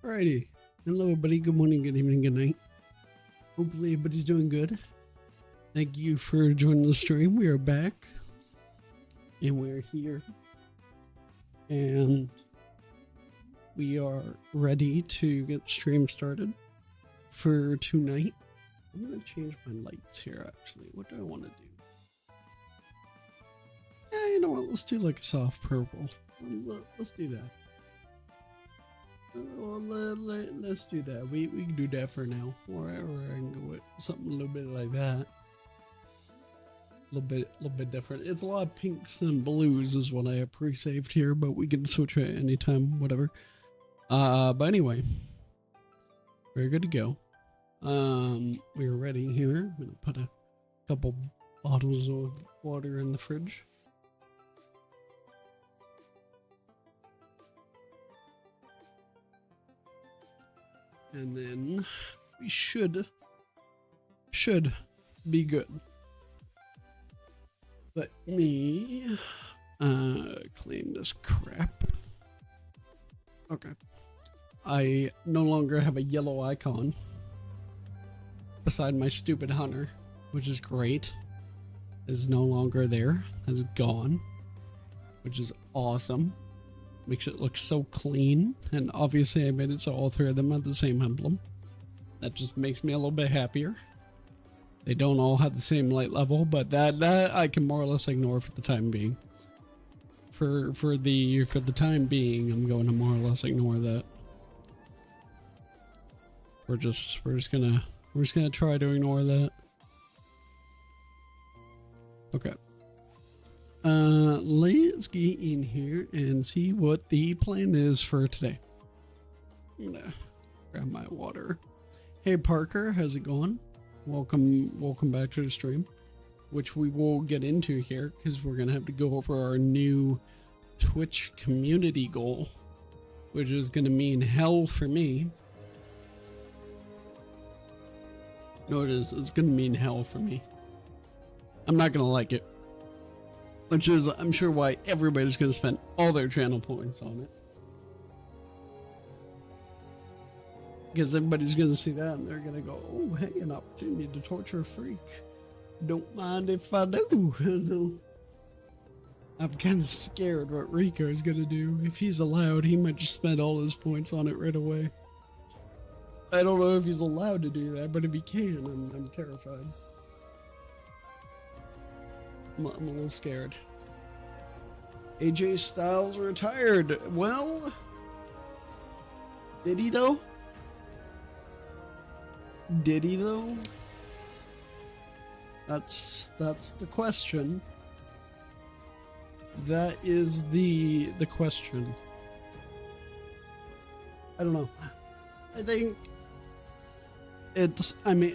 Alrighty. Hello, everybody. Good morning, good evening, good night. Hopefully, everybody's doing good. Thank you for joining the stream. We are back. And we're here. And we are ready to get the stream started for tonight. I'm going to change my lights here, actually. What do I want to do? Yeah, you know what? Let's do like a soft purple. Let's do that. Well, let's do that. We can do that for now. Or I can go with something a little bit like that. A little bit different. It's a lot of pinks and blues is what I have pre-saved here, but we can switch it anytime, whatever. But anyway, we're good to go. We're ready here. I'm gonna put a couple bottles of water in the fridge. And then we should be good. Let me claim this crap. Okay. I no longer have a yellow icon beside my stupid hunter, which is great. Is no longer there. Has gone, which is awesome. Makes it look so clean, and obviously I made it so all three of them have the same emblem. That just makes me a little bit happier. They don't all have the same light level, but that I can more or less ignore for the time being. For the time being, I'm going to more or less ignore that. We're just gonna try to ignore that. Okay. Let's get in here and see what the plan is for today. I'm gonna grab my water. Hey Parker, how's it going? Welcome back to the stream, which we will get into here because we're gonna have to go over our new Twitch community goal, which is gonna mean hell for me. No, it's gonna mean hell for me. I'm not gonna like it. Which is, I'm sure, why everybody's going to spend all their channel points on it. Because everybody's going to see that and they're going to go, oh, hey, an opportunity to torture a freak. Don't mind if I do. I'm kind of scared what Rico is going to do. If he's allowed, he might just spend all his points on it right away. I don't know if he's allowed to do that, but if he can, I'm terrified. I'm a little scared. AJ Styles retired. Well, did he though? Did he though? That's the question. That is the question. I don't know. I think it's, I mean,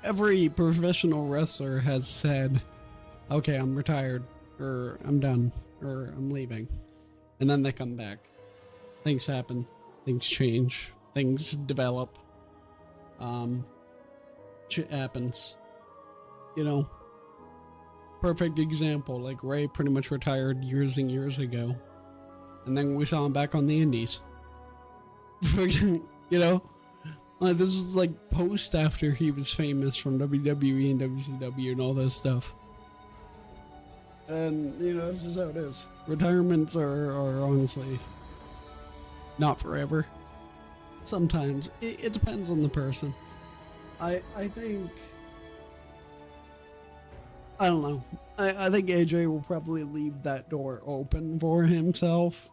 every professional wrestler has said, okay, I'm retired, or I'm done, or I'm leaving. And then they come back. Things happen. Things change. Things develop. Shit happens. You know? Perfect example, like Ray pretty much retired years and years ago. And then we saw him back on the indies. You know? Like, this is like post after he was famous from WWE and WCW and all that stuff. And, you know, that's just how it is. Retirements are honestly not forever. Sometimes. It depends on the person. I think... I don't know. I think AJ will probably leave that door open for himself.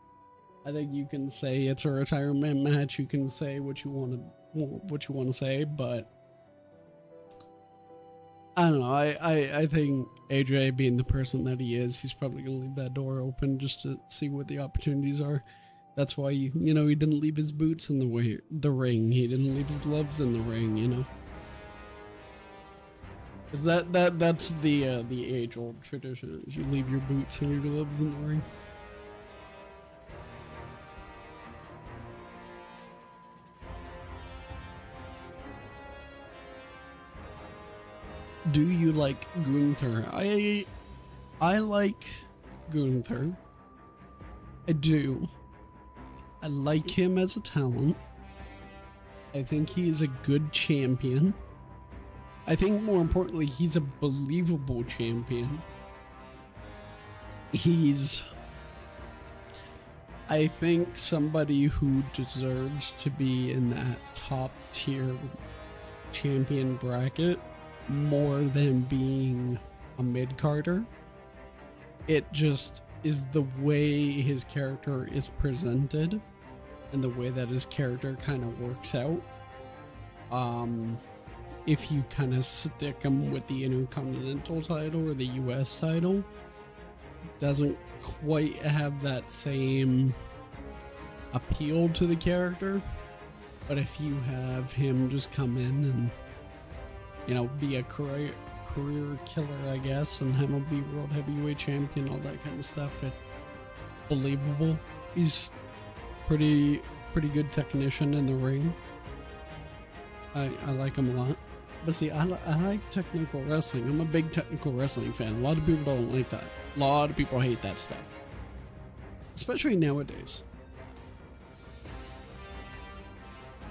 I think you can say it's a retirement match. You can say what you want to say, but... I don't know, I think AJ, being the person that he is, he's probably going to leave that door open just to see what the opportunities are. That's why, you know, he didn't leave his boots in the ring. He didn't leave his gloves in the ring, you know. Because that's the age-old tradition, is you leave your boots and your gloves in the ring. Do you like Gunther? I like Gunther. I do. I like him as a talent. I think he's a good champion. I think more importantly, he's a believable champion. He's, I think, somebody who deserves to be in that top tier champion bracket more than being a mid-carder. It just is the way his character is presented and the way that his character kind of works out. If you kind of stick him with the Intercontinental title or the US title, doesn't quite have that same appeal to the character. But if you have him just come in and, you know, be a career killer, I guess, and him will be world heavyweight champion, all that kind of stuff, it's believable. He's pretty good technician in the ring. I like him a lot. But see, I like technical wrestling. I'm a big technical wrestling fan. A lot of people don't like that. A lot of people hate that stuff, especially nowadays.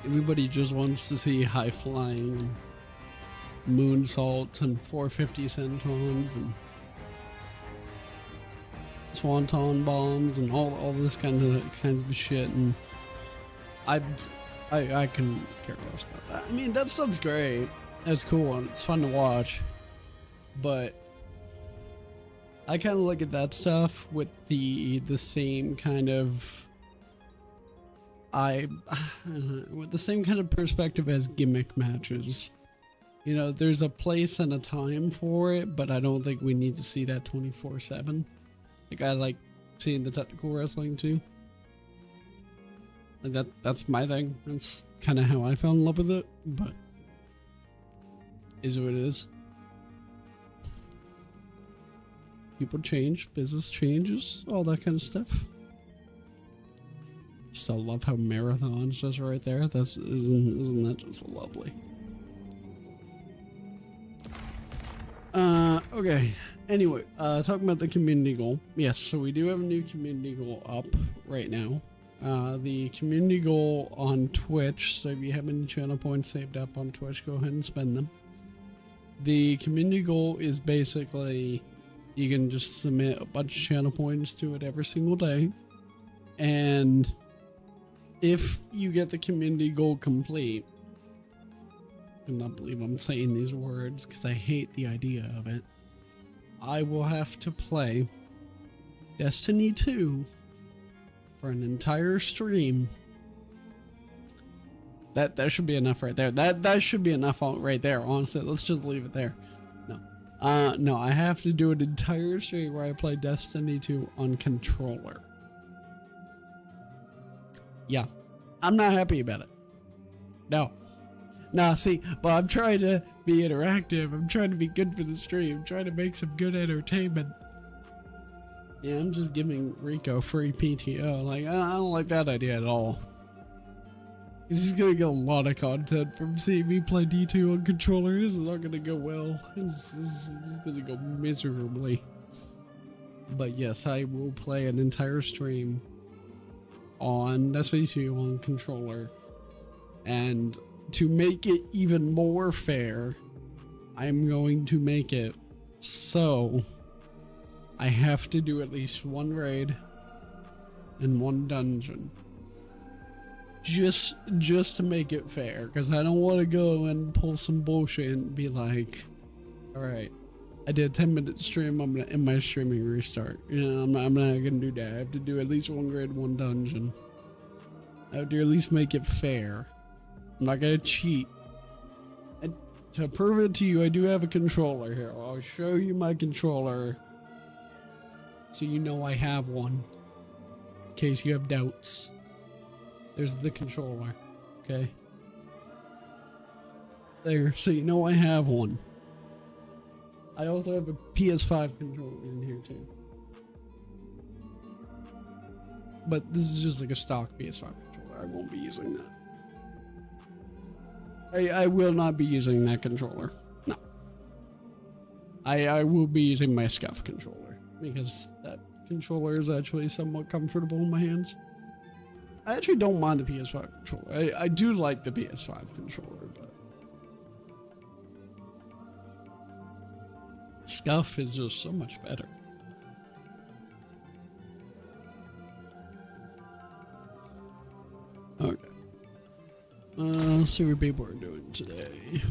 Everybody just wants to see high flying moonsaults and 450 sentons and swanton bombs and all this kinds of shit, and I couldn't care less about that. I mean, that stuff's great. That's cool and it's fun to watch, but I kind of look at that stuff with the same kind of with the same kind of perspective as gimmick matches. You know, there's a place and a time for it, but I don't think we need to see that 24/7. Like, I like seeing the technical wrestling too. Like that's my thing. That's kind of how I fell in love with it, but is what it is. People change, business changes, all that kind of stuff. Still love how Marathon's just right there. Isn't that just lovely? Okay. Anyway, talking about the community goal. Yes, so we do have a new community goal up right now. The community goal on Twitch, so if you have any channel points saved up on Twitch, go ahead and spend them. The community goal is basically, you can just submit a bunch of channel points to it every single day, and if you get the community goal complete, I cannot believe I'm saying these words because I hate the idea of it, I will have to play Destiny 2 for an entire stream. That should be enough right there. That should be enough right there. Honestly, let's just leave it there. No, I have to do an entire stream where I play Destiny 2 on controller. Yeah, I'm not happy about it. No, see, but I'm trying to be interactive. I'm trying to be good for the stream. I'm trying to make some good entertainment. Yeah, I'm just giving Rico free PTO. Like, I don't like that idea at all. He's gonna get a lot of content from seeing me play D2 on controller. This is not gonna go well. This is gonna go miserably. But yes, I will play an entire stream on Destiny 2 on controller. And to make it even more fair, I'm going to make it so I have to do at least one raid and one dungeon. Just to make it fair, because I don't want to go and pull some bullshit and be like, alright, I did a 10-minute stream, I'm gonna end my streaming restart. You know, I'm not gonna do that. I have to do at least one raid, one dungeon. I have to at least make it fair. I'm not gonna cheat. And to prove it to you, I do have a controller here. I'll show you my controller so you know I have one, in case you have doubts. There's the controller, okay? There, so you know I have one. I also have a PS5 controller in here too. But this is just like a stock PS5 controller. I won't be using that. I will not be using that controller. No. I will be using my SCUF controller, because that controller is actually somewhat comfortable in my hands. I actually don't mind the PS5 controller. I do like the PS5 controller, but Scuff is just so much better. Okay. Let's see what people are doing today.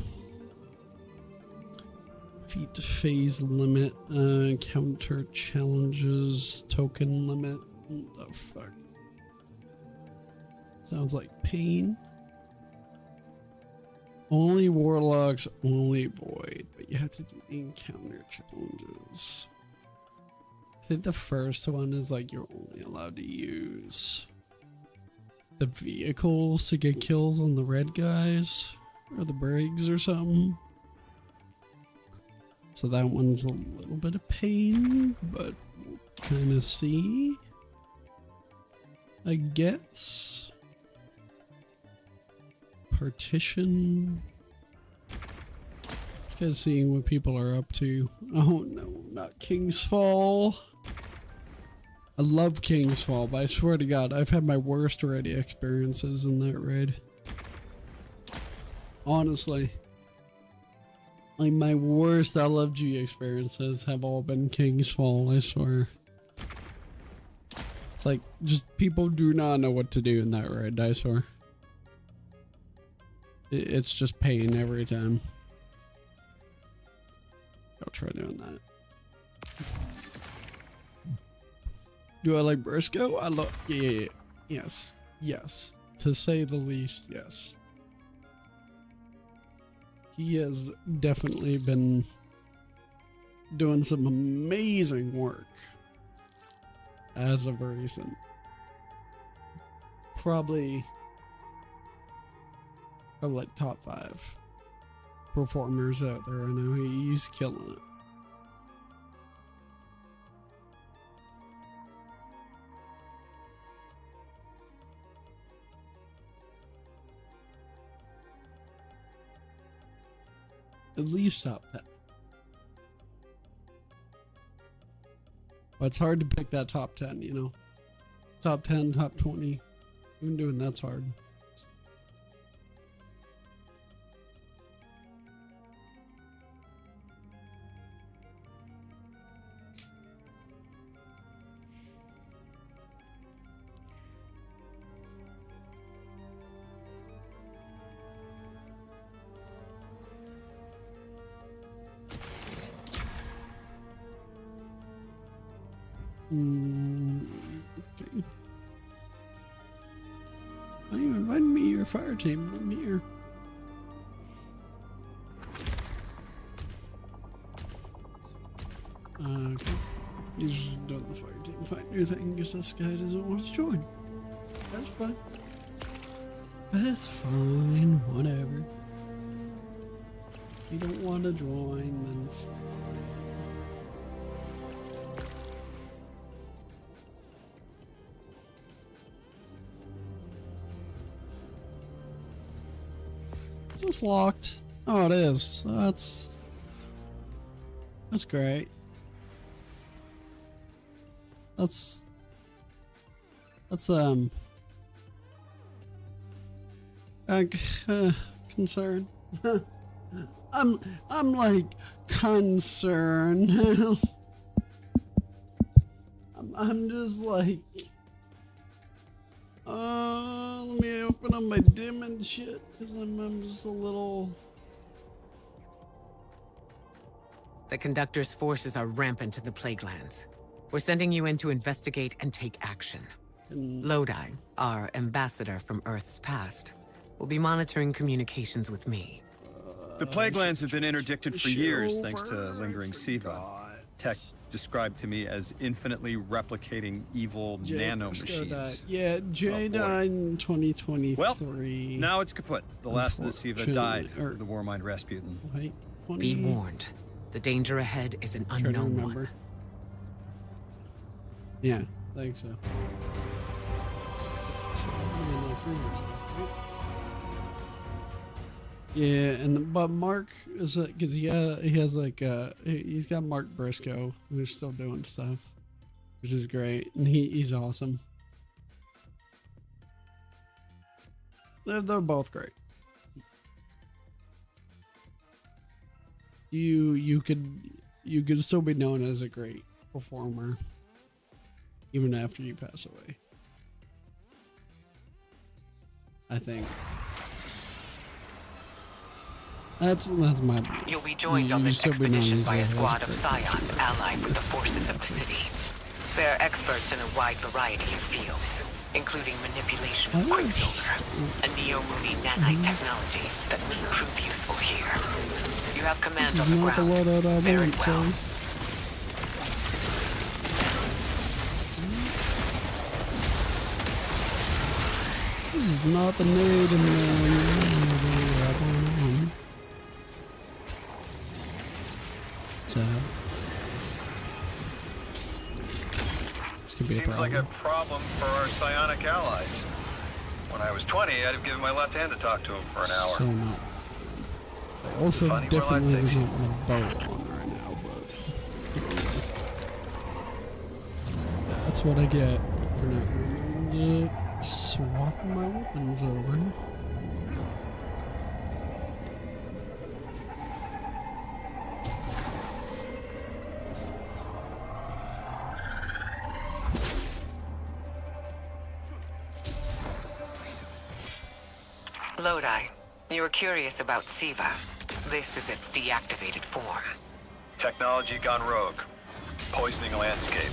Feet to phase limit, counter challenges, token limit. What the fuck? Sounds like pain. Only warlocks, only void, but you have to do the encounter challenges. I think the first one is like you're only allowed to use the vehicles to get kills on the red guys or the Briggs or something. So that one's a little bit of pain, but we'll kind of see, I guess. Partition. Let's get seeing what people are up to. Oh no, not King's Fall. I love King's Fall, but I swear to God, I've had my worst already experiences in that raid. Honestly. Like my worst LFG experiences have all been King's Fall, I swear. It's like, just people do not know what to do in that raid, I swear. It's just pain every time. I'll try doing that. Do I like Briscoe? I love, yeah. Yes. Yes. To say the least, yes. He has definitely been doing some amazing work as of recent. Probably like top 5 performers out there. I know he's killing it. At least top 10. But it's hard to pick that top 10, you know. Top 10, top 20. Even doing that's hard. Okay. Why are you inviting me to your fire team? I'm here. Okay. He's just doing the fire team fight new thing because this guy doesn't want to join. That's fine. That's fine. Whatever. You don't want to join, then fine. Is this locked? Oh, it is. That's great. That's concerned. I'm like concerned. I'm just like, let me open up my dim and shit, because I'm just a little... The Conductor's forces are rampant in the Plaguelands. We're sending you in to investigate and take action. Lodi, our ambassador from Earth's past, will be monitoring communications with me. The Plaguelands have been interdicted for years thanks to lingering Siva. Tech described to me as infinitely replicating evil nanomachines. Yeah, Jay died in 2023. Well, now it's kaput. The last of the Siva died for the Warmind Rasputin. Wait, Be warned. The danger ahead is an unknown one. Yeah, I think so. Yeah, but Mark is because he has like he's got Mark Briscoe who's still doing stuff, which is great, and he's awesome. They're both great. You could still be known as a great performer even after you pass away. I think. That's my belief. You'll be joined on this expedition by a squad of scions allied with the forces of the city. They're experts in a wide variety of fields, including manipulation of Quicksilver, a neo-movie nanite technology that may prove useful here. You have command on the ground. Very well. This is not the need in Seems like a problem for our psionic allies. When I was 20, I'd have given my left hand to talk to him for an hour. So not. I also definitely wasn't on a bow on right now, but that's what I get for not swapping my weapons over. Lodi, you were curious about Siva. This is its deactivated form. Technology gone rogue. Poisoning a landscape.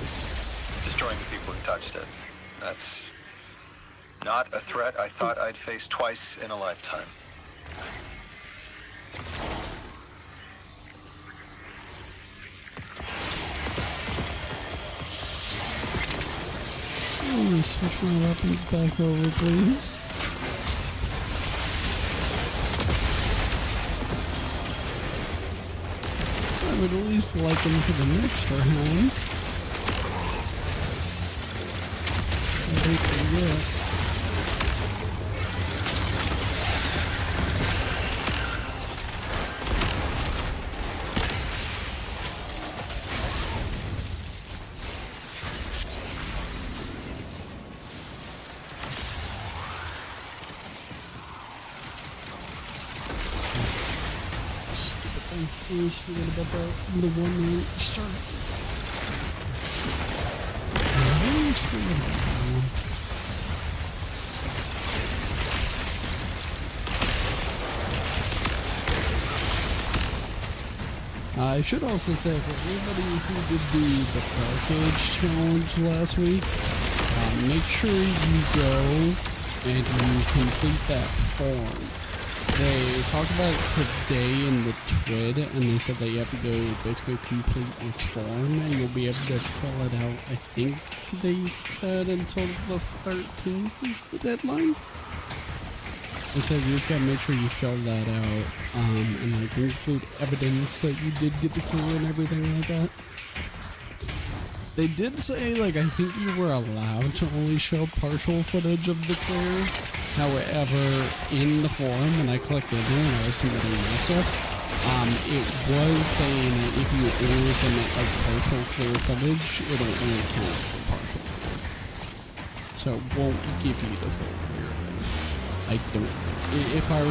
Destroying the people who touched it. That's not a threat I thought I'd face twice in a lifetime. Someone switch my weapons back over, please. I would at least like them for the next round. So they can get. I always forget about that. The one we started. I always forget about that one. I should also say for everybody who did the Dark Age challenge last week, make sure you go and you complete that form. They talked about it today in the TWID, and they said that you have to go basically complete this form, and you'll be able to fill it out. I think they said until the 13th is the deadline. They said you just gotta make sure you fill that out, and like include evidence that you did get the clear and everything like that. They did say, like, I think you were allowed to only show partial footage of the clear. However, in the forum, when I clicked in there and I was submitting my stuff, it was saying that if you only submit like partial clear footage, it'll only count for partial clear. So it won't give you the full clear thing. I don't. If I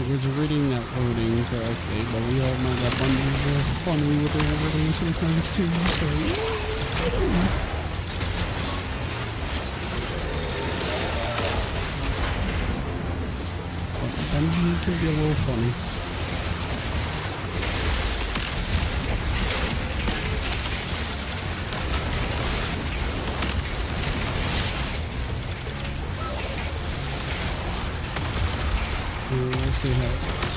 was reading that wording correctly, but we all know that bundles are funny with their wording sometimes too, so dungeon can be a little funny. Let's see how it goes.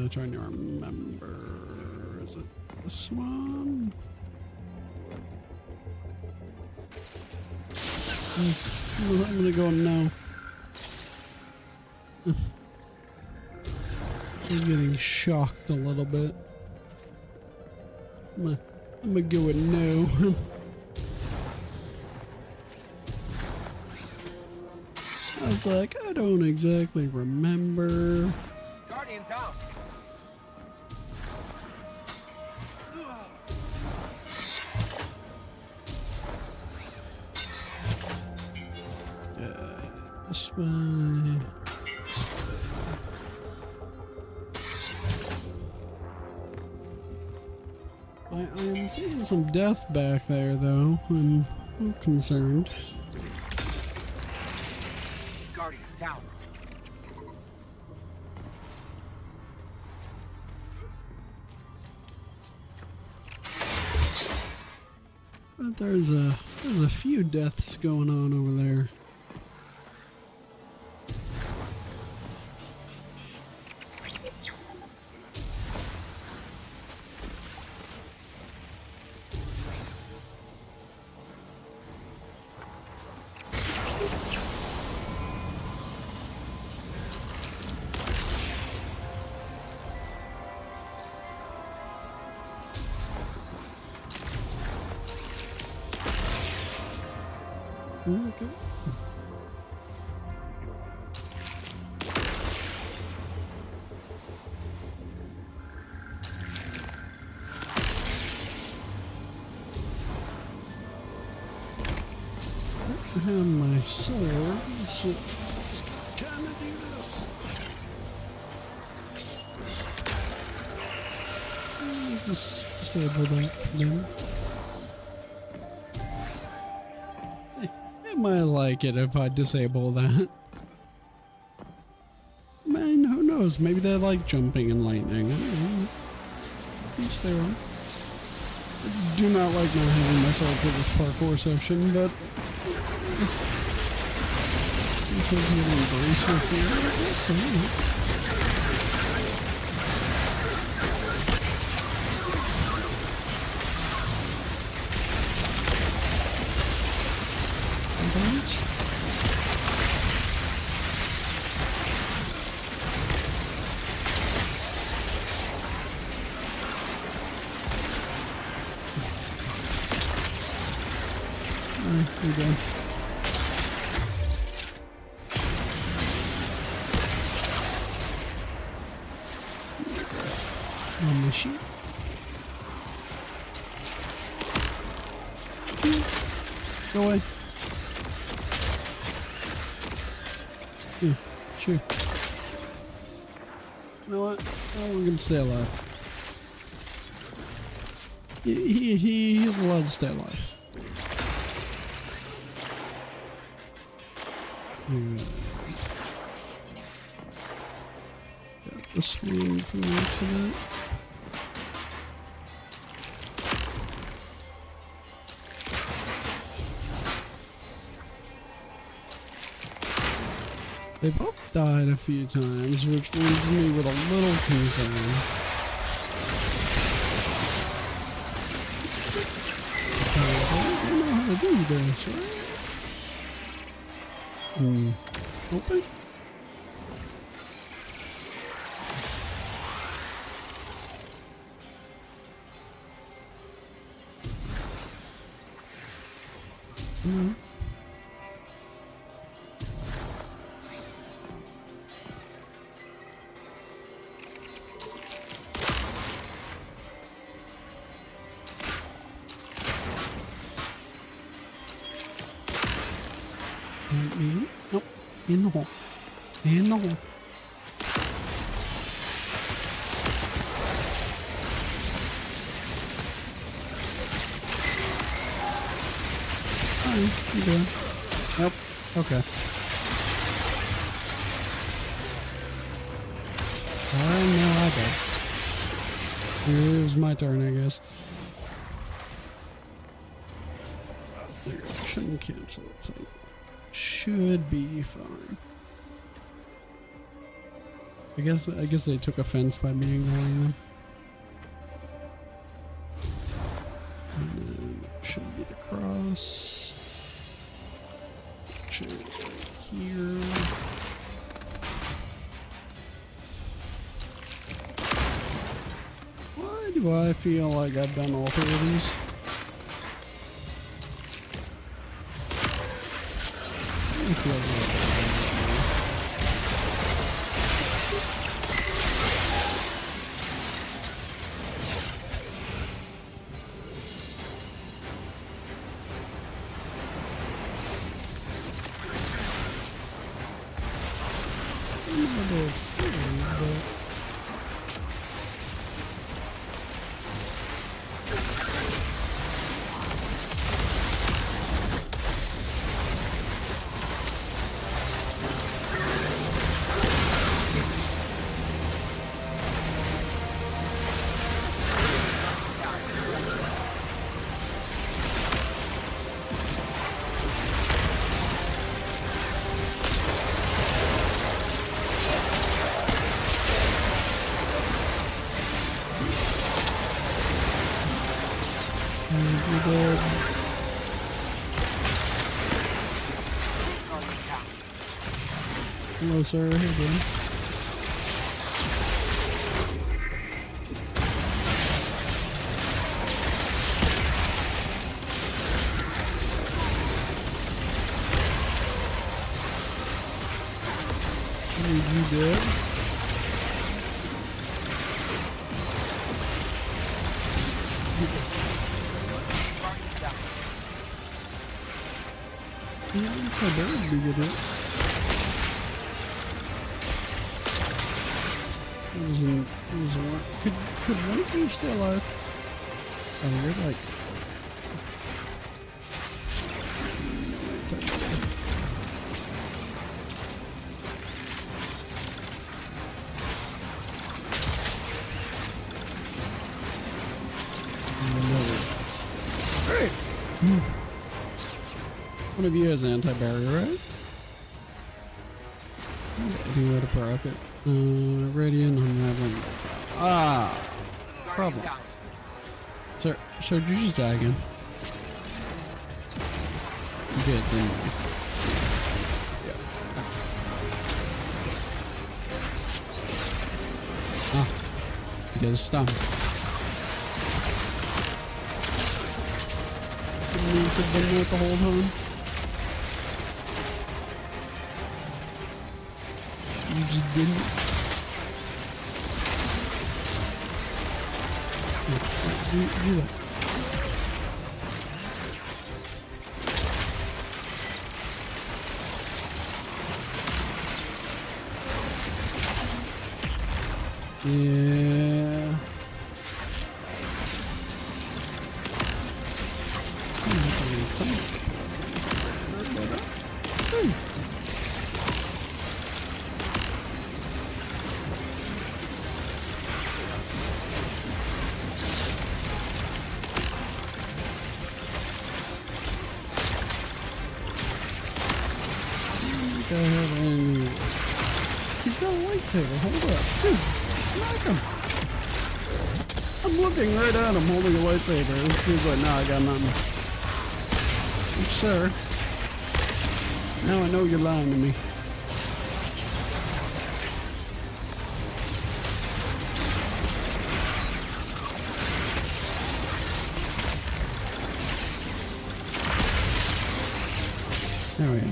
Trying to remember. Is it this one? I'm gonna go no. I'm getting shocked a little bit. I'm gonna go with no. I was like, I don't exactly remember. Guardian down. This way. I am seeing some death back there, though. I'm concerned. Guardian down. But there's a few deaths going on over there. Okay. I have my sword, so just kind of do this. Just disable that for them. They might like it if I disable that. Man, who knows? Maybe they like jumping and lightning. I don't know. Each their own. I do not like not having myself for this parkour session, but sometimes you gotta embrace your fear. So, we're done. On the sheet. Go away. Yeah, sure. You know what? Oh, we're gonna stay alive. He's allowed to stay alive. Got this one from the accident. They both died a few times, which leaves me with a little concern. I don't know how to do this, right? Open? No. Nope. In the hole. In the hole. Hi, you doing? Nope. Okay. Now I go. Here's my turn, I guess. Shouldn't cancel it. Should be fine. I guess they took offense by me ignoring them. And then it should be the cross. Should be here. Why do I feel like I've done all three of these? It feels like hello, sir. How you doing? You good? Yeah, that would be good. Could one of you stay alive? Oh, you're like... Great! One of you has an anti-barrier, right? Anywhere to park it. Radiant unraveling. Ah! Problem. Sir, did you just die again? You did, didn't you? Yeah. Ah. You get a stun. Couldn't you have been there the whole time? You just didn't. Do that. Yeah. He's got a lightsaber. Hold up. Dude, smack him. I'm looking right at him holding a lightsaber. This dude's like, nah, I got nothing. Sir. Now I know you're lying to me. There we go.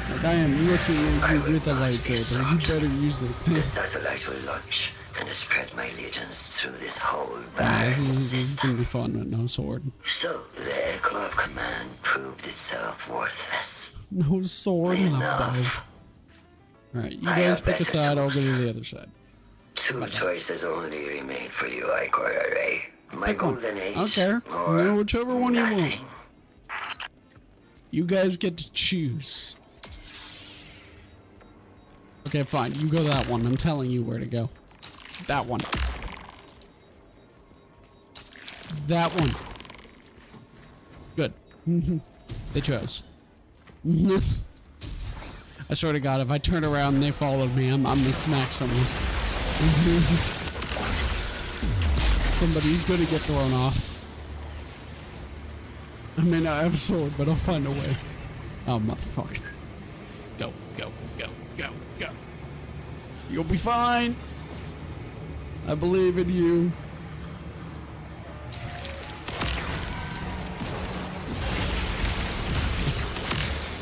Like I am looking at you with a lightsaber. You better use it. The satellite will launch and spread my legions through this whole barren This is system. gonna be fun with no sword. So the echo of command proved itself worthless. No sword and a bow. Enough. Alright, you I guys have pick a better side, I'll go tools. to the other side. Two choices only remain for you, Icor Array. My Pick one. golden age. I don't care. Or No, whichever one you want. nothing. You guys get to choose. Okay, fine. You go that one. I'm telling you where to go. That one. That one. Good. They chose. I swear to God, if I turn around and they followed me, I'm gonna smack someone. Somebody's gonna get thrown off. I may not have a sword, but I'll find a way. Oh, motherfucker. Go, go, go, go, go. You'll be fine. I believe in you.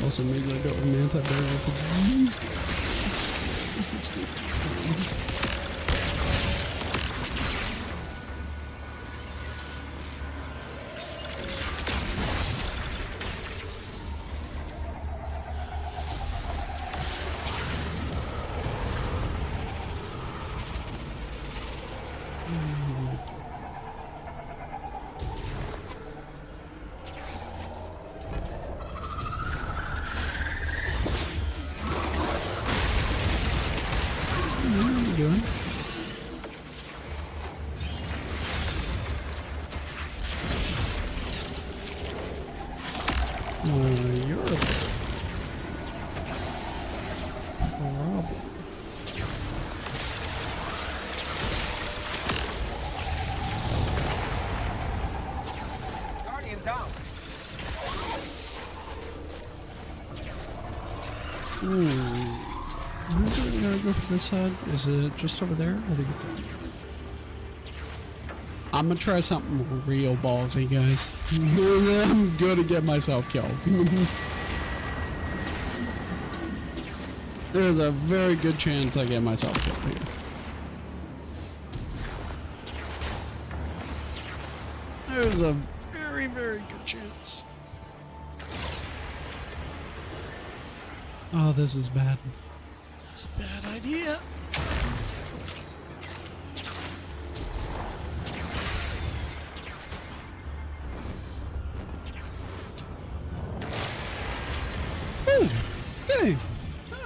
Also, maybe I don't have an anti-barrier for these guys. This is good. You're a problem. Guardian down. Where's it gonna go for this side? Is it just over there? I think it's over there. I'm gonna try something real ballsy, guys. I'm gonna get myself killed. There's a very good chance I get myself killed here. There's a very, very good chance. Oh, this is bad. It's a bad idea. Okay.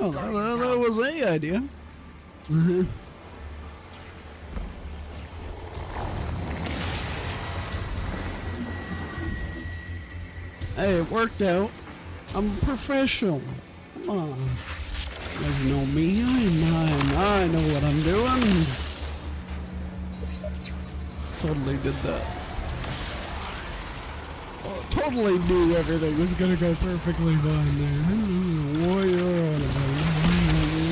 Oh, that was a idea. Hey, it worked out. I'm a professional. Come on. You guys know me. I know what I'm doing. Totally did that. Totally knew everything was gonna go perfectly fine there. I don't know what you're on about. I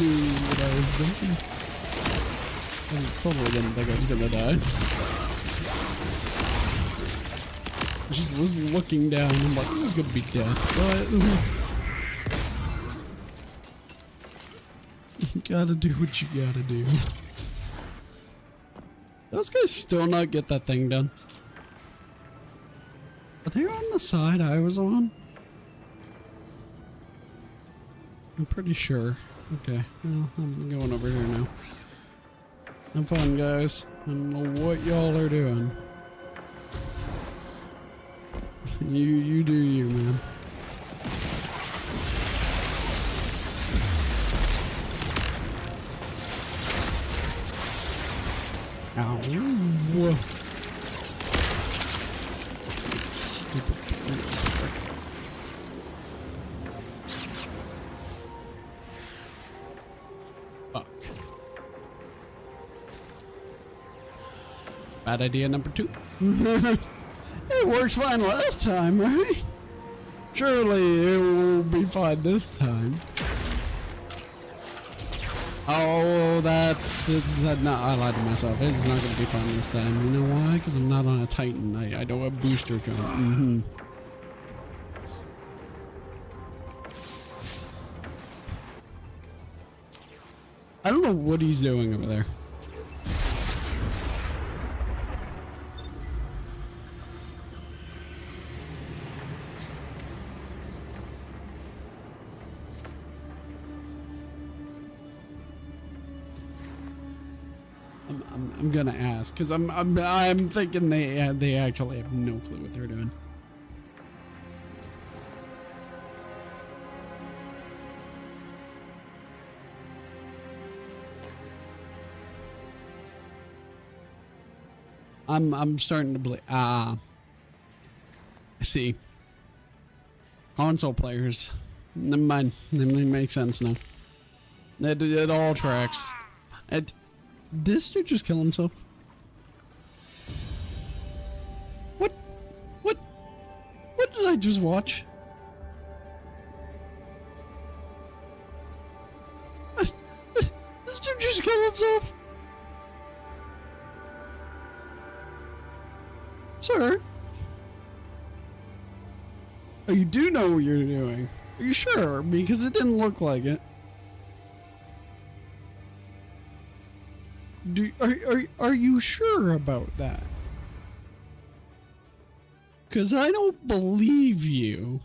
knew what I was doing. I totally didn't think I was gonna die. I just was looking down and I'm like, this is gonna be death. But you gotta do what you gotta do. Those guys still not get that thing done. Are they on the side I was on? I'm pretty sure. Okay, well, I'm going over here now. Have fun, guys. I don't know what y'all are doing. You do you, man. Ow. Fuck. Bad idea number 2. It worked fine last time, right? Surely it will be fine this time. Oh, no, I lied to myself. It's not going to be fun this time. You know why? Because I'm not on a Titan. I don't have booster jump. I don't know what he's doing over there. I'm gonna ask because I'm thinking they actually have no clue what they're doing. I'm starting to believe. I see. Console players Never mind. Everything makes sense now. It all tracks. Did this dude just kill himself? What? What did I just watch? This dude just killed himself? Sir? Oh, you do know what you're doing. Are you sure? Because it didn't look like it. Are you sure about that? Because I don't believe you.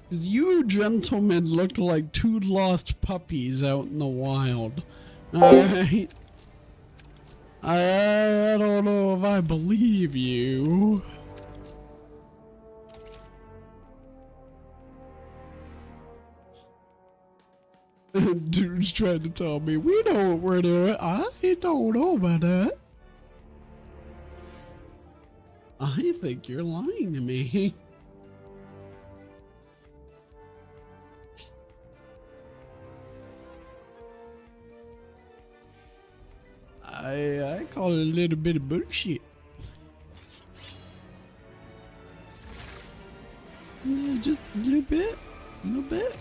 Because you gentlemen look like two lost puppies out in the wild. Alright? I don't know if I believe you. Dude's trying to tell me we know what we're doing. I don't know about that. I think you're lying to me. I call it a little bit of bullshit. Yeah, just a little bit. A little bit.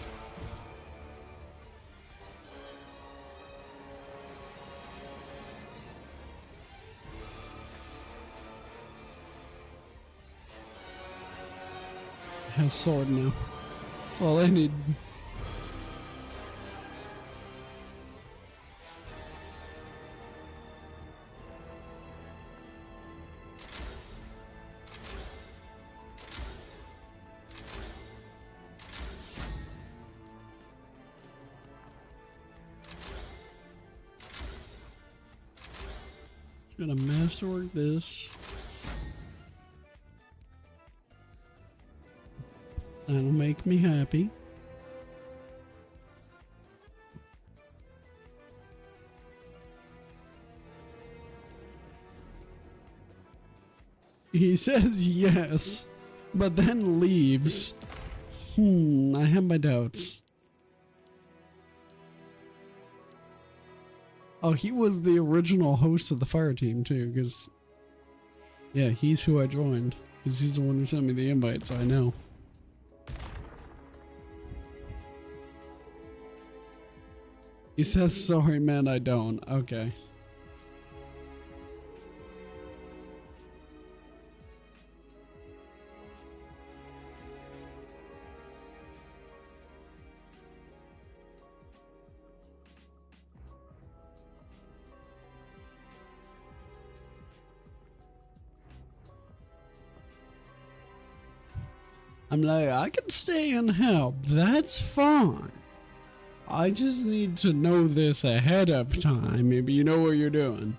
Has sword now. That's all I need. Gonna masterwork this. That'll make me happy. He says yes, but then leaves. I have my doubts. Oh, he was the original host of the fire team too, because yeah, he's who I joined, because he's the one who sent me the invite, so I know. He says, sorry man, I don't. Okay. I'm like, I can stay and help. That's fine. I just need to know this ahead of time. Maybe you know what you're doing.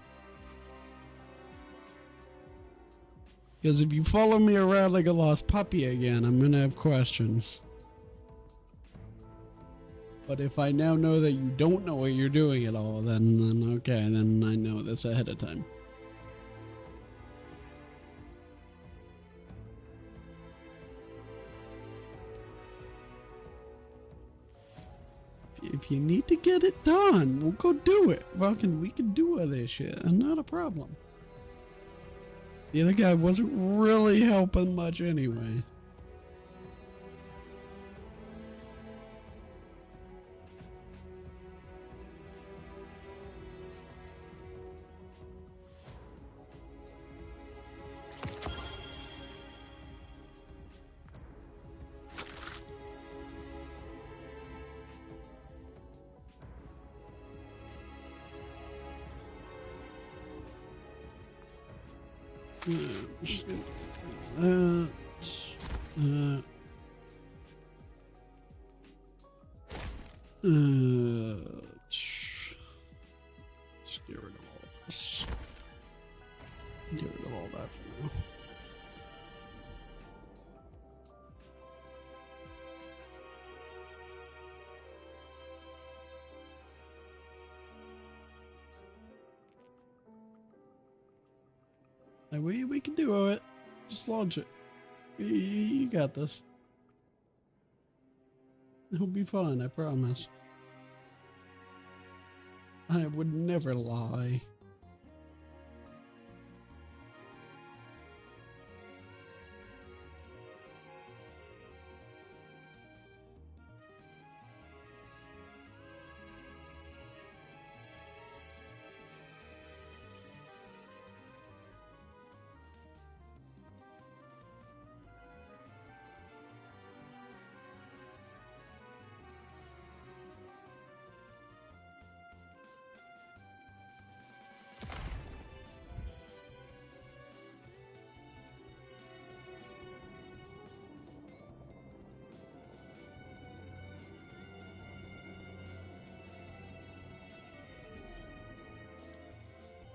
Because if you follow me around like a lost puppy again, I'm gonna have questions. But if I now know that you don't know what you're doing at all, then okay, then I know this ahead of time. If you need to get it done, we'll go do it. Fucking, we can do all this shit, and not a problem. The other guy wasn't really helping much anyway. Just get rid of all this. Get rid of all that for now. Like, we can do it. Just launch it. You got this. It'll be fun, I promise. I would never lie.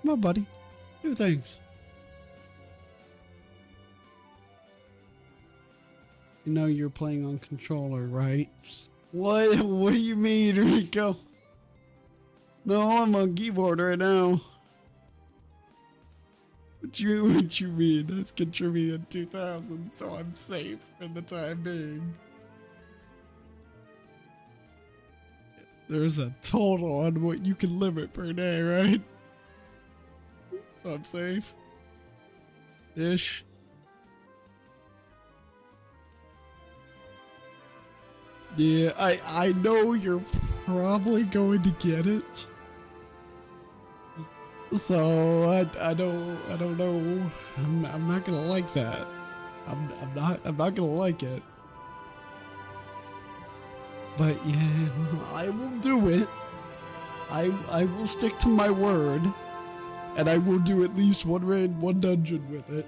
Come on, buddy. Do things. You know you're playing on controller, right? What? What do you mean, Rico? No, I'm on keyboard right now. What you mean? That's contributed 2,000, so I'm safe for the time being. There's a total on what you can limit per day, right? So I'm safe. Ish. Yeah, I know you're probably going to get it. So I don't know. I'm not gonna like that. I'm not gonna like it. But yeah, I will do it. I will stick to my word. And I will do at least one raid, one dungeon with it.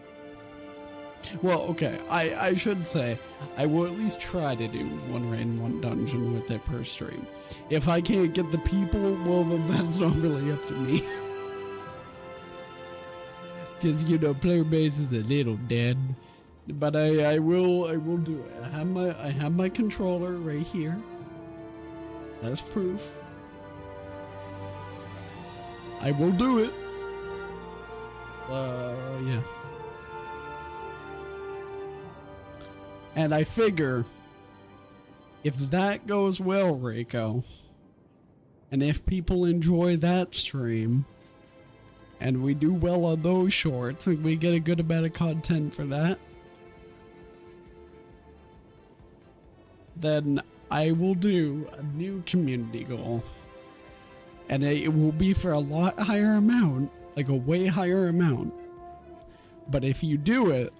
Well, okay, I should say, I will at least try to do one raid and one dungeon with it per stream. If I can't get the people, well then that's not really up to me. Because, you know, player base is a little dead. But I will do it. I have my controller right here. That's proof. I will do it. Yeah. And I figure if that goes well, Reiko, and if people enjoy that stream, and we do well on those shorts, and we get a good amount of content for that, then I will do a new community goal. And it will be for a lot higher amount. Like a way higher amount. But if you do it,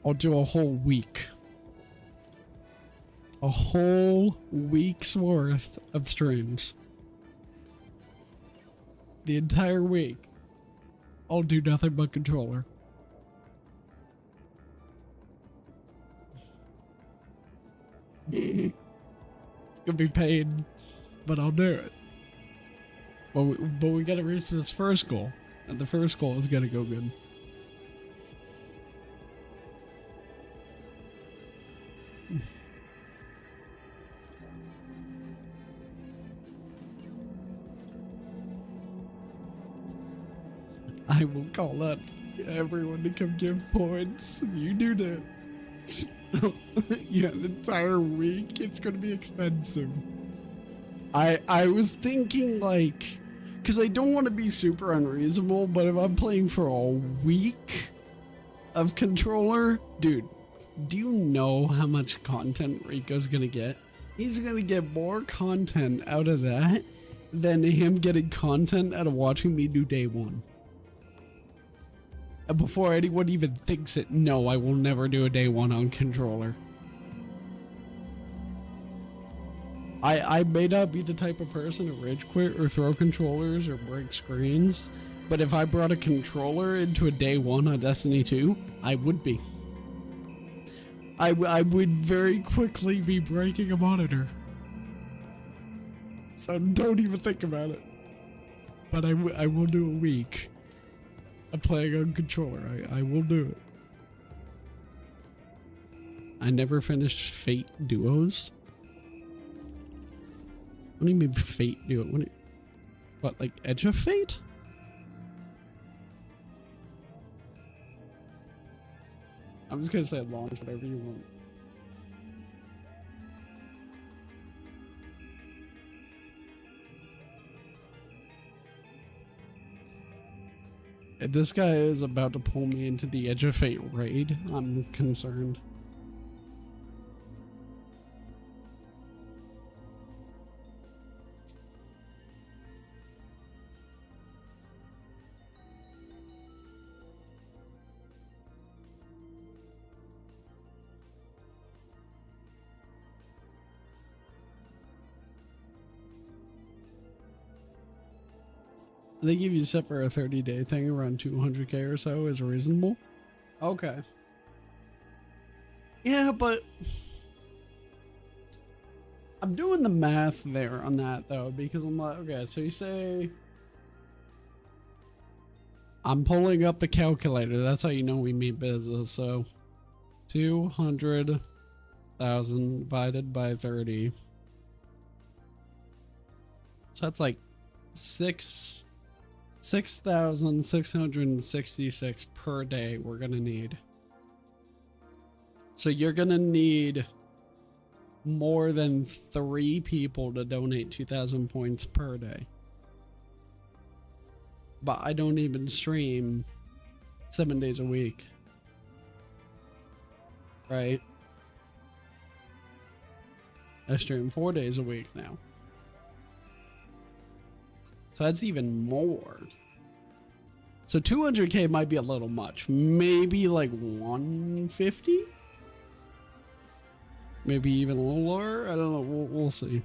I'll do a whole week. A whole week's worth of streams. The entire week. I'll do nothing but controller. It's gonna be pain, but I'll do it. But we gotta reach this first goal, and the first goal is gonna go good. I will call up everyone to come give points. You do that. Yeah, an entire week. It's gonna be expensive. I was thinking like, because I don't want to be super unreasonable, but if I'm playing for a week of controller, dude, do you know how much content Rico's gonna get? He's gonna get more content out of that than him getting content out of watching me do day one. And before anyone even thinks it, no, I will never do a day one on controller. I may not be the type of person to rage quit or throw controllers or break screens, but if I brought a controller into a day one on Destiny 2, I would be. I would very quickly be breaking a monitor. So don't even think about it. But I will do a week of playing on controller. I will do it. I never finished Fate Duos. What do you mean Fate Duo? What, like Edge of Fate? I'm just gonna say launch whatever you want. If this guy is about to pull me into the Edge of Fate raid, I'm concerned. They give you set for a 30-day thing around 200k or so is reasonable. Okay. Yeah, but I'm doing the math there on that though, because I'm like, okay, so you say I'm pulling up the calculator. That's how you know we mean business. So 200,000 divided by 30. So that's like 6,666 per day we're gonna need. So you're gonna need more than 3 people to donate 2,000 points per day. But I don't even stream 7 days a week. Right? I stream 4 days a week now. So that's even more. So 200k might be a little much. Maybe like 150? Maybe even a little lower? I don't know. We'll see.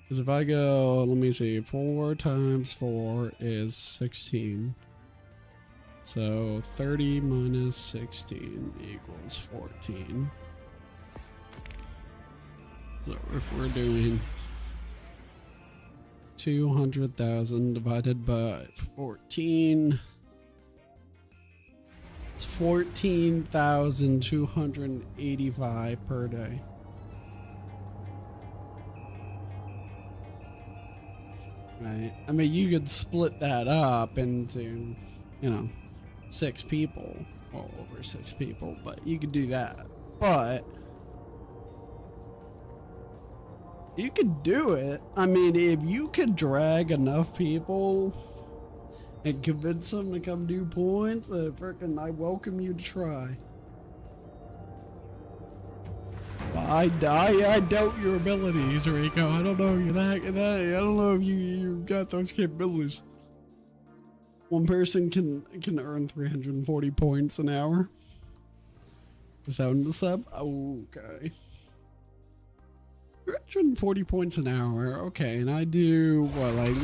Because if I go, let me see, 4 times 4 is 16. So 30 minus 16 equals 14. So if we're doing 200,000 divided by 14, it's 14,285 per day. Right? I mean, you could split that up into, you know, 6 people, well, over 6 people, but you could do that. But you could do it. I mean, if you could drag enough people and convince them to come do points, frickin' I welcome you to try. I doubt your abilities, Rico. I don't know if you're that. I don't know if you got those capabilities. One person can earn 340 points an hour without the sub. Okay. 340 points an hour. Okay, and I do what, like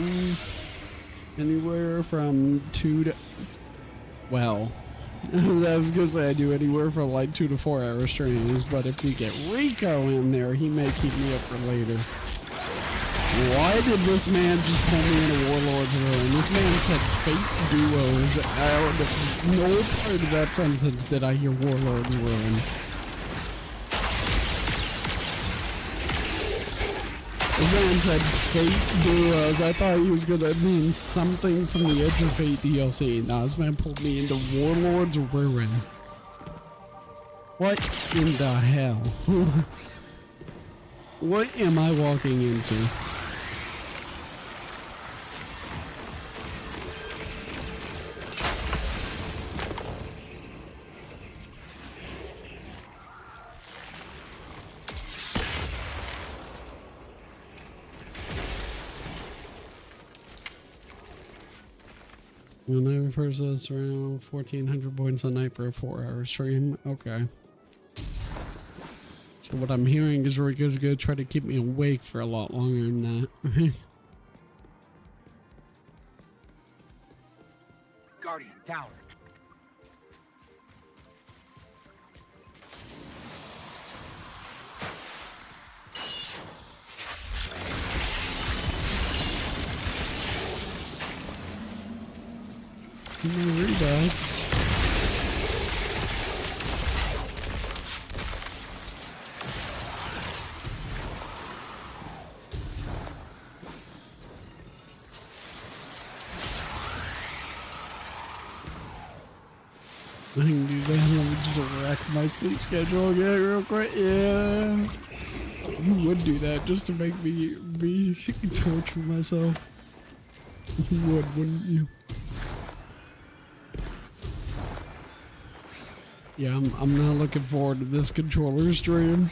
anywhere from 2 to, well, I was gonna say I do anywhere from like 2 to 4 hour streams, but if we get Rico in there, he may keep me up for later. Why did this man just pull me into Warlord's Ruin? This man said fate duos. No part of that sentence did I hear Warlord's Ruin. The man said fate duos. I thought he was gonna mean something from the Edge of Fate DLC. Nah, this man pulled me into Warlord's Ruin. What in the hell? What am I walking into? When I refers to this around 1,400 points a night for a 4-hour stream. Okay. So what I'm hearing is Rico's gonna try to keep me awake for a lot longer than that. Guardian, tower. No redoubts. I can do that. Let me just wreck my sleep schedule again real quick. Yeah. You would do that just to make me torture myself. You would, wouldn't you? Yeah, I'm not looking forward to this controller stream.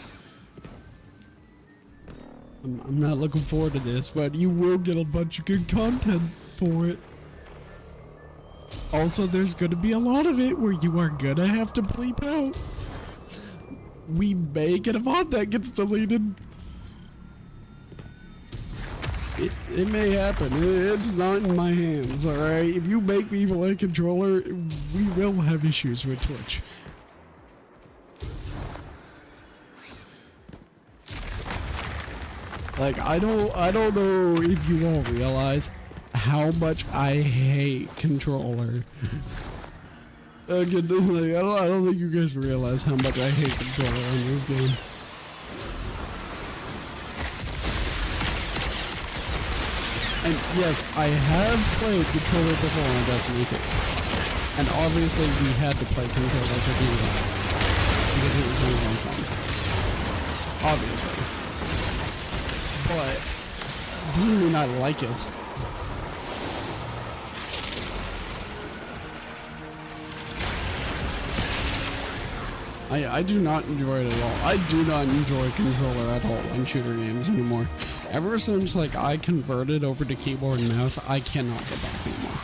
I'm not looking forward to this, but you will get a bunch of good content for it. Also, there's gonna be a lot of it where you are gonna have to bleep out. We may get a VOD that gets deleted. It may happen. It's not in my hands, alright? If you make me play a controller, we will have issues with Twitch. Like, I don't know if you all realize how much I hate controller. Again, like, I don't think you guys realize how much I hate controller on this game. And yes, I have played controller before on Destiny 2. And obviously we had to play controller to do that. Because it was only one console. Obviously. But doesn't mean I like it. I do not enjoy it at all. I do not enjoy controller at all in shooter games anymore. Ever since like I converted over to keyboard and mouse, I cannot go back anymore.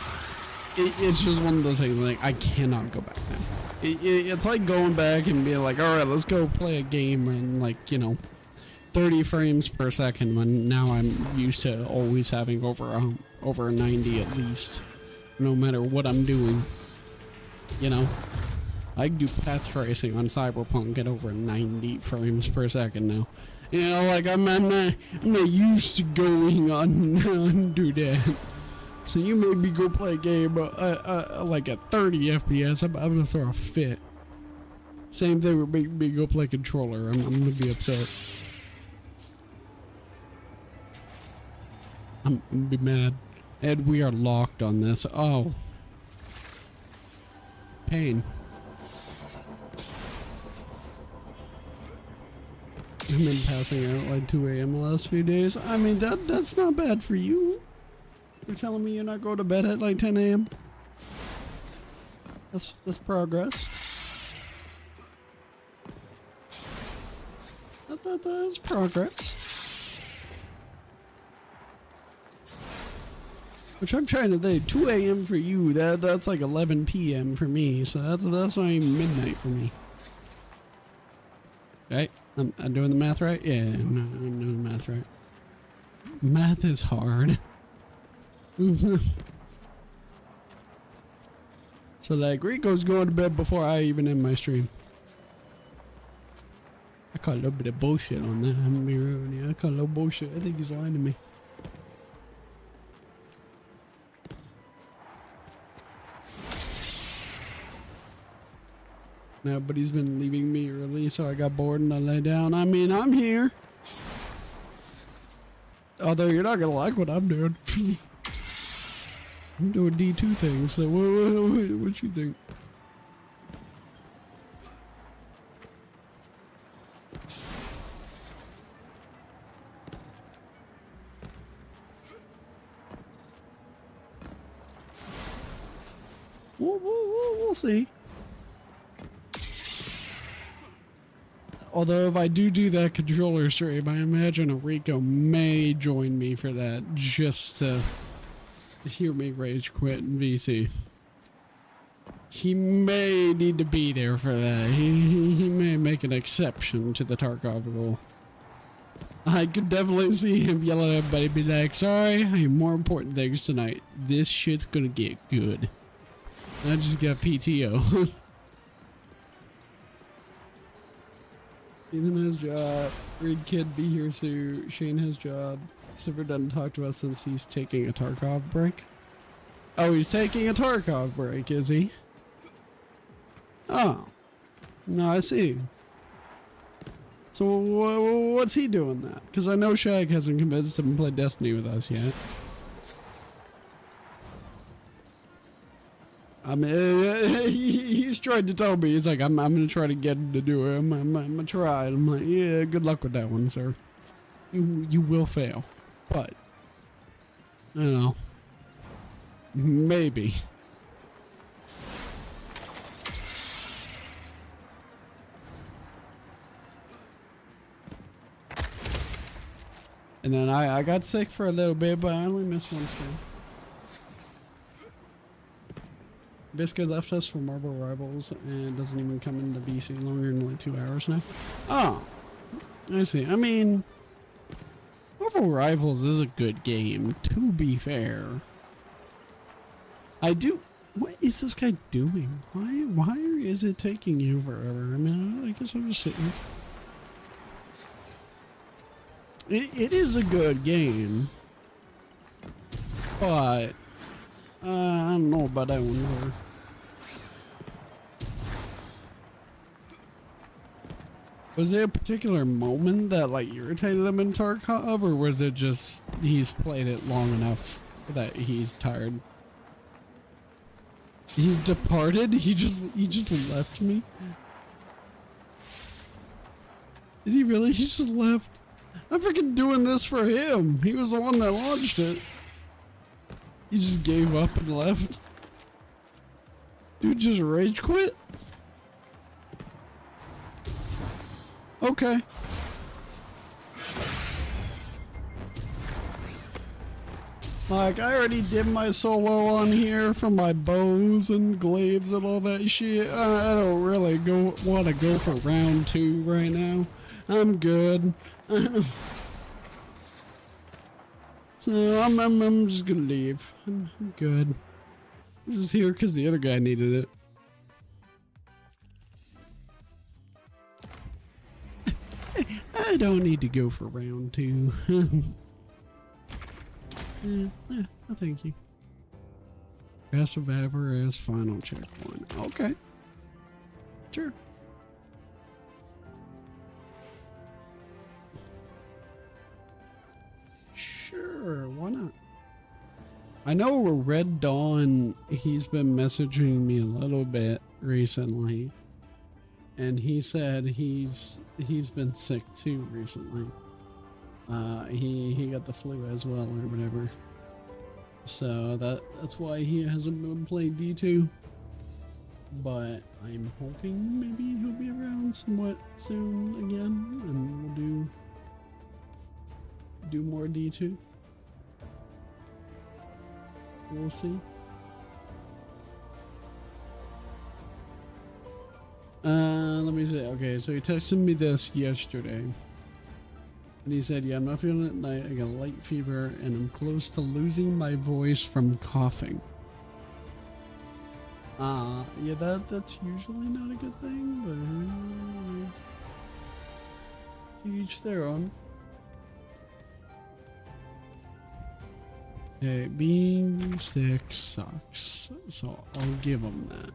It's just one of those things, like I cannot go back now. It's like going back and being like, all right, let's go play a game and like, you know, 30 frames per second when now I'm used to always having over 90 at least, no matter what I'm doing, you know. I can do path tracing on Cyberpunk at over 90 frames per second now. You know, like I'm not used to going on do that. So you made me go play a game like at 30 FPS. I'm gonna throw a fit. Same thing with making me go play controller. I'm gonna be upset. I'm gonna be mad. And we are locked on this. Oh. Pain. I've been passing out like 2 a.m. the last few days. I mean, that's not bad for you. You're telling me you're not going to bed at like 10 a.m.? That's progress. That's progress. Which I'm trying to think, 2 a.m. for you, that's like 11 p.m. for me, so that's not even midnight for me. Right? I'm doing the math right? Yeah, I'm doing the math right. Math is hard. So like Rico's going to bed before I even end my stream. I call a little bit of bullshit on that. I'm gonna be real with you. I call a little bullshit. I think he's lying to me. No, but he's been leaving me early, so I got bored and I lay down. I mean, I'm here. Although you're not gonna like what I'm doing. I'm doing D2 things, so what you think? We'll see. Although if I do that controller stream, I imagine Rico may join me for that, just to hear me rage quit in VC. He may need to be there for that. He may make an exception to the Tarkov rule. I could definitely see him yelling at everybody, be like, sorry, I have more important things tonight. This shit's gonna get good. I just got PTO. Ethan has job. Reed kid be here soon. Shane has job. Silver doesn't talk to us since he's taking a Tarkov break. Oh, he's taking a Tarkov break, is he? Oh. No, I see. So what's he doing that? Because I know Shag hasn't convinced him to play Destiny with us yet. I mean, he's tried to tell me. He's like, I'm gonna try to get him to do it. I'm gonna try. I'm like, yeah, good luck with that one, sir. You will fail, but you know, maybe. And then I got sick for a little bit, but I only missed one stream. Biscuit left us for Marvel Rivals and doesn't even come into BC longer than like 2 hours now. Oh, I see. I mean, Marvel Rivals is a good game, to be fair. What is this guy doing? Why is it taking you forever? I mean, I guess I'm just sitting. It is a good game, but I don't know about that one. Was there a particular moment that like irritated him in Tarkov, or was it just he's played it long enough that he's tired? He's departed? He just left me? Did he really? He just left. I'm freaking doing this for him. He was the one that launched it. He just gave up and left. Dude just rage quit? Okay. Like, I already did my solo on here for my bows and glaives and all that shit. I don't really want to go for round 2 right now. I'm good. So I'm just gonna leave. I'm good. I'm just here because the other guy needed it. I don't need to go for round 2. No, thank you. Past Survivor as final checkpoint. Okay. Sure. Sure, why not? I know Red Dawn, he's been messaging me a little bit recently. And he said he's been sick too recently. He got the flu as well or whatever. So that's why he hasn't been playing D2. But I'm hoping maybe he'll be around somewhat soon again, and we'll do more D2. We'll see. Let me see. Okay, so he texted me this yesterday. And he said, yeah, I'm not feeling it tonight. I got a light fever and I'm close to losing my voice from coughing. Yeah, that's usually not a good thing, but to each their own. Hey, being sick sucks, so I'll give him that.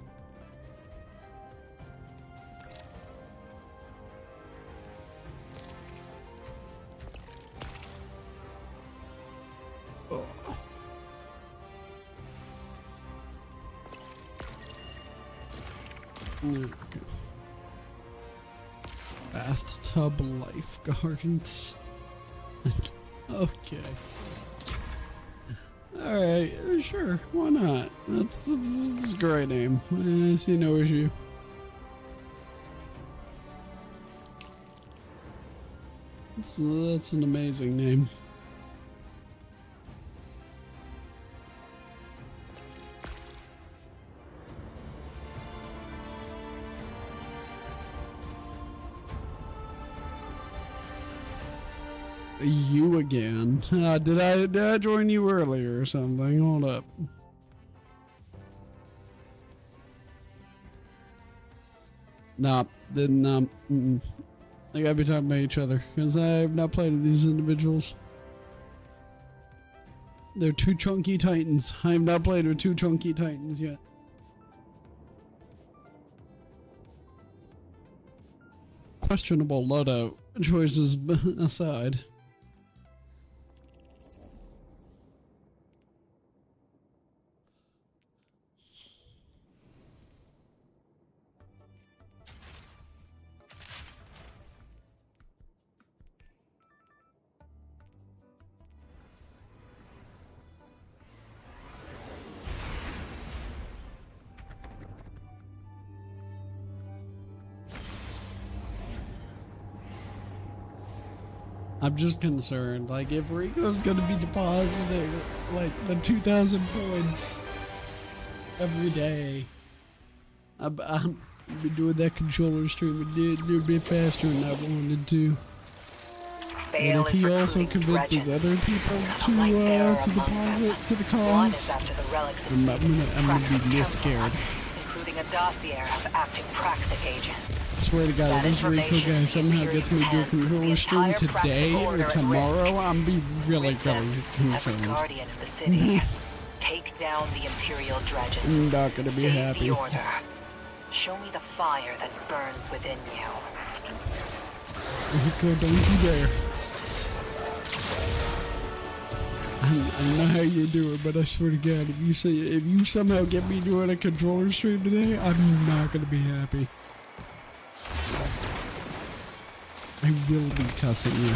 Okay. Bathtub lifeguards. Okay. Alright, sure, why not? That's a great name. I see no issue. That's an amazing name. You again. Did I join you earlier or something? Hold up. Nah, didn't. I gotta be talking about each other because I've not played with these individuals. They're 2 chunky titans. I have not played with 2 chunky titans yet. Questionable loadout choices aside. I'm just concerned, like, if Rico's gonna be depositing, like, the 2,000 points every day, I've been doing that controller stream a little bit faster than I wanted to. And if he also convinces other people to deposit to the cause, I'm gonna be real scared. Including a dossier of active Praxic agents. I swear to God, if this Rico guy somehow gets me to do a controller stream today or tomorrow, I'm be really concerned. As a guardian of the city, take down the Imperial dredges. I'm not gonna be Save happy. the order. Show me the fire that burns within you. Rico, don't you dare. I know how you do it, but I swear to God, if you somehow get me doing a controller stream today, I'm not gonna be happy. I will be cussing you.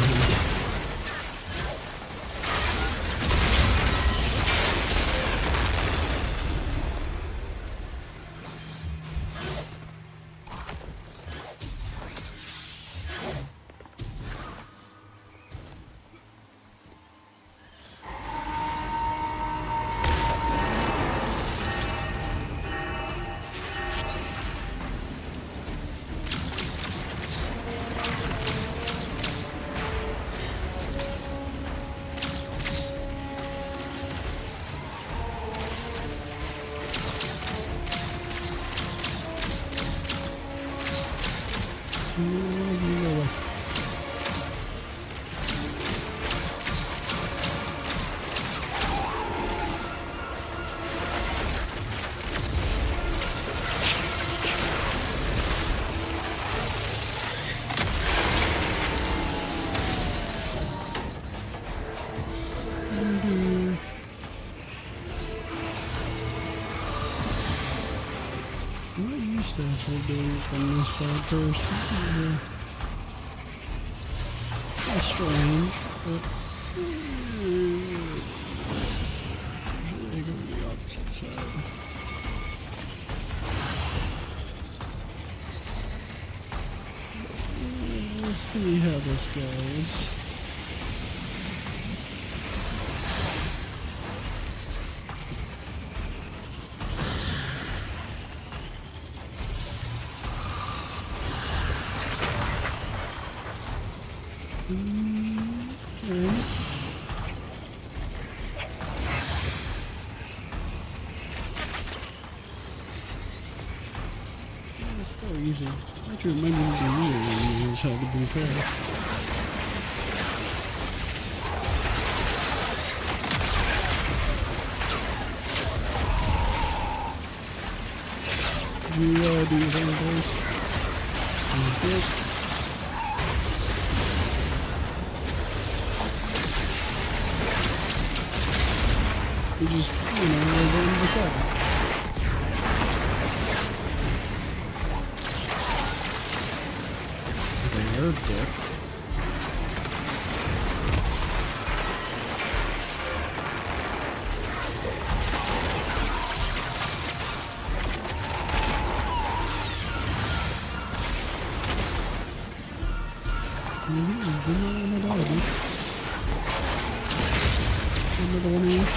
Actually doing it from this side first. This is a little strange, but usually I go to the opposite side. Let's see how this goes. Easy. Actually, maybe it'll be easier than you just had to be fair. You do your thing, boys. Sounds good. We just, we're going to decide. Dick. Another one here.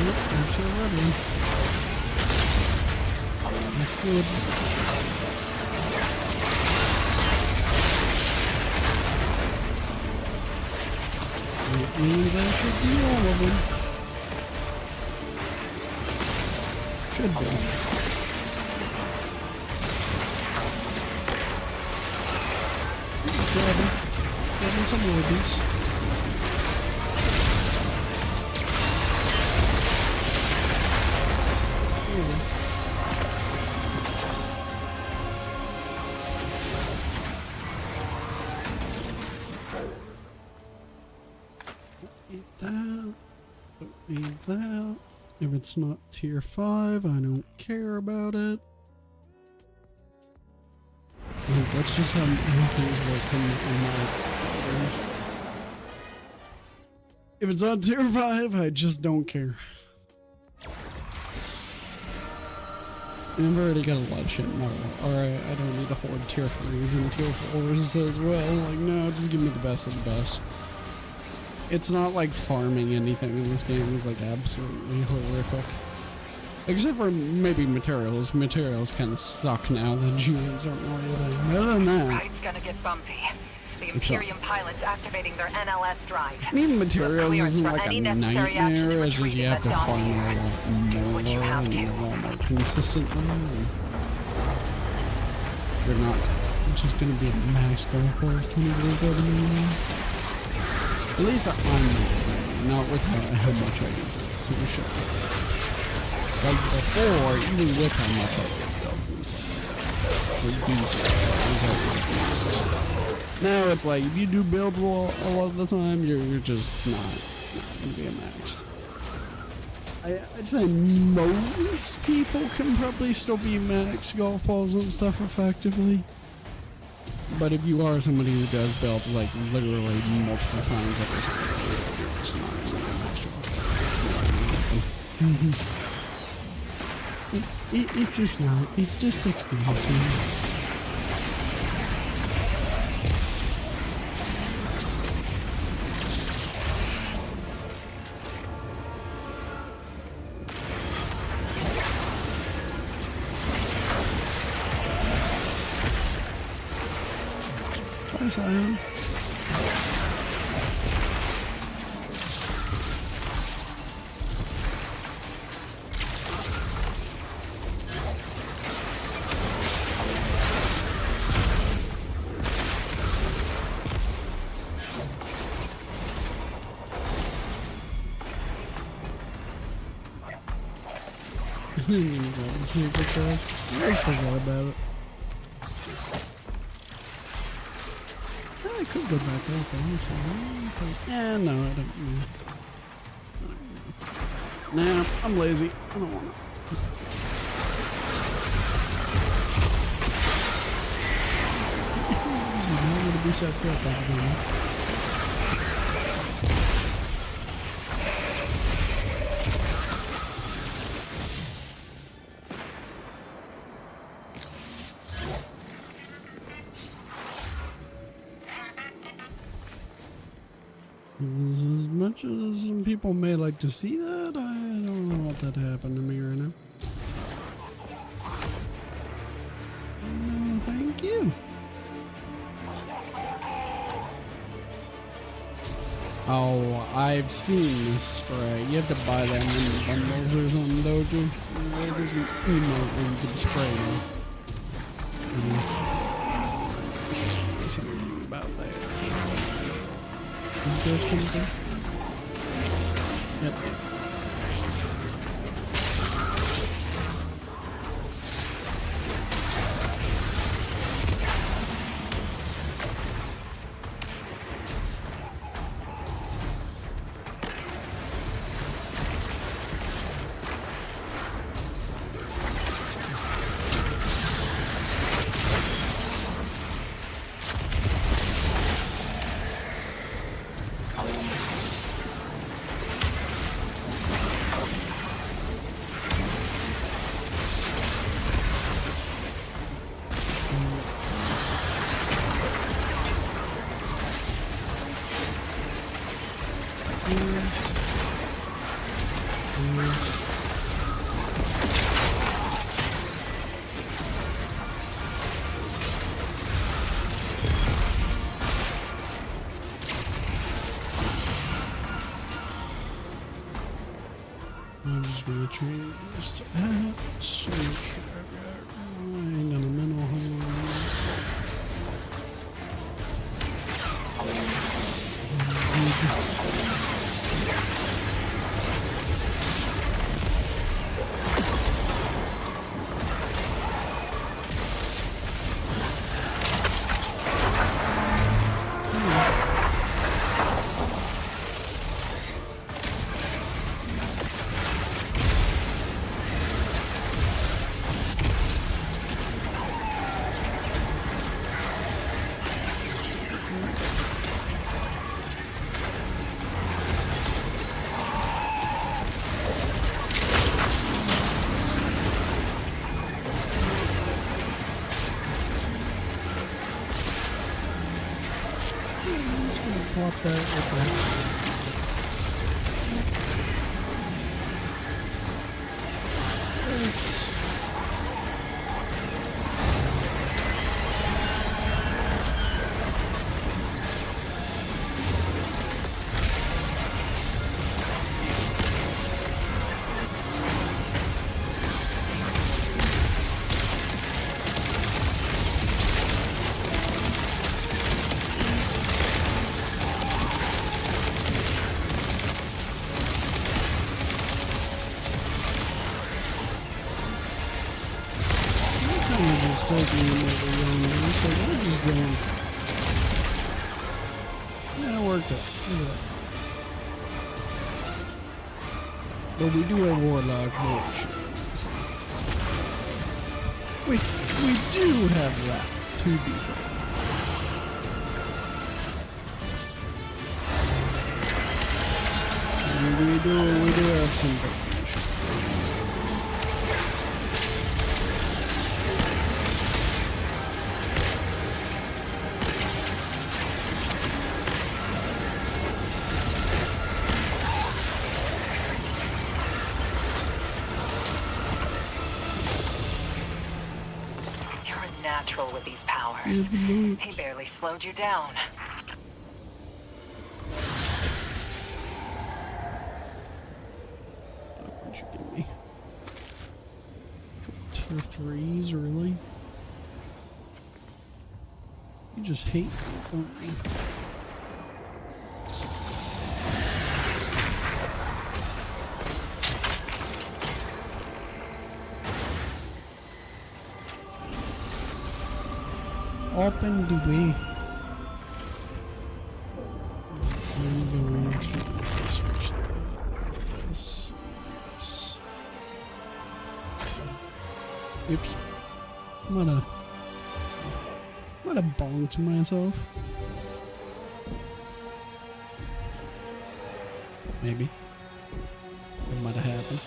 That's already. That's good. means I should be all of them. Should be. Grabbing some orbies. Don't need that. If it's not tier 5, I don't care about it. And that's just how things work in my... If it's on tier 5, I just don't care. And I've already got a lot of shit in my way. Alright, I don't need to hoard tier 3s and tier 4s as well. Like, no, just give me the best of the best. It's not like farming anything in this game is like absolutely horrific. Except for maybe materials. Materials kind of suck now. The gems aren't really a thing. Other than that, Ride's gonna get bumpy. The Imperium pilots activating their NLS drive. even materials Clearance isn't for like a any necessary action in nightmare. It's just you retrieving have to the farm dossier. a lot more what you have and to. a lot more consistently. And you're not just going to be a max goal for 20 years over anymore. At least I'm not with how much I do to the show. Like before, even with how much I did builds and stuff like that. Now it's like, if you do builds a lot of the time, you're just not going to be a max. I'd say most people can probably still be max golf balls and stuff effectively. But if you are somebody who does build like literally multiple times every single day, you're just not going to be a max golf ball. It's just not. It's just expensive. Zion. I didn't even go to the secret chest. I forgot about it. I could go back out there, honestly. Yeah, no, I don't. Nah, I'm lazy. I don't want to. I'm going to be so quick out here. As much as some people may like to see that, I don't know what that happened to me right now. No, thank you. Oh, I've seen this spray. You have to buy them in bundles or something, don't you? There's an emote where you can spray them. There's something about that. These guys come through? Yep. Just that. So make sure I've got right on a mental Plop that with that. Yes. Just taking them over yonder, so we're just going. Yeah, it worked out. Look at that. But we do have warlock voice. We do have that, to be fair. We do have some variation. Natural with these powers. He barely slowed you down. What'd you give me? Tier 3s, really? You just hate me, don't you? Open the way. I'm going to switch this. Oops. What a bonk to myself. Maybe. It might have happened.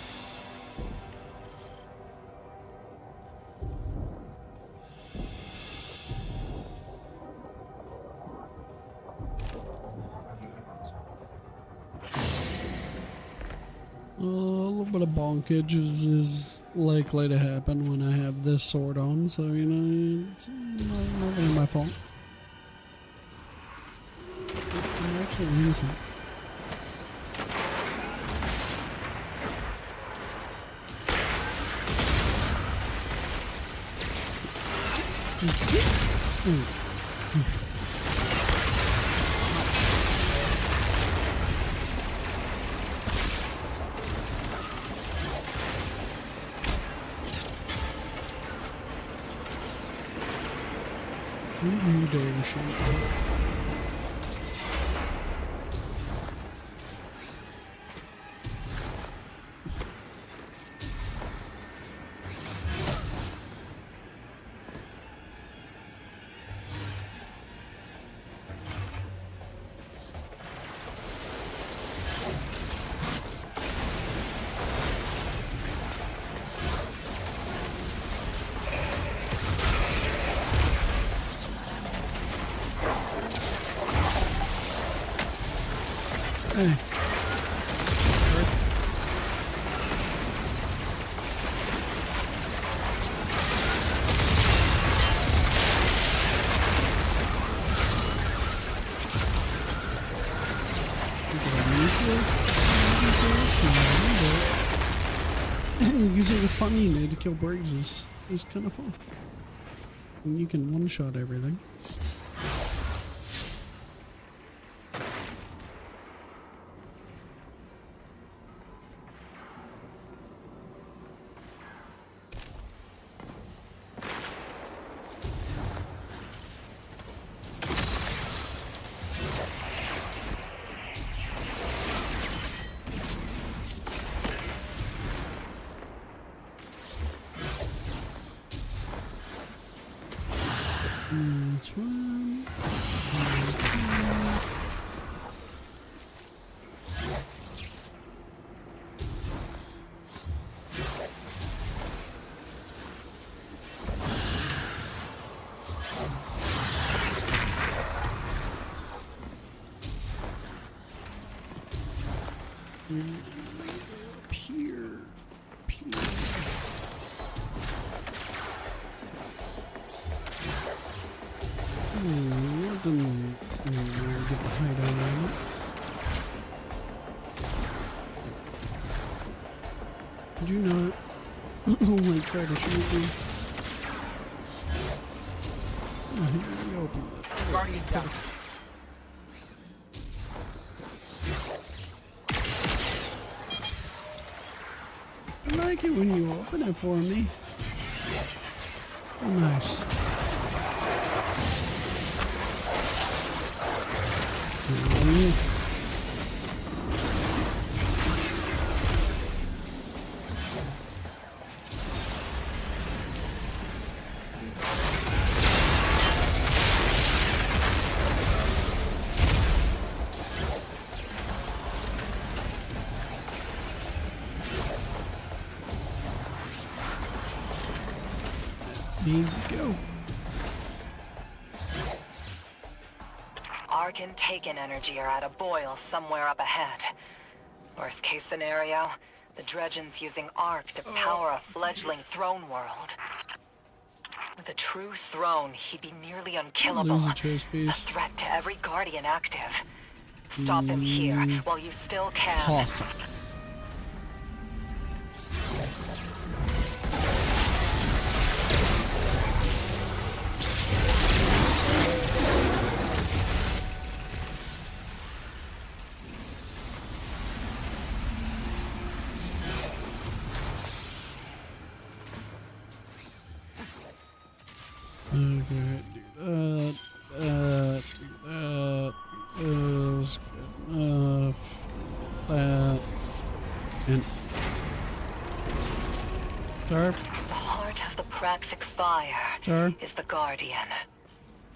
A little bit of bonkage is likely to happen when I have this sword on, so you know, it's not really my fault. I'm actually innocent. You dare shoot me. Hey. Easy and funny way to kill birds is kind of fun. And you can one-shot everything. That's one. Up here. Didn't get the height on that. Did you not like try to shoot me? Oh, he opened it. Guardian down. I like it when you open it for me. Oh, nice. There you go. Arc and Taken energy are at a boil somewhere up ahead. Worst case scenario, the Dredgens using Arc to power a fledgling throne world. With a true throne, he'd be nearly unkillable. Lose a chase A piece. threat to every Guardian active. Stop him here while you still can. Awesome. Okay, do that, is good enough. That, and sir, The heart of the Praxic fire sir, is the Guardian.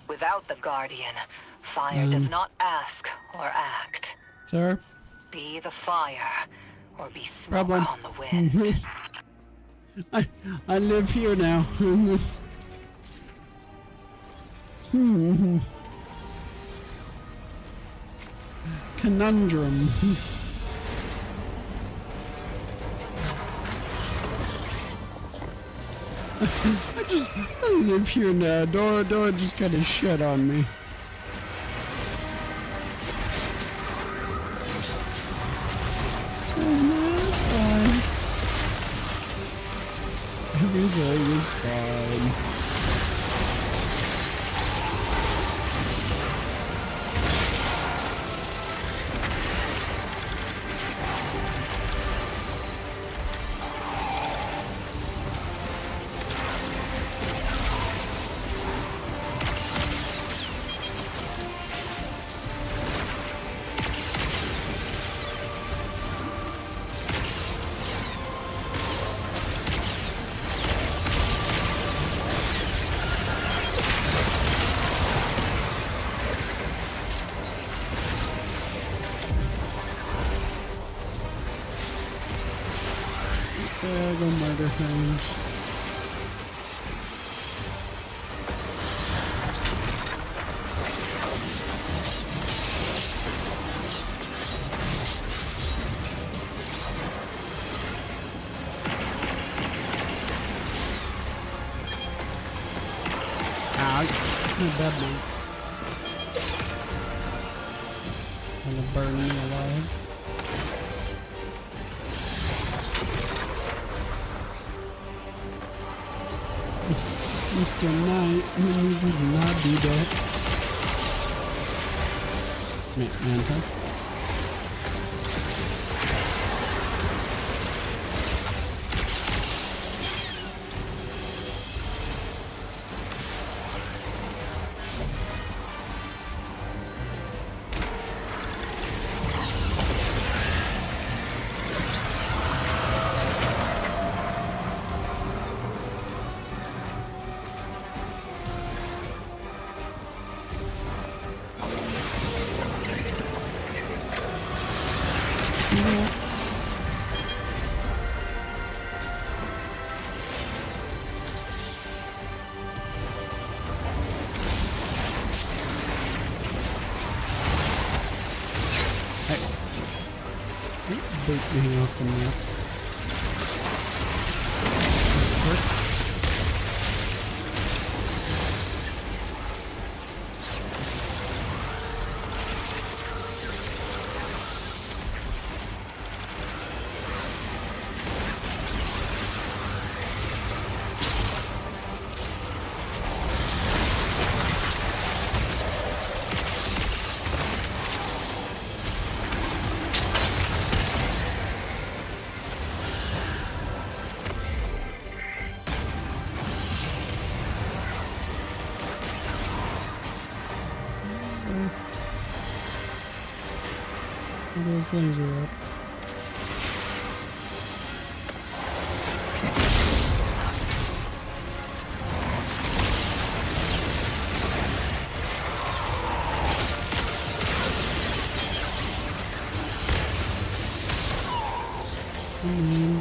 Without the Guardian, fire does not ask or act. sir. Be the fire, or be smoke Problem. on the wind. I live here now. Conundrum. I live here now. Don't just kind of shit on me. Fine. Everything is fine. Yeah, go murder things. Not bad, man. Gonna burn me alive. Mr. Knight, you would not do that. Manta. Boot me off the map. Those things are up.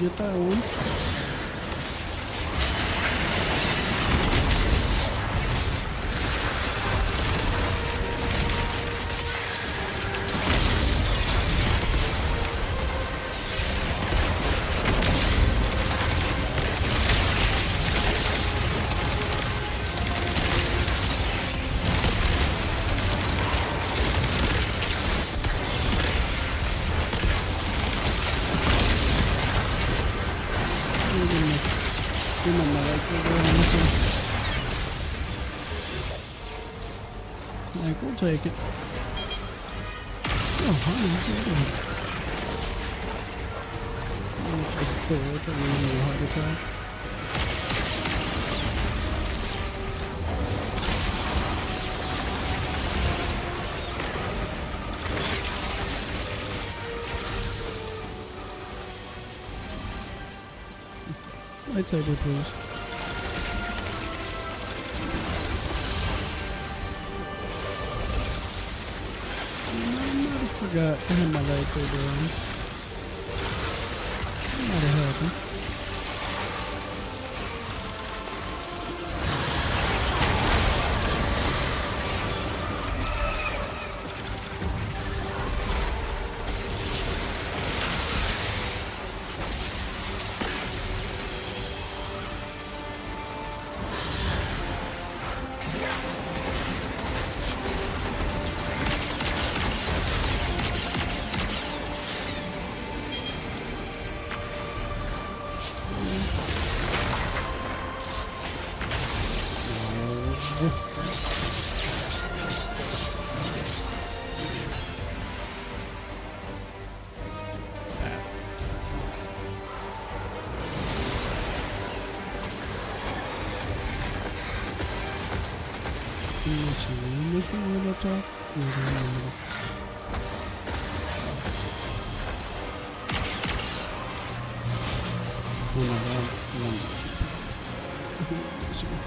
Get that one. Like, we'll take it. Oh, honey, a heart attack. Lightsaber, please. I forgot to have my lightsaber on. That might have happened. This is what I talk. Oh no, that's the one. This one.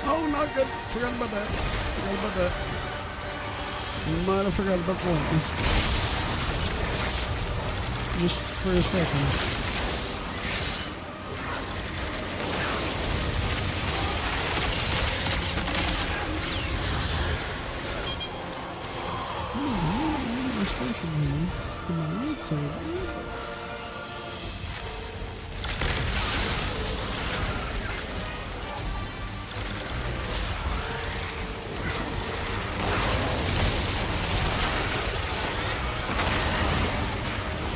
Oh, not good. Forgot about that. Forgot about that. Might have forgot about that. Just for a second. Come on, it's over.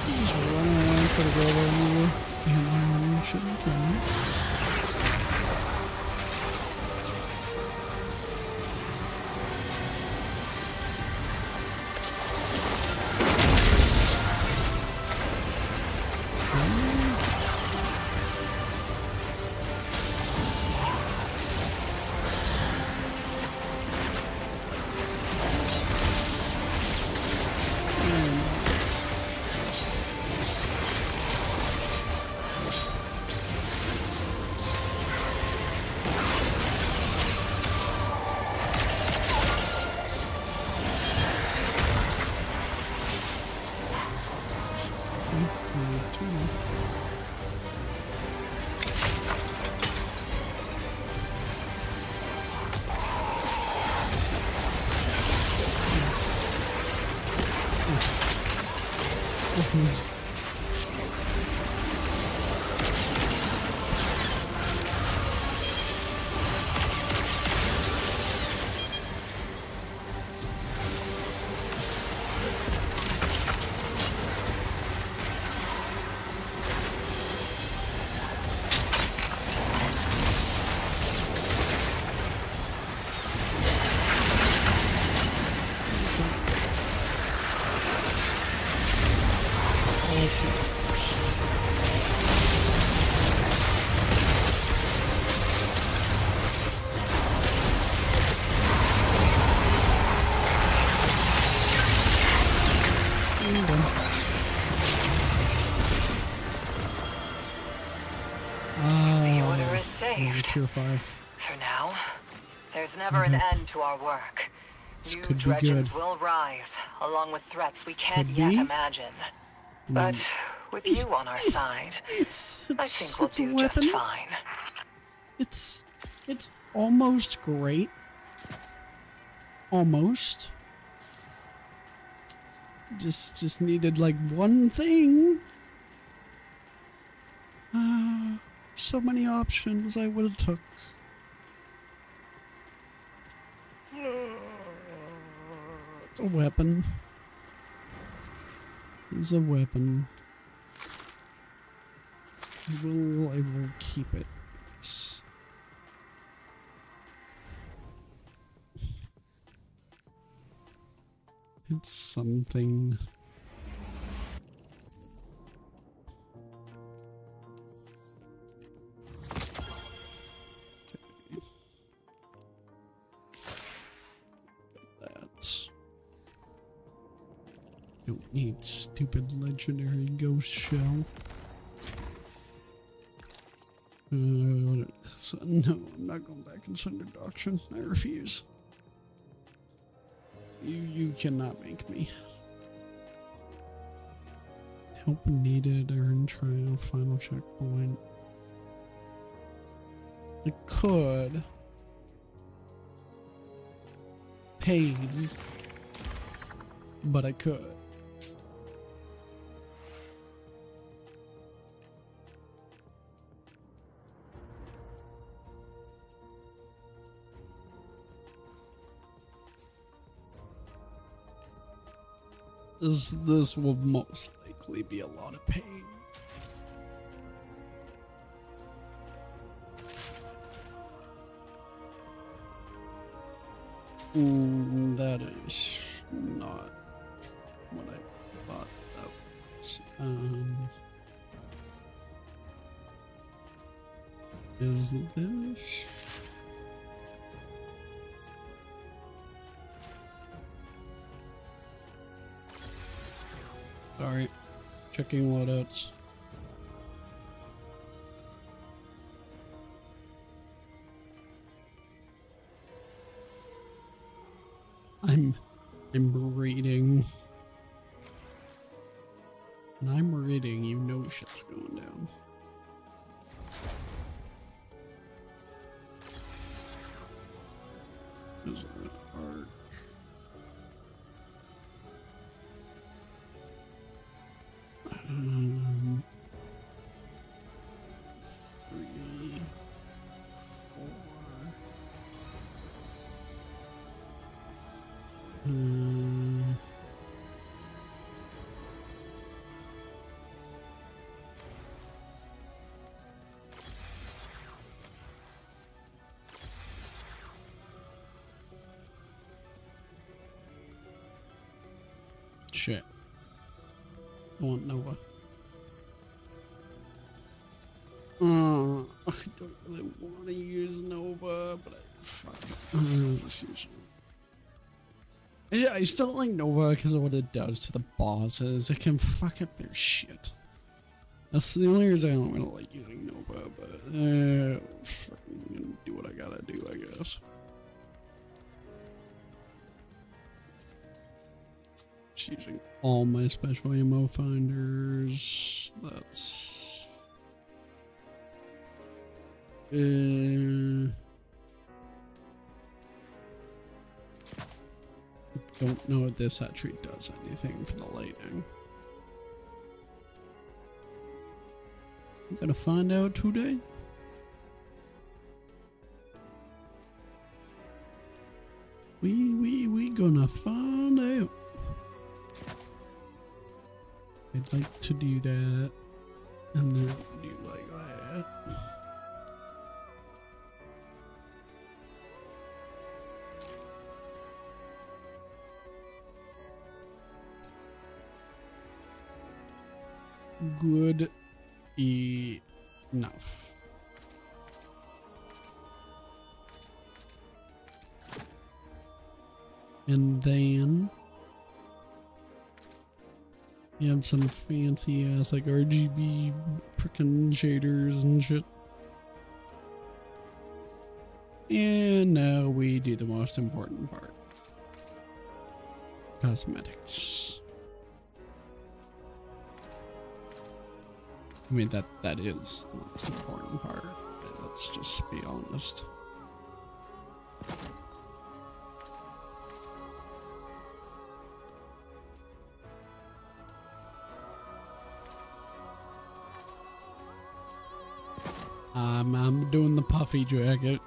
Just run around for the girl and shit you can. Tier 5. For now, there's never an end to our work. This New could be dredgens good. will rise, along with threats we can't Could yet be. imagine. But with you on our side, I think we'll do just fine. It's almost great. Almost. Just needed like one thing. So many options I would have took. It's a weapon. It's a weapon. I will keep it. Yes. It's something. Don't need stupid legendary ghost shell. No, I'm not going back in Cinder Doctrine. I refuse. You cannot make me. Help needed, earn trial, final checkpoint. I could. Paid. But I could. This will most likely be a lot of pain. That is not what I thought that was. Is this? Sorry, checking loadouts. I'm reading. And I'm reading, you know shit's going down. There's an arc. shit. I want Nova. I don't really want to use Nova, but fuck it. Just use it. I still don't like Nova because of what it does to the bosses. It can fuck up their shit. That's the only reason I don't really like using Nova, but I'm gonna do what I gotta do, I guess. Just using all my special ammo finders. That's I don't know if this actually does anything for the lightning. I'm gonna find out today. We gonna find out. I'd like to do that, and then do like that. Good enough. And then you have some fancy ass like RGB frickin' shaders and shit. And now we do the most important part. Cosmetics. I mean, that is the most important part, but let's just be honest. I'm doing the puffy jacket.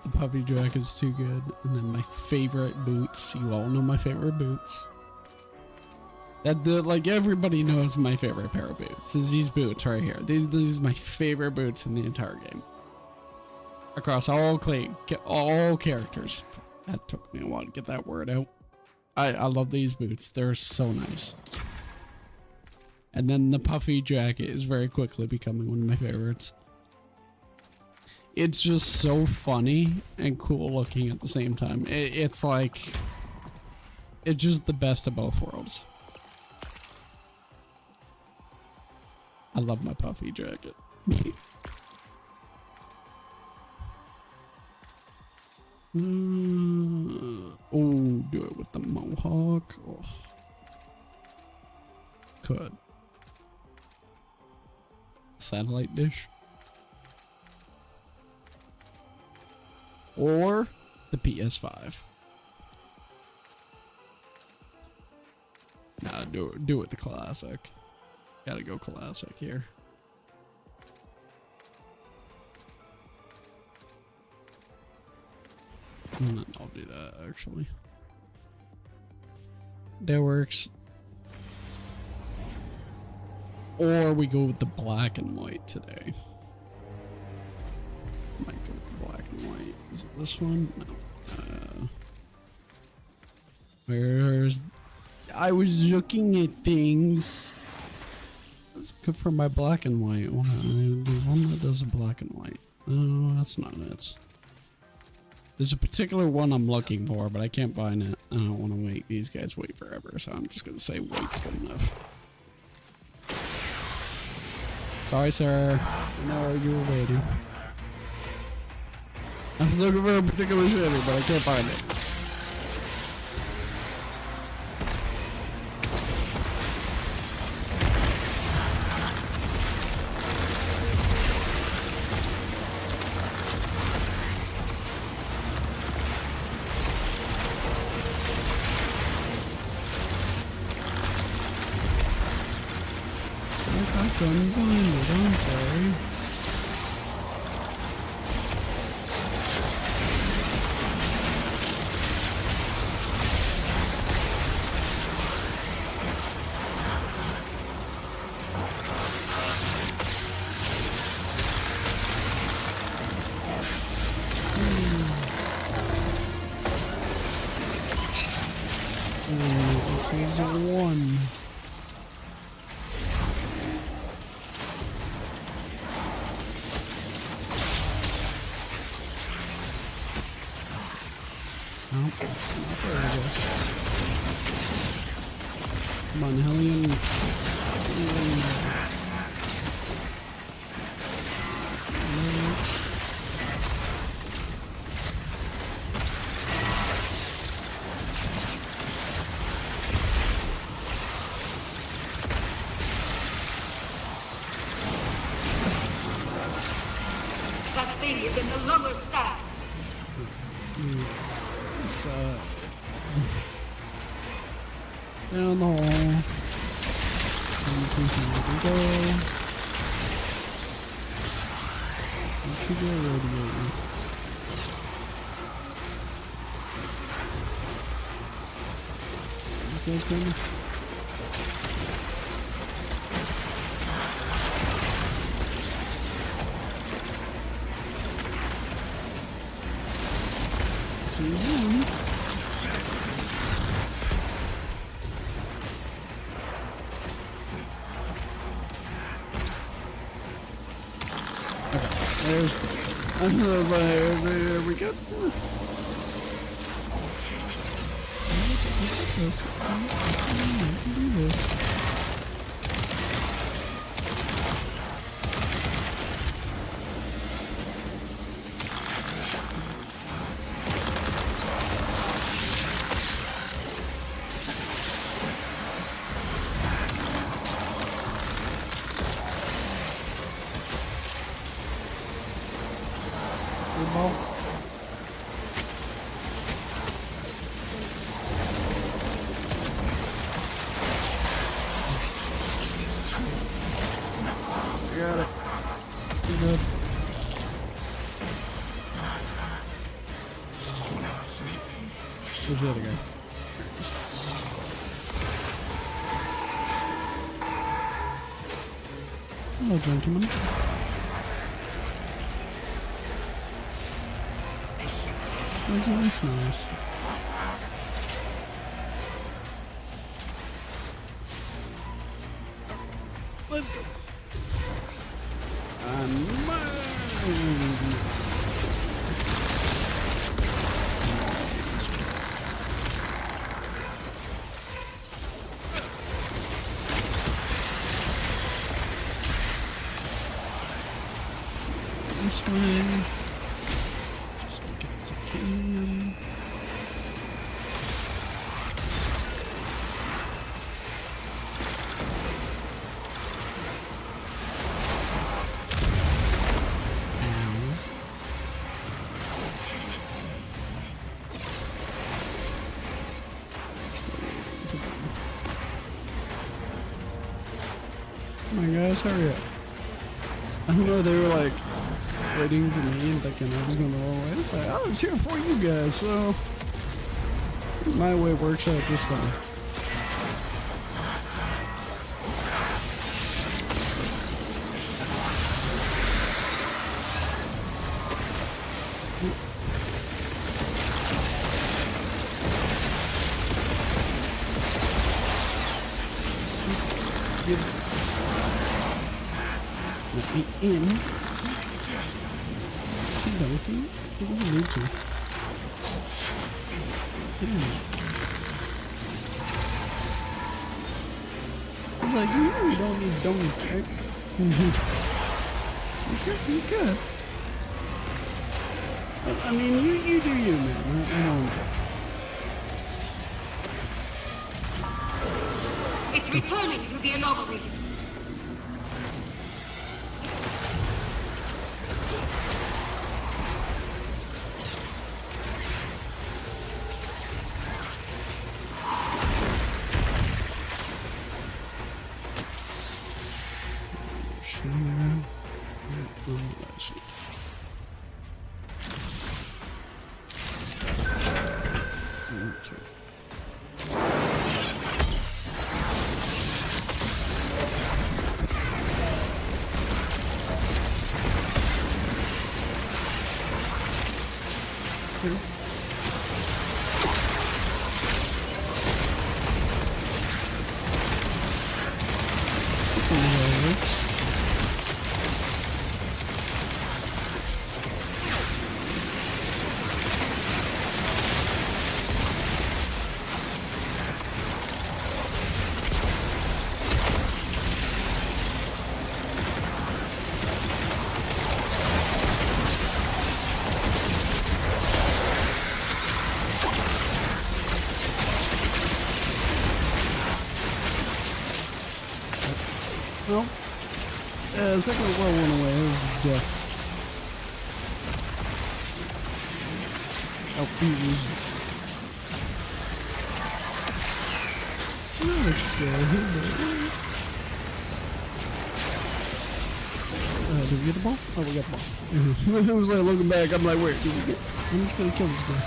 The puffy jacket's too good. And then my favorite boots. You all know my favorite boots. Like everybody knows my favorite pair of boots is these boots right here. These are my favorite boots in the entire game. Across all characters. That took me a while to get that word out. I love these boots. They're so nice. And then the puffy jacket is very quickly becoming one of my favorites. It's just so funny and cool looking at the same time. It's like, it's just the best of both worlds. I love my puffy jacket. Oh, do it with the mohawk. Oh. Could. Satellite dish. Or the PS5. Nah, do it with the classic. Gotta go classic here. And then I'll do that actually. That works. Or we go with the black and white today. Might go with the black and white. Is it this one? No. Where's... I was looking at things. Let's go for my black and white one. There's one that does a black and white. No, that's not it. There's a particular one I'm looking for, but I can't find it. I don't want to wait. These guys wait forever, so I'm just going to say wait's good enough. Sorry, sir. No, you were waiting. I was looking for a particular shader, but I can't find it. I couldn't find it, I'm sorry. It is a 1. Nope, that's not there, I guess. Come on, Hellion. Oops. That thing is in the lower stacks. It's down the hall. And go. Don't you go radiator. These guys coming? See one. Okay, there's the. I was like, are we good? Let's do this. Ball. Got it. You're good. Where's the other guy? Hello, gentlemen. Isn't this nice? Let's go. This way. Just make it as I can. Come on, guys, hurry up. I don't know, they were like waiting for me and thinking I was going the wrong way. It's like, I was here for you guys, so my way works out just fine. Let me in. Is he dunking? He doesn't need to. Yeah. He's like, you really don't need donuts, right? You could. I mean, you do you, man. I don't care. It's returning to the anomaly. Nope. Yeah, the second well went away. It was death. Oh, he was. That looks scary. Did we get the ball? Oh, we got the ball. I was like looking back. I'm like, where did we get? I'm just gonna kill this guy.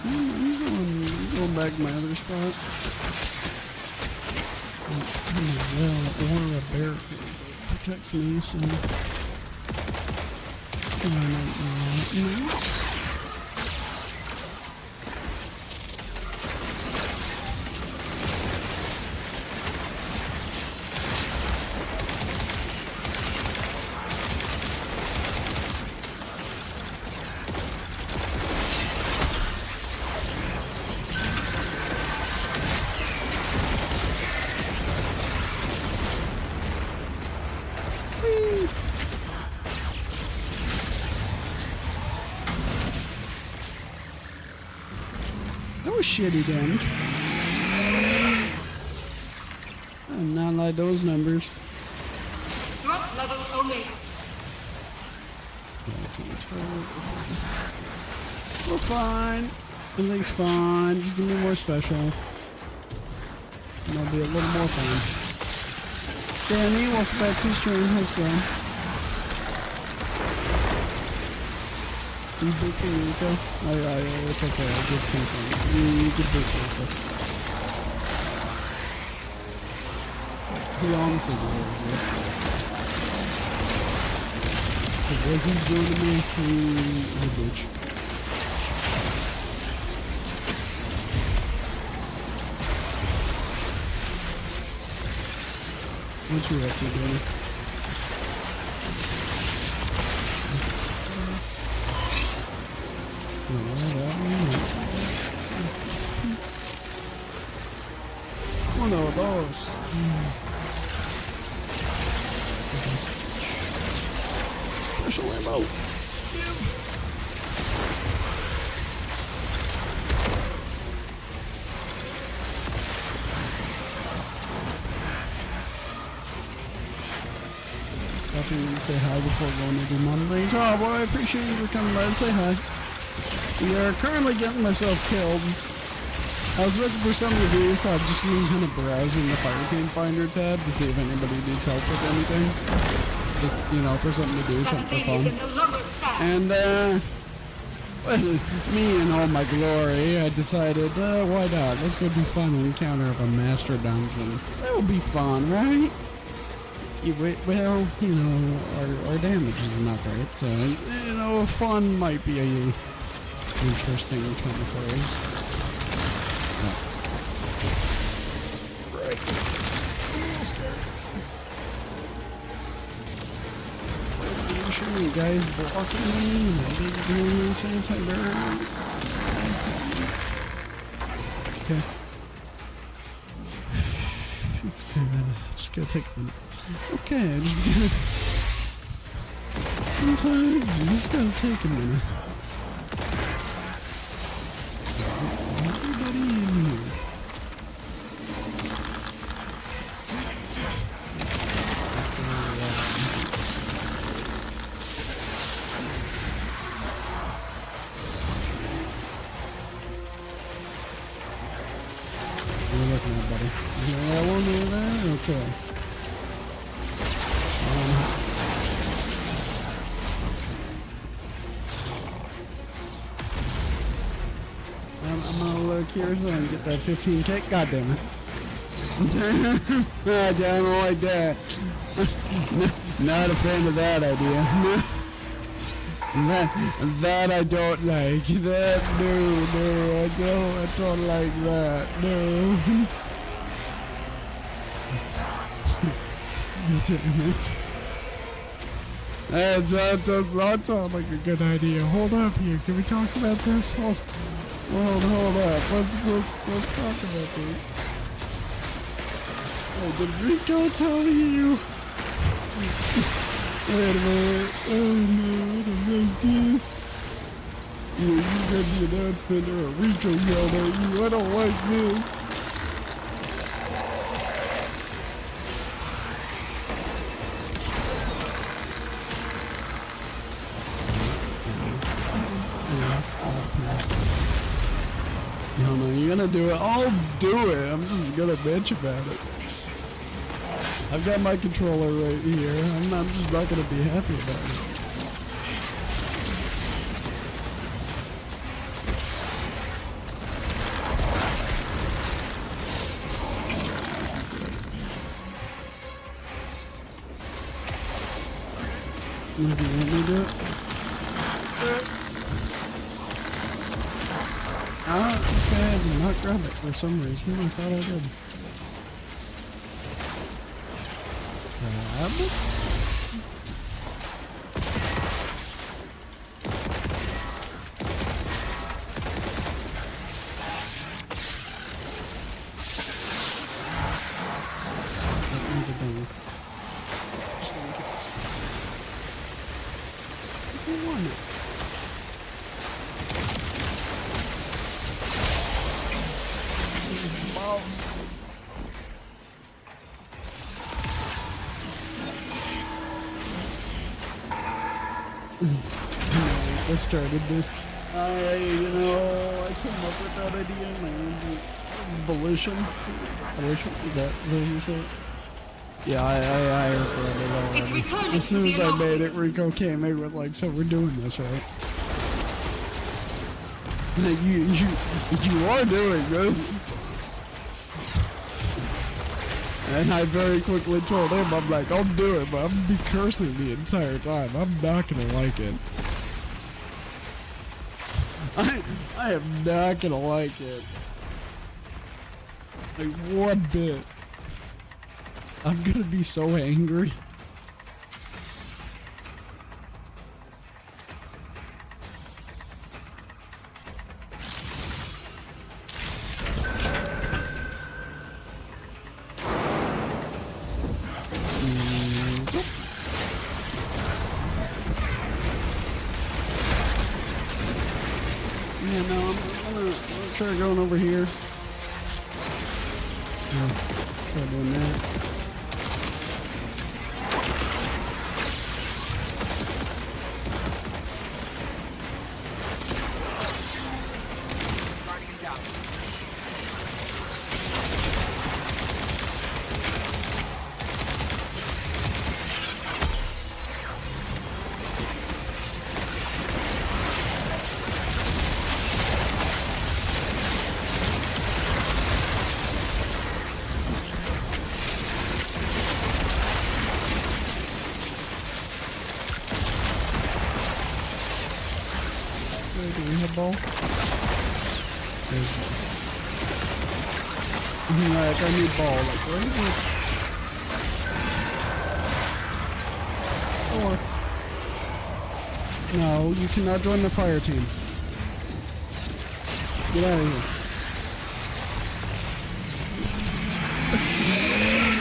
I'm going back to my other spot. Well, I wanted a bear to protect me, so it's kind of nice. That was shitty damage. I did not like those numbers. Threat level Omega. We're fine. Everything's fine. Just give me more special. And I'll be a little more fun. Danny, welcome back to the stream. How's it going? You did Rico? It's okay. I did cancel. You did Rico. He honestly did. What he's doing to me, he's a bitch. What you up to, Danny? One of those. Special ammo. Definitely say hi before going to do mountain range. Oh boy, I appreciate you for coming by and say hi. We are currently getting myself killed. I was looking for something to do, so I've just been kind of browsing the Fire Team Finder tab to see if anybody needs help with anything. Just, you know, for something to do, something for fun. And, well, me in all my glory, I decided, why not? Let's go do final encounter of a master dungeon. That would be fun, right? Well, you know, our damage is not great, so, you know, fun might be a interesting turn of phrase. Right. I'm scared. You guys blocking me, maybe doing the same time. Okay. It's kinda, just gotta take a minute. Okay, I'm just gonna. Sometimes you just gotta take a minute. Is everybody in here? You're looking at, buddy. Yeah, one over there? Okay. I'm gonna look here so I can get that 15K. God damn it. I don't like that. Not a fan of that idea. That I don't like. That, no, I don't like that. No. Damn it. That does not sound like a good idea. Hold up here. Can we talk about this? Hold up. Let's talk about this. Oh, did Rico tell you? Wait a minute. Oh no, I don't like this. You read the announcement or Rico yelled at you. I don't like this. No, you're gonna do it. I'll do it. I'm just gonna bitch about it. I've got my controller right here. I'm just not gonna be happy about it. What do you want me to do? Okay, I did not grab it for some reason. I thought I did. Grab. Just in case. I want it. I started this. I came up with that idea in my own volition. Volition? Is that what you said? Yeah, I heard it already. As soon as I made it, Rico came in with like, so we're doing this, right? You are doing this. And I very quickly told him, I'm like, I'll do it, but I'm gonna be cursing the entire time. I'm not gonna like it. I am not gonna like it. Like, one bit. I'm gonna be so angry. Yeah, no, I'm gonna try going over here. Yeah, try doing that. Do we have ball? There's like, I need ball, like, right here. Or... No, you cannot join the fire team. Get out of here.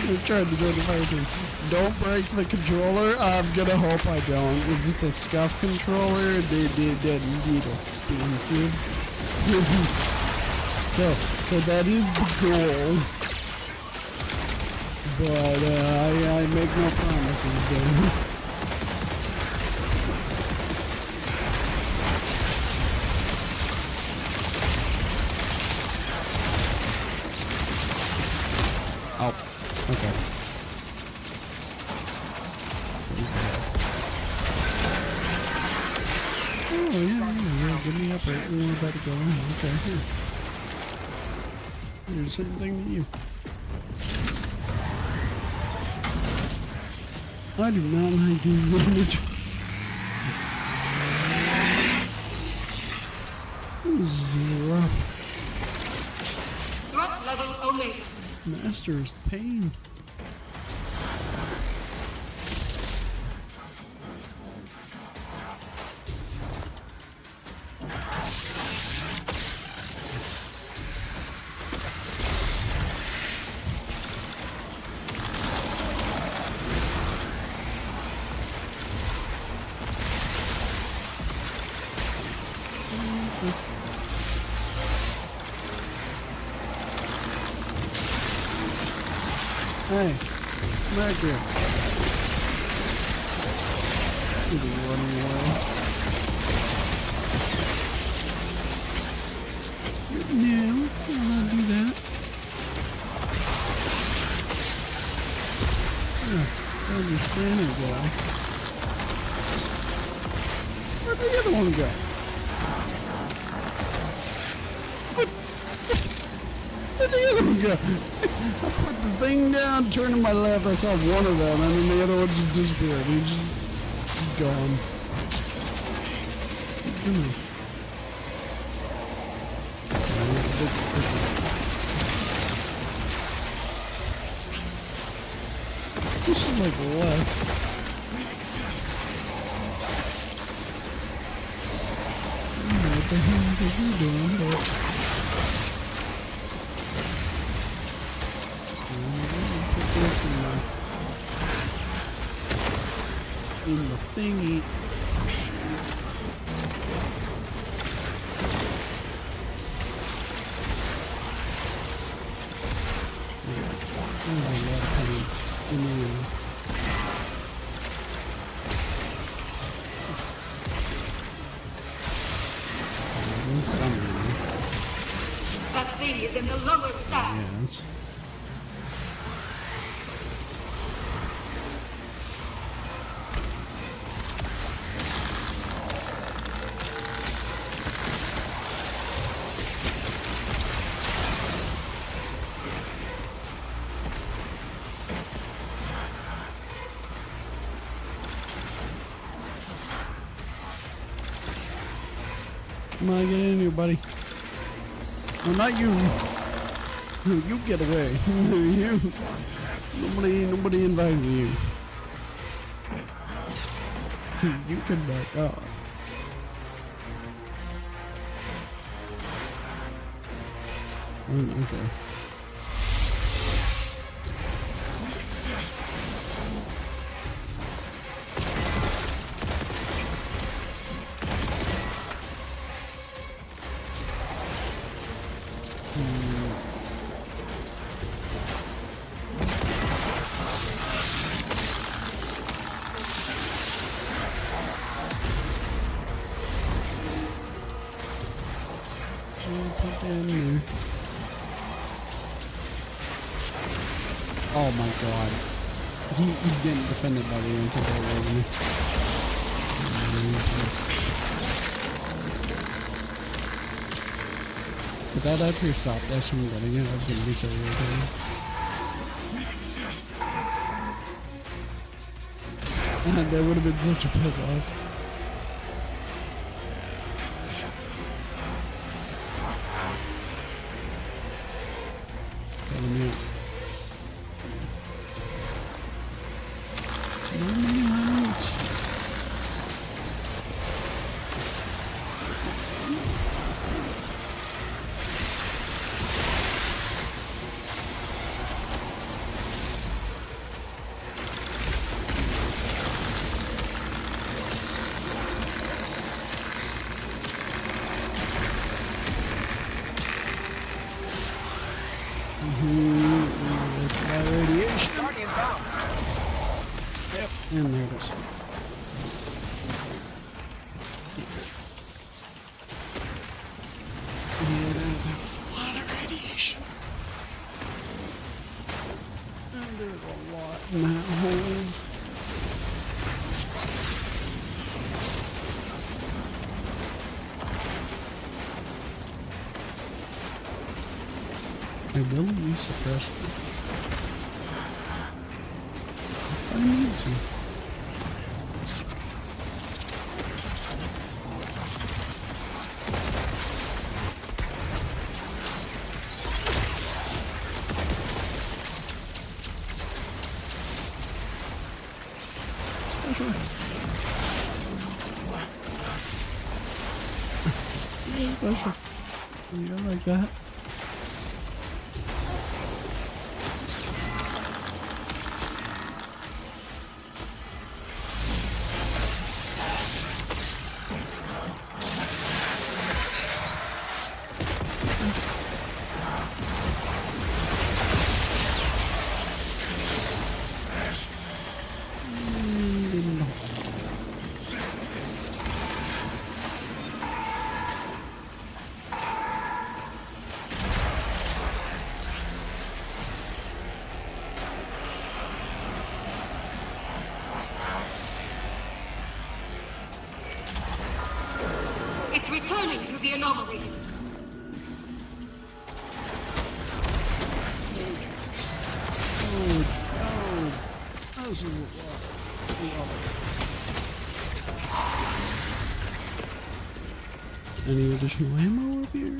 I'm trying to join the fire team. Don't break the controller. I'm gonna hope I don't. Is it a scuff controller? They're indeed expensive. so that is the goal. But I make no promises there. Oh, okay. Oh, yeah, give me up right when we're about to go in. Okay, here. Here's something to you. I do not like these damage. This is rough. Threat level Omega. Master's pain. Hey, come back here. You'll be running away. No, I'll not do that. There's your scanner guy. Where'd the other one go? Where'd the other one go? I put the thing down, turned to my left, I saw one of them, and then the other one just disappeared. He's just gone. Come on. This is like left. I don't know what the hell is he doing, but put this in the thingy. There's a lot of pain in the air. There's something. That thing is in the lower stack. Yes. Come on, get in here, buddy. No, not you. You get away. You. Nobody invited you. You can back off. Okay. Put that in there. Oh my god. He's getting defended by the unforgettable, isn't he? But that actually stopped us from getting it. I was going to be so irritated. That would have been such a piss off. Radiation. Guardian down. Yep, and there it is. Yeah, that was a lot of radiation. And there's a lot in that hole. I will use suppressor. I need to. Special. Yeah, special. Yeah, like that. returning to the anomaly. Oh, this is a lot. Any additional ammo up here?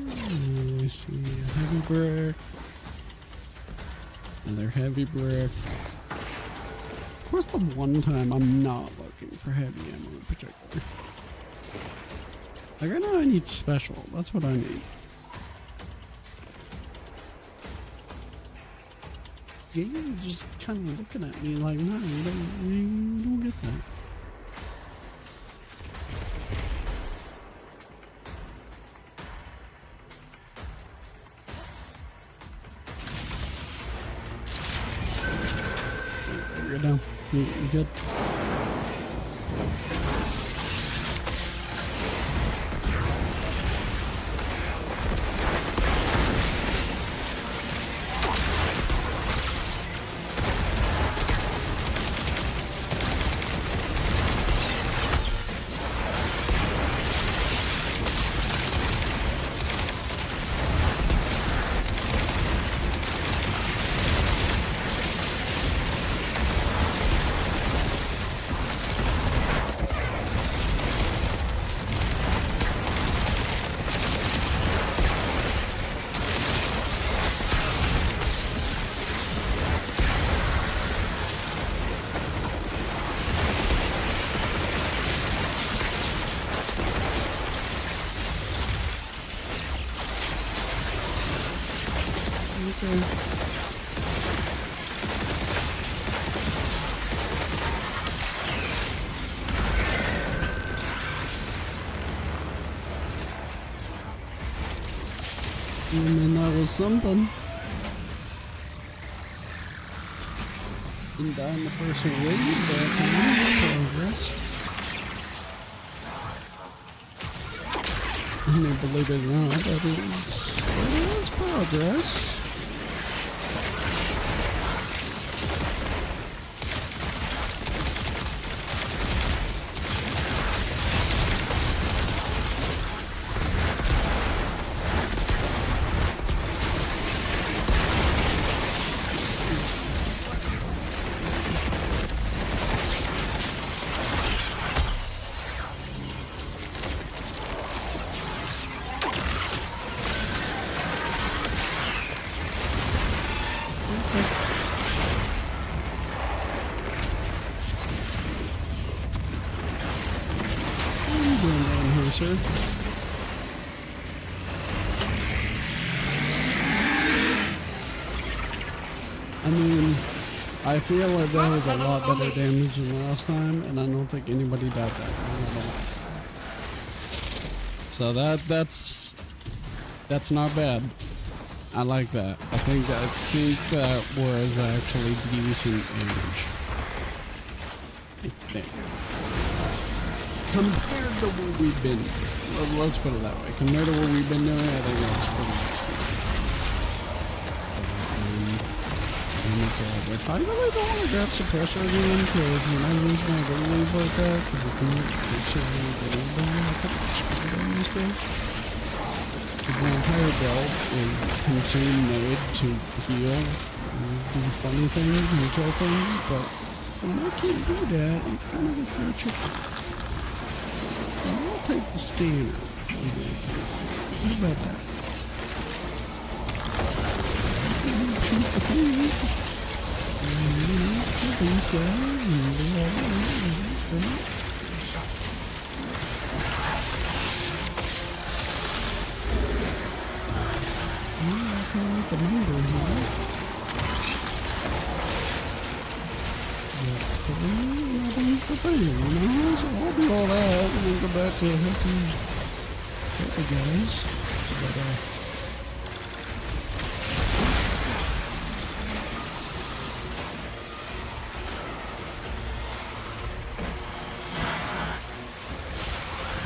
I see a heavy brick. Another heavy brick. Of course, the one time I'm not looking for heavy ammo in particular. Like, I know I need special. That's what I need. Yeah, you're just kind of looking at me like, no, you don't get that. You're down. You good? And that was something. Didn't die in the first wave, but progress. And believe it or not, that is progress. Sir. I mean, I feel like that was a lot better damage than last time, and I don't think anybody died that time. So that's not bad. I like that. I think that was actually decent damage. Compared to what we've been doing, let's put it that way. Compared to what we've been doing, I think that's pretty nice. I really don't want to grab suppressor again because when I lose my abilities like that, because it can make sure I get down, I put the screen down this way. Because my entire belt is consumed made to heal and do funny things and kill things, but when I can't do that, it kind of gets a little tricky. I'll take the scanner. What about that? Shoot the things. Kill these guys and do all that. I can't make a number here. The thing, you know, so I'll do all that and then go back to help the guys. But,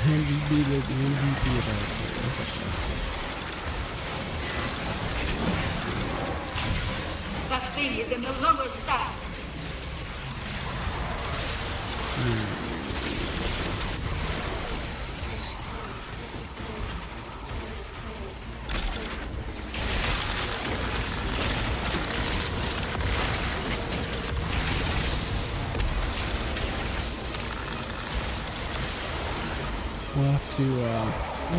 MVP the MVP about That thing is in the lower stack. we'll have to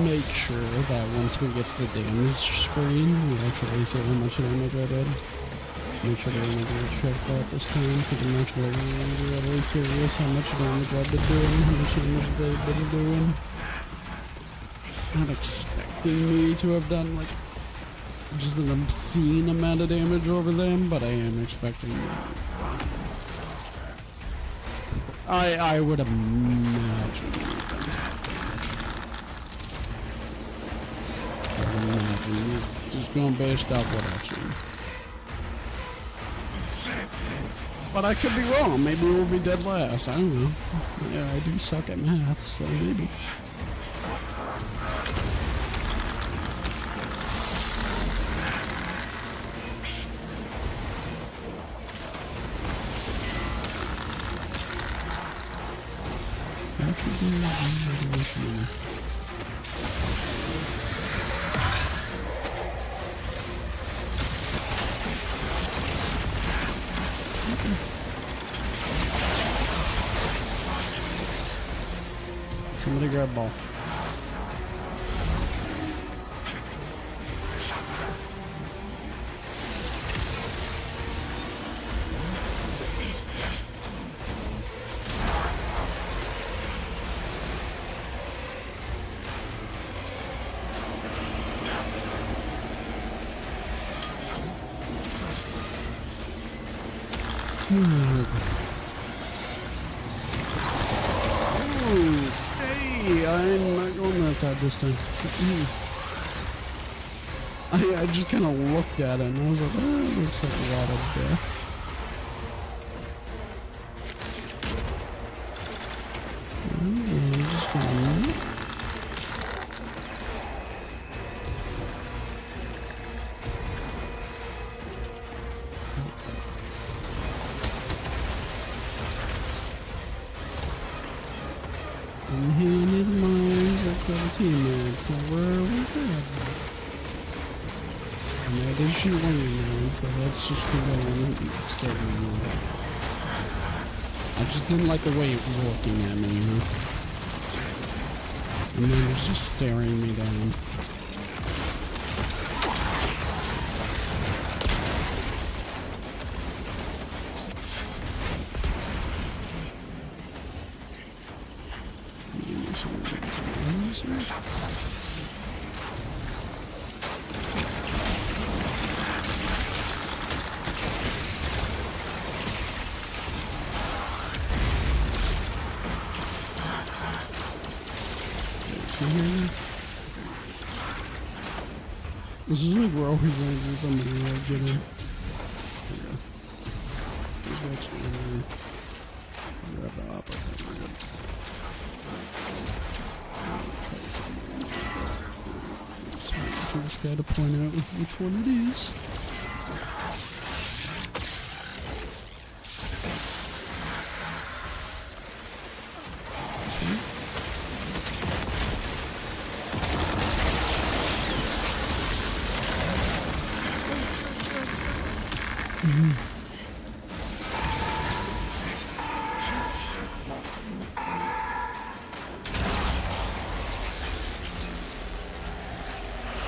make sure that once we get to the damage screen, we actually see how much damage I did. Make sure that I'm going to check that this time, because I'm actually really curious how much damage I've been doing, how much damage they've been doing. Not expecting me to have done like just an obscene amount of damage over them, but I am expecting that. I would imagine just going based off what I've seen. But I could be wrong. Maybe we'll be dead last. I don't know. Yeah, I do suck at math, so maybe. Somebody grab ball. I'm not going that side this time. I just kind of looked at it and I was like, oh, it looks like a lot of death. I'm just gonna... Unhanded mines are for teammates, so where are we good? And I did shoot one of the mines, but that's just because I wanted to scare me more. I just didn't like the way it was looking at me. And then it was just staring me down. This is like we're always going to do something like get in. Grab the op. Just got to point out which one it is.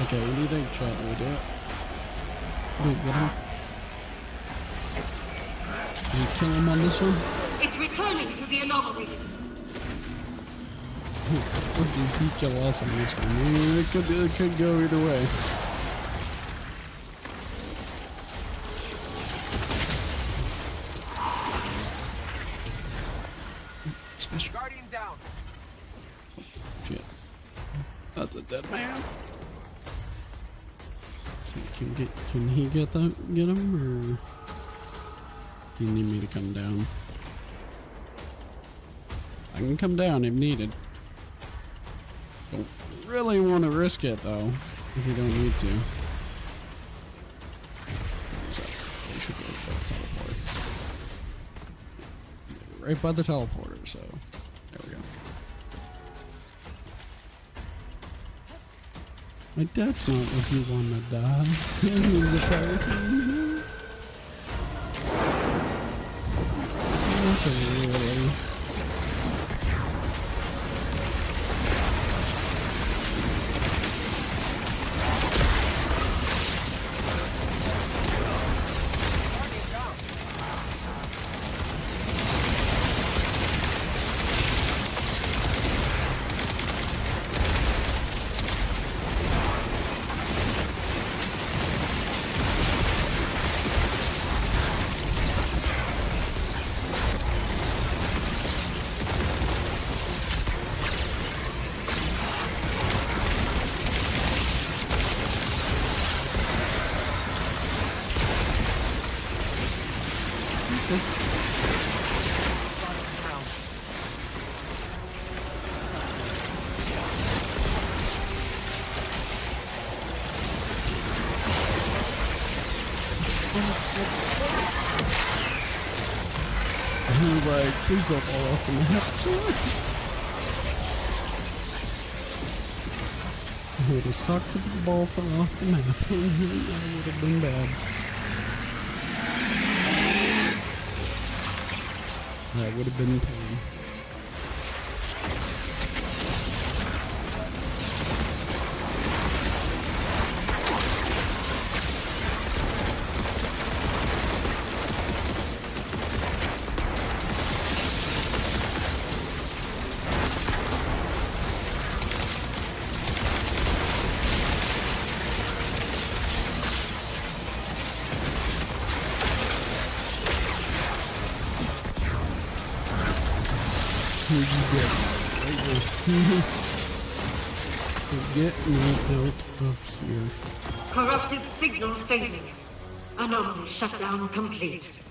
Okay, what do you think, chat? Do we do it? Do we get him? Can we kill him on this one? It's returning to the anomaly. Or does he kill us on this one? I mean, it could go either way. Guardian down. Shit. That's a dead man. Let's see, can he get him, or do you need me to come down? I can come down if needed. Don't really want to risk it though, if you don't need to. So, they should go by the teleporter. Right by the teleporter, so there we go. My dad's not if you want to die. He was a fire team. Not really. was like, please don't fall off the map. I would have sucked if the ball fell off the map. That would have been bad. That would have been pain. Get me out of here. Corrupted signal failing. Anomaly shutdown complete.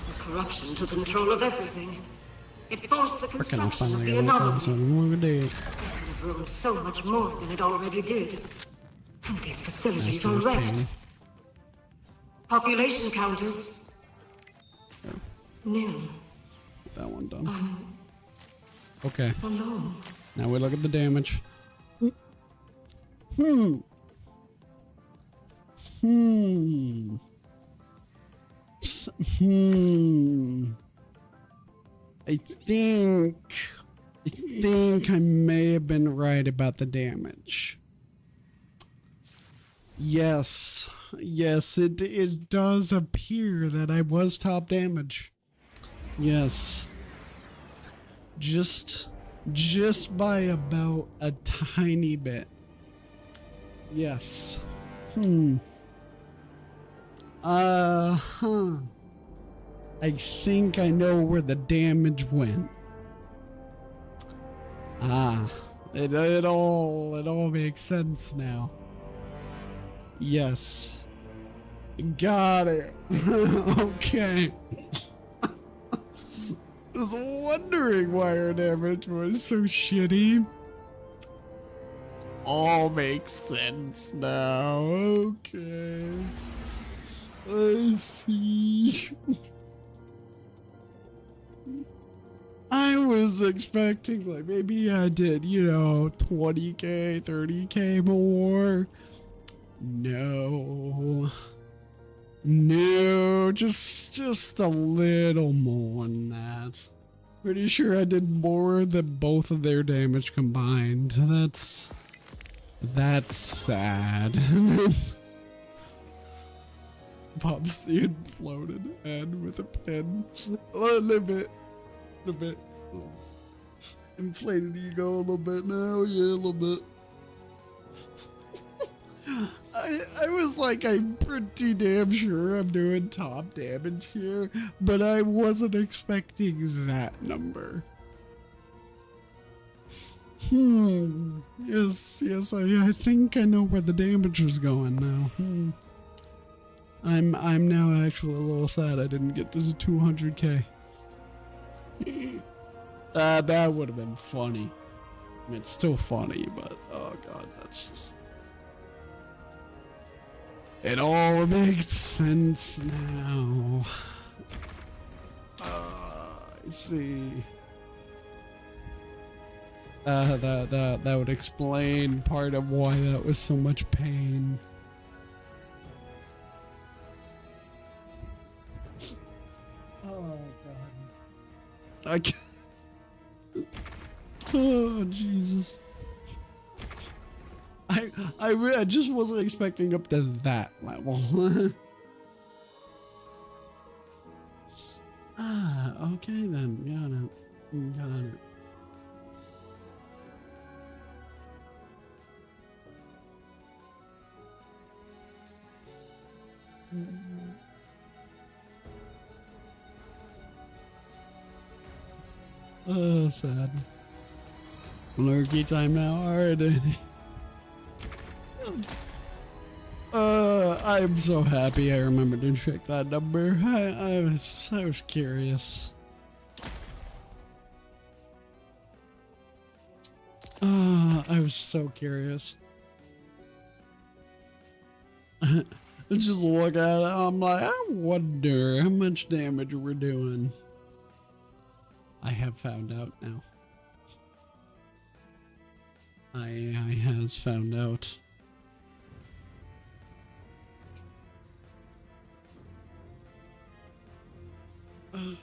The corruption took control of everything. It forced the Frickin' I construction of finally the got anomaly. one day. It could have ruined so much more than it already did. And these facilities Nice are little wrecked. pain. Population counters. Nil. Get that one done. Okay. Alone. Now we look at the damage. I think I may have been right about the damage. Yes, it does appear that I was top damage. Yes. Just by about a tiny bit. Yes. I think I know where the damage went. It all makes sense now. Yes. Got it. Okay. I was wondering why our damage was so shitty. All makes sense now. Okay. I see. I was expecting, like, maybe I did, 20k, 30k more. No, just a little more than that. Pretty sure I did more than both of their damage combined. That's sad. Pops the imploded head with a pin. A little bit. Inflated ego a little bit now, yeah, a little bit. I was like, I'm pretty damn sure I'm doing top damage here, but I wasn't expecting that number. Yes, I think I know where the damage was going now. I'm now actually a little sad I didn't get to 200k. That would have been funny. I mean, it's still funny, but oh god, that's just... It all makes sense now. I see. That would explain part of why that was so much pain. Oh god. I can't. Oh Jesus. I just wasn't expecting up to that level. Okay then. Got it. Oh, sad. Lurky time now already. I'm so happy I remembered to check that number. I was curious. I was so curious. Just look at it, I'm like, I wonder how much damage we're doing. have found out now. I has found out. Oh, God.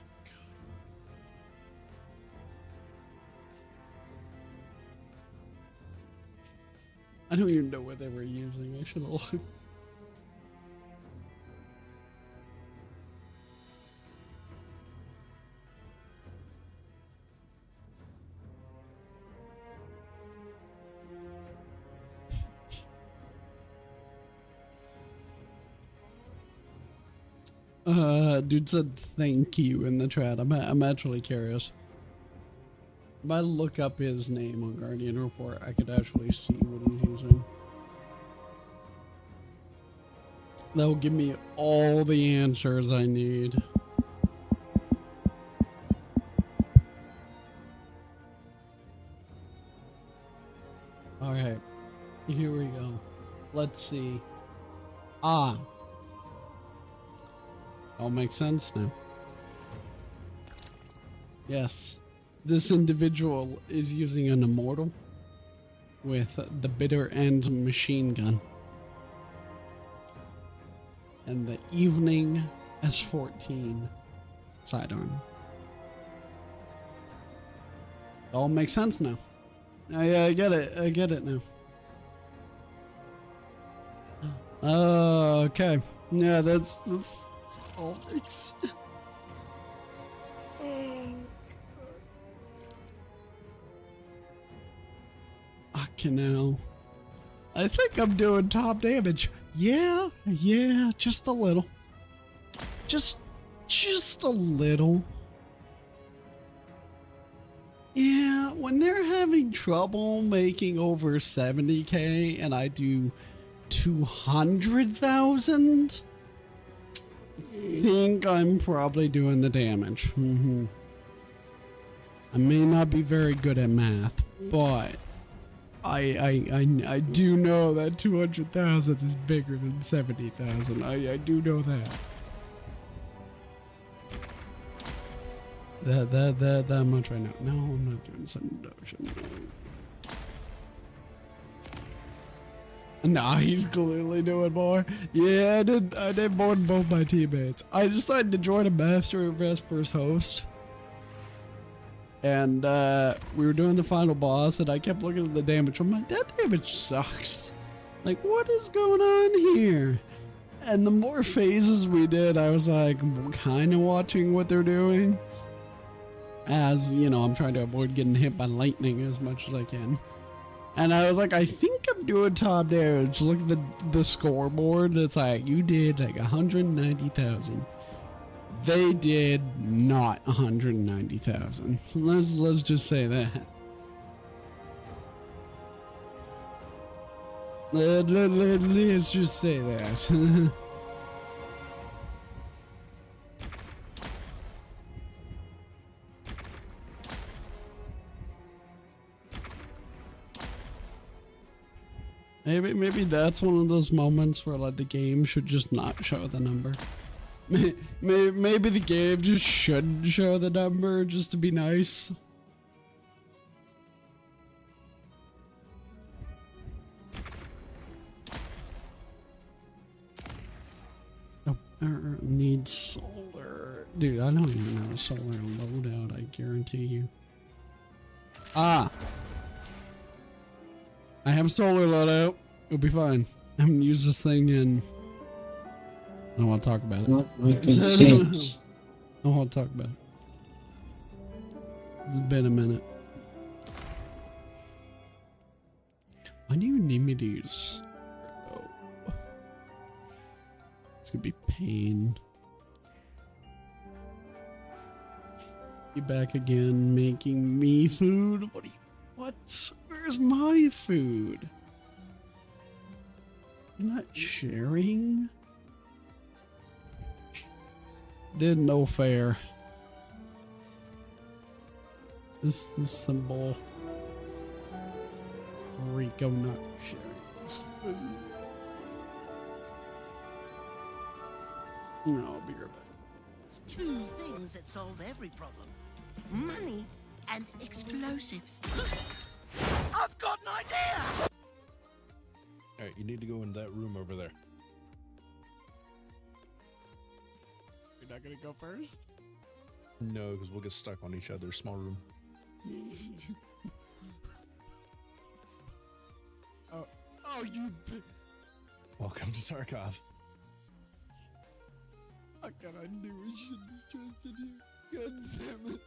I don't even know what they were using. I should have looked. Dude said thank you in the chat. I'm actually curious. If I look up his name on Guardian Report, I could actually see what he's using. That'll give me all the answers I need. Alright, here we go. Let's see. Ah. All makes sense now. Yes. This individual is using an immortal with the bitter end machine gun. And the evening S14 sidearm. All makes sense now. I get it. I get it now. Oh, okay. Yeah, that's all makes sense. Fucking hell. I think I'm doing top damage. Yeah, just a little. Just a little. Yeah, when they're having trouble making over 70k and I do 200,000, I think I'm probably doing the damage. I may not be very good at math, but I do know that 200,000 is bigger than 70,000. I do know that. That much right now. No, I'm not doing some reduction. Nah, he's clearly doing more. Yeah, I did more than both my teammates. I decided to join a Master of Vesper's host. And we were doing the final boss, and I kept looking at the damage. I'm like, that damage sucks. Like, what is going on here? And the more phases we did, I was like, kind of watching what they're doing. As, you know, I'm trying to avoid getting hit by lightning as much as I can. And I was like, I think I'm doing top damage. Look at the scoreboard. It's like, you did like 190,000. They did not 190,000. Let's just say that. Let's just say that. Maybe that's one of those moments where like the game should just not show the number. Maybe the game just shouldn't show the number just to be nice. Oh, need solar. Dude, I don't even have a solar loadout, I guarantee you. Ah! I have solar loadout. It'll be fine. I haven't used this thing in... I don't want to talk about it. Not making sense. I don't want to talk about it. It's been a minute. Why do you need me to use... Oh. It's gonna be pain. You back again, making me food? What are you... What? Where's my food? You're not sharing? Did no fair. This symbol. Rico not sharing his food. No, I'll be right back. Two things that solve every problem. Money and explosives. I've got an idea! Alright, you need to go in that room over there. You're not gonna go first? No, because we'll get stuck on each other. Small room. Oh, you. Welcome to Tarkov. Oh God, I knew we shouldn't have trusted you. God damn it.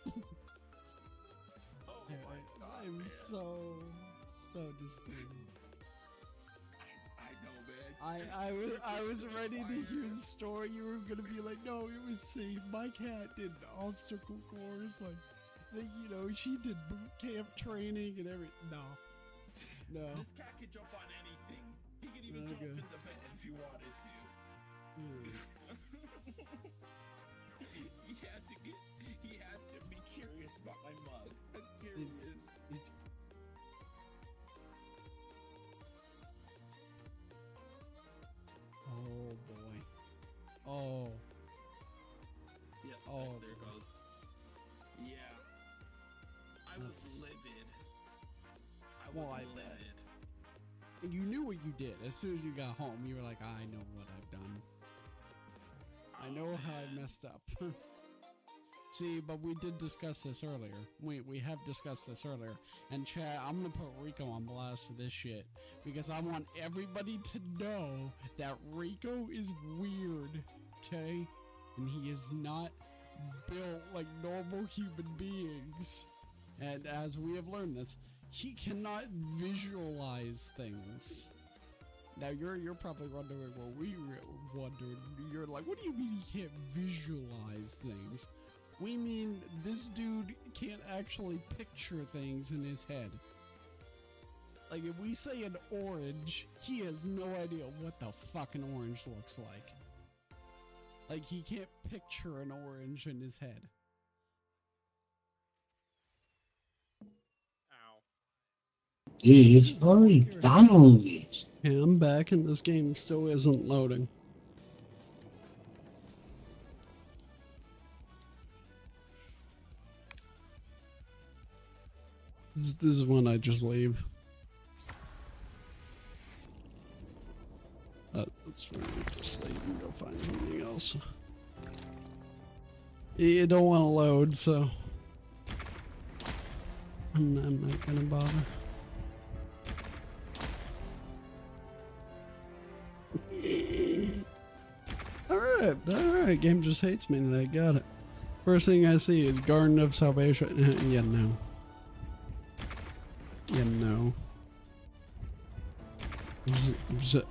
I'm so disappointed. I know, man. I was ready to hear the story. You were gonna be like, no, it was safe. My cat did obstacle course, like you know, she did boot camp training and everything. No. This cat could jump on anything. He could even jump in the bed if you wanted to. He had to be curious about my mug. I'm curious. Oh boy. Oh. Yeah. Oh. There it goes. Yeah. I was livid. I was livid. You knew what you did. As soon as you got home, you were like, I know what I've done. I know how I messed up. See, but we did discuss this earlier. We have discussed this earlier. And Chad, I'm gonna put Rico on blast for this shit. Because I want everybody to know that Rico is weird, okay? And he is not built like normal human beings. And as we have learned this, he cannot visualize things. Now you're probably wondering what we wondered. You're like, what do you mean he can't visualize things? We mean this dude can't actually picture things in his head. Like if we say an orange, he has no idea what the fuck an orange looks like. Like he can't picture an orange in his head. He's already done all this. Yeah, I'm back and this game still isn't loading. This is when I just leave. That's when I just leave and go find something else. You don't want to load, so I'm not gonna bother. Alright, game just hates me and I got it. First thing I see is Garden of Salvation. Yeah, no. Yeah, no.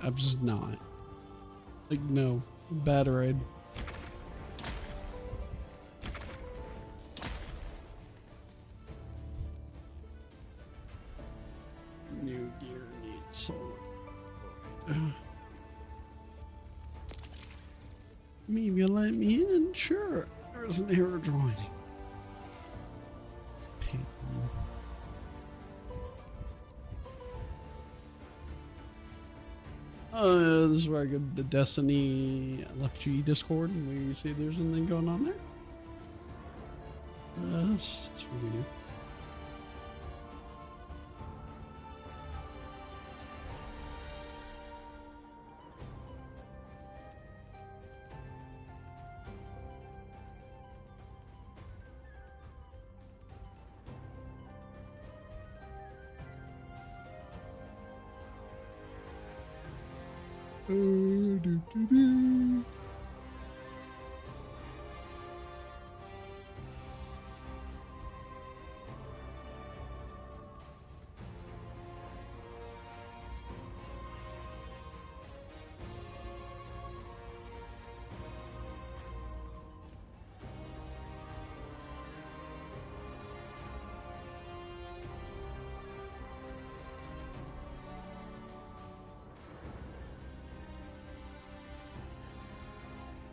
I'm just not. Like, no. Bad raid. New gear needs some. Maybe you'll let me in? Sure. There's an error joining. This is where I go to the Destiny LFG Discord and we see if there's anything going on there. That's what we do.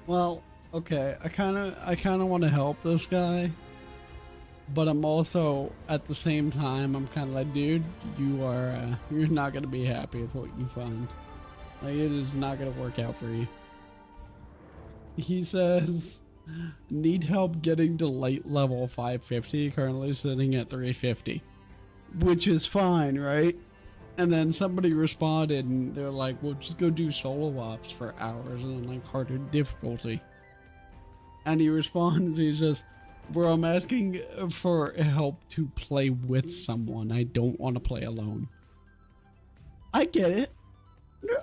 Well, okay, I kind of want to help this guy, but I'm also at the same time I'm kind of like, dude, you're not gonna be happy with what you find. Like, it is not gonna work out for you. He says, Need help getting to late level 550, currently sitting at 350. Which is fine, right? And then somebody responded and they're like, well, just go do solo ops for hours and like harder difficulty. And he responds, he says, bro, I'm asking for help to play with someone. I don't want to play alone. I get it.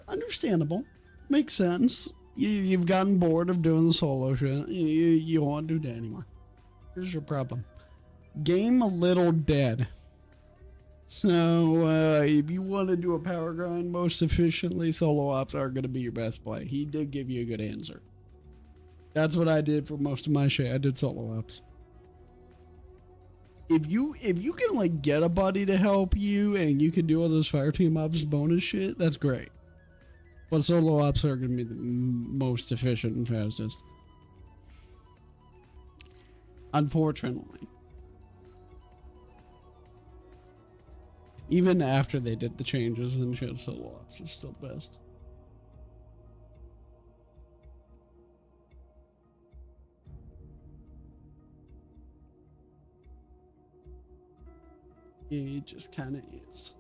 Understandable. Makes sense. You've gotten bored of doing the solo shit. You don't want to do that anymore. Here's your problem. Game a little dead. So, if you want to do a power grind most efficiently, solo ops are going to be your best play. He did give you a good answer. That's what I did for most of my shit. I did solo ops. If you can like get a buddy to help you and you can do all those fire team ops bonus shit, that's great. But solo ops are going to be the most efficient and fastest. Unfortunately. Even after they did the changes and shit, solo ops is still best. It just kind of is.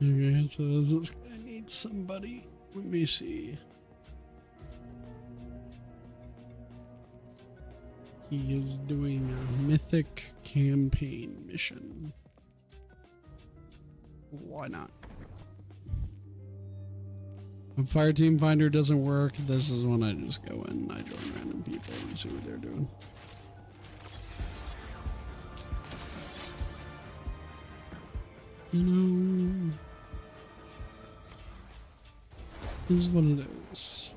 Okay, so is this guy need somebody? Let me see. He is doing a mythic campaign mission. Why not? When Fire Team Finder doesn't work, this is when I just go in and I join random people and see what they're doing. You know, this is one of those.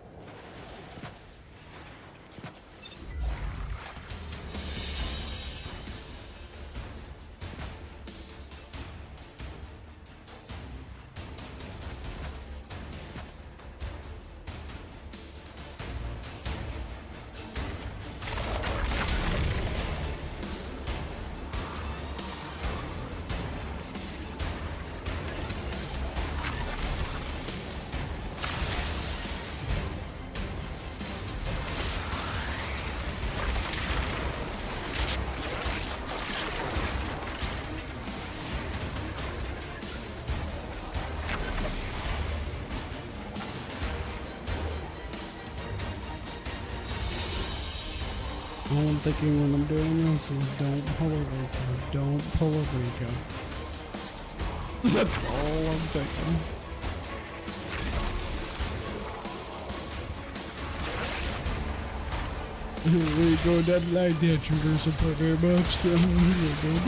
All I'm thinking when I'm doing this is don't pull a Rico. Don't pull a Rico. That's all I'm thinking. Rico doesn't like that. You do support very much, so don't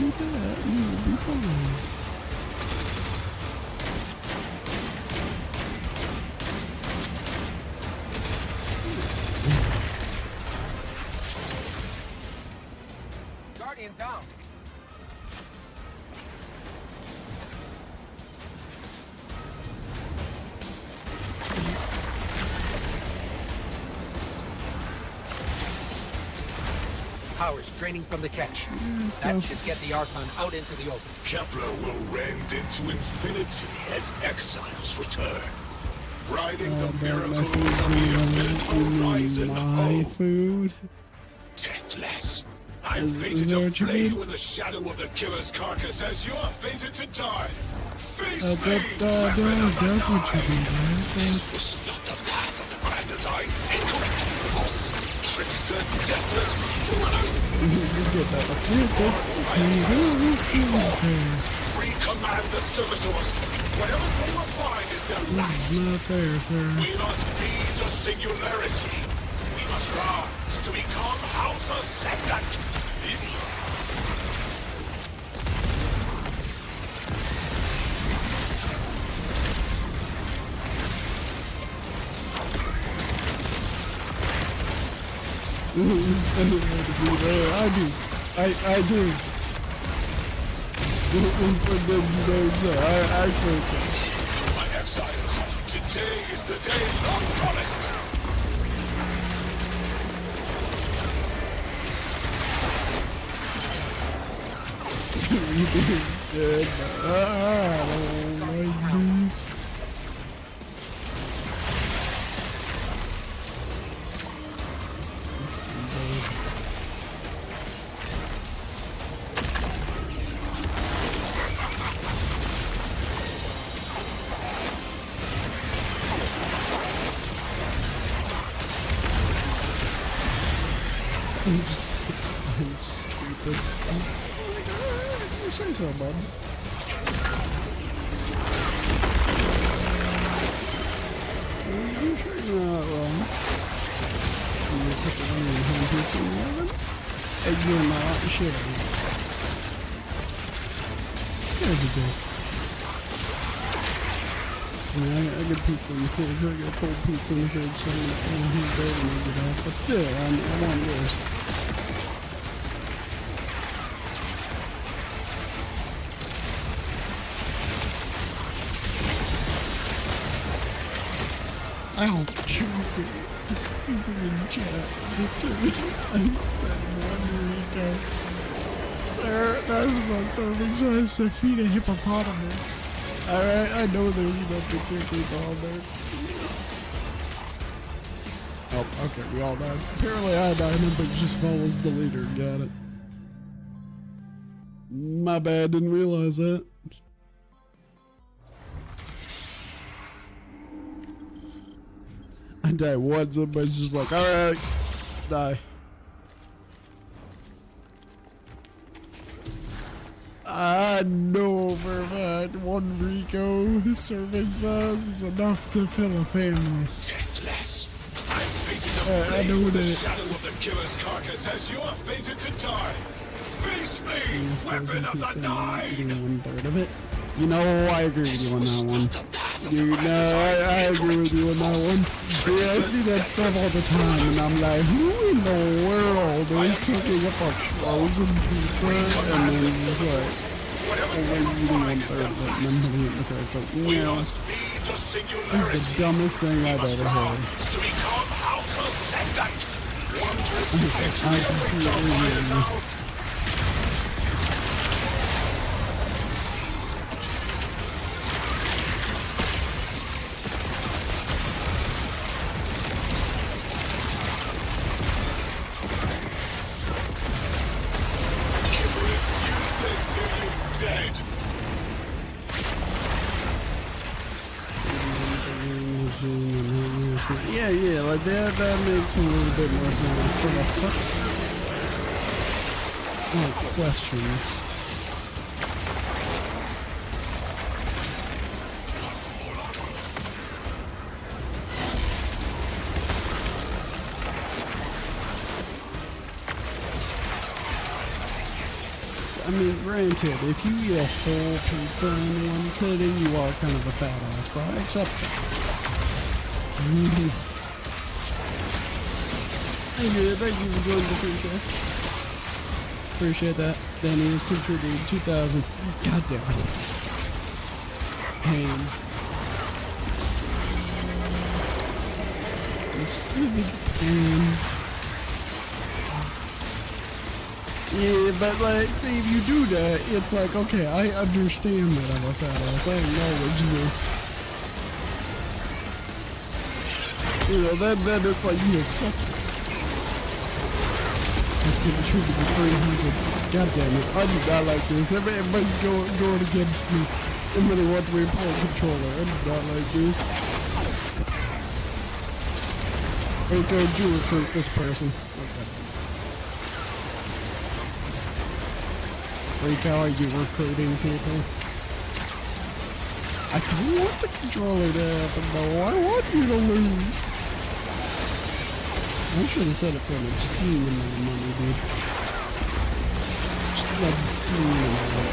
do that. You'll be fine. Down. Power's draining from the catch. That should get the Archon out into the open. Kepler will rend into infinity as exiles return. Riding the miracles of the infinite horizon home. Food. Deathless. I'm fated to flay you in the shadow of the killer's carcass as you're fated to die. Face me, that's what you mean, This was not the path of the grand design. Incorrect, false, trickster, deathless, foreigners. Recommand the servitors. Whatever they will find is their last. Not fair, sir. We must feed the singularity. We must rise to become House Ascendant. I do. I say so. My exiles, today is the day long promised. Good. I don't like these. I'm stupid. Oh my god, you say so, bud. I'm sure you're not wrong. You put the one in home pizza in the oven, and you're not sharing. It's gotta be good. I mean, I got pizza in the fridge, I got cold pizza in the fridge, so I'm gonna heat it and get it off. But still, I want yours. Ow, Cupid. He's in chat. Good service. I said one Rico. Sir, that is on serving size to feed a hippopotamus. Alright, I know there's nothing tricky on there. Oh, okay, we all died. Apparently I died, but just follows the leader. Got it. My bad, didn't realize that. I died once, everybody's just like, alright, die. I know for a fact one Rico serving size is enough to fill a family. Deathless. I fated to play with the shadow of the killer's carcass as you are fated to die. Face me, weapon of the nine. 1/3 of it. You know, I agree with you on that one. You know, I agree with you on that one. Yeah, I see that stuff all the time, and I'm like, who in the world is cooking up a frozen pizza and then just like, only eating 1/3 of it and then putting it in the fridge? But, you know, it's the dumbest thing I've ever heard. To become house ascendant. Wondrous I completely agree. Yeah, like that makes a little bit more sense. What the fuck? Oh, questions. I mean, granted, if you eat a whole pizza in one sitting, you are kind of a fat ass, but I accept that. Thank you for joining the free show. Appreciate that. Danny has contributed 2,000. God damn it. Pain. Pain. Yeah, but like, see, if you do that, it's like, okay, I understand that I'm a fat ass. I acknowledge this. You know, then it's like, you accept it. Let's get the truth to be 300. God damn it. I do not like this. Everybody's going against me. Everybody wants me to pull a controller. I do not like this. Okay, you recruit this person. Okay. Freak, how are you recruiting people? I don't want the controller to happen though. I want you to lose. I should have said it for an obscene amount of money, dude. Just an obscene amount.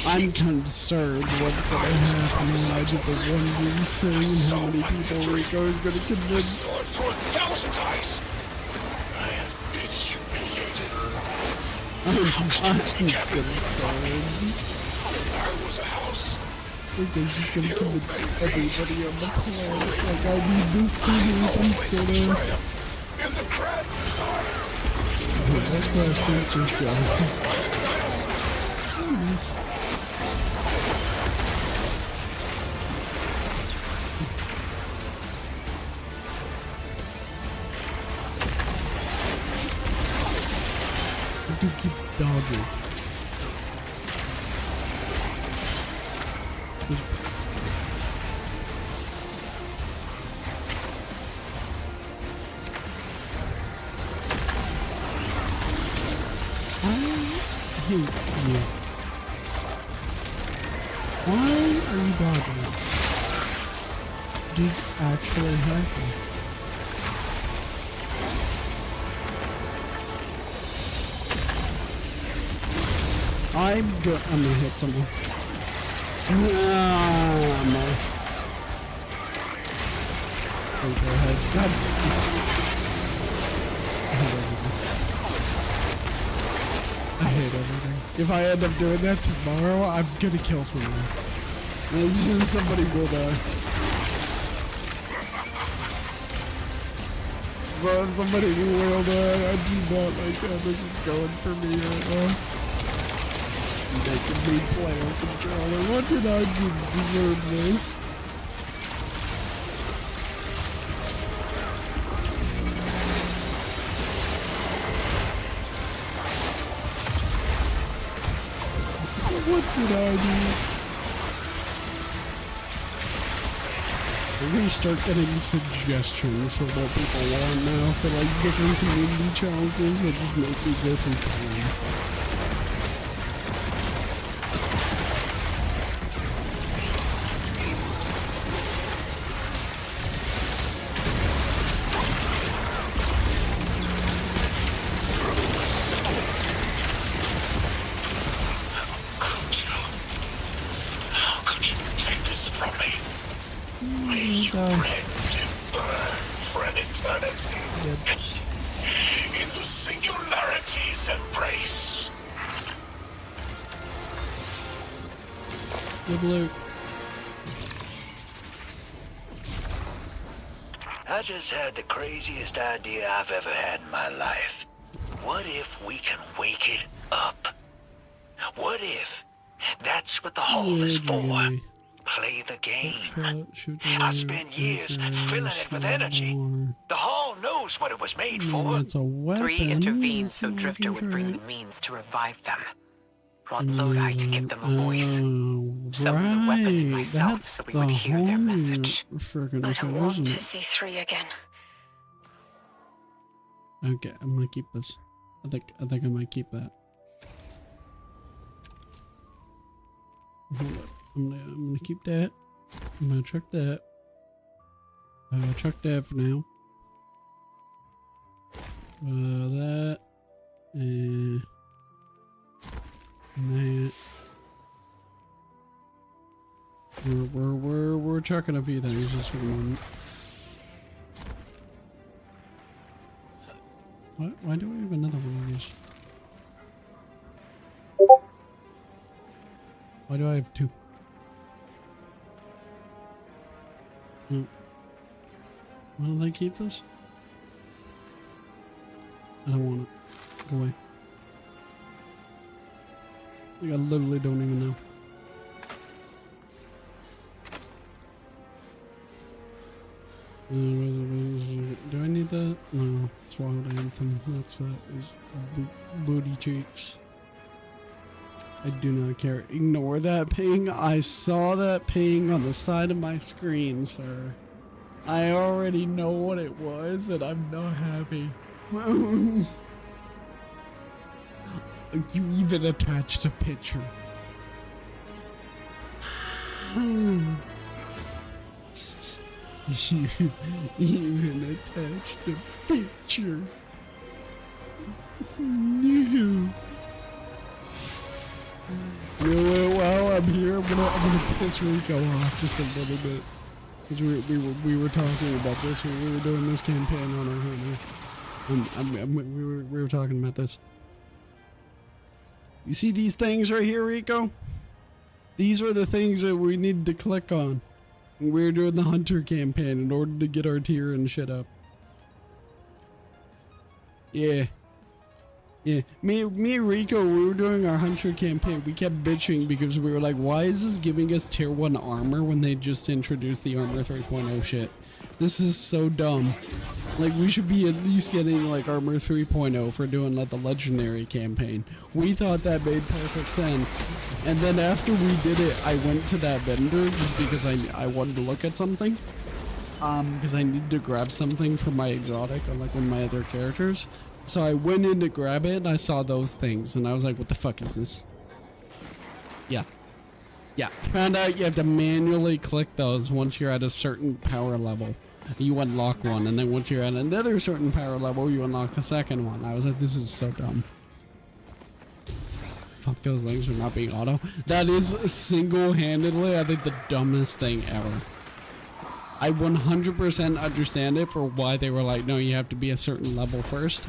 I'm concerned what's gonna happen when I do the 1v thing and how many people Rico is gonna convince. For 1,000 eyes. I have been humiliated. I'm concerned. I was a house. I think they're just gonna convince everybody on the planet. Like, I need this to happen. In the cramped desire. That's questions, just go. Nice. The dude keeps dodging. I hate you. Why are you dodging? Dude's actually happy. I'm gonna hit someone. No. Rico has got I hate everything. If I end up doing that tomorrow, I'm gonna kill someone. And somebody will die. So somebody will die. I do not like how this is going for me right now. Making me play a controller. What did I do to deserve this? What did I do? We're gonna start getting suggestions for what people want now for like different community challenges that just make me go through time. In the singularity's embrace. Good loot. I just had the craziest idea I've ever had in my life. What if we can wake it up? What if that's what the hole is for? Play the game. I spent years filling it with energy. The hall knows what it was made for. It's a weapon. 3 intervened so Drifter would bring the means to revive them. Brought Lodi to give them a voice. Summoned the weapon in myself so we would hear their message. I don't want to see 3 again. Okay, I'm gonna keep this. I think I might keep that. Hold up. I'm gonna keep that. I'm gonna check that. Check that for now. That and that. We're checking a few things just for the moment. Why do we have another one of these? Why do I have 2? Will I keep this? I don't want it. Go away. I literally don't even know. Do I need that? No, it's Wild Anthem. That's is booty cheeks. I do not care. Ignore that ping. I saw that ping on the side of my screen, sir. I already know what it was, and I'm not happy. You even attached a picture. You even attached a picture. No. Well, I'm here. I'm gonna piss Rico off just a little bit, because we were talking about this when we were doing this campaign on our home. We were talking about this. You see these things right here, Rico? These are the things that we need to click on. We're doing the hunter campaign in order to get our tier and shit up. Yeah. Yeah, me and Rico, we were doing our Hunter campaign. We kept bitching because we were like, why is this giving us tier 1 armor when they just introduced the armor 3.0 shit? This is so dumb. Like, we should be at least getting like armor 3.0 for doing like the legendary campaign. We thought that made perfect sense. And then after we did it, I went to that vendor just because I wanted to look at something. Because I needed to grab something for my exotic on like one of my other characters. So I went in to grab it and I saw those things and I was like, what the fuck is this? Yeah. Yeah. Found out you have to manually click those once you're at a certain power level. You unlock one, and then once you're at another certain power level, you unlock the second one. I was like, this is so dumb. Fuck those things for not being auto. That is single-handedly, I think, the dumbest thing ever. I 100% understand it for why they were like, no, you have to be a certain level first.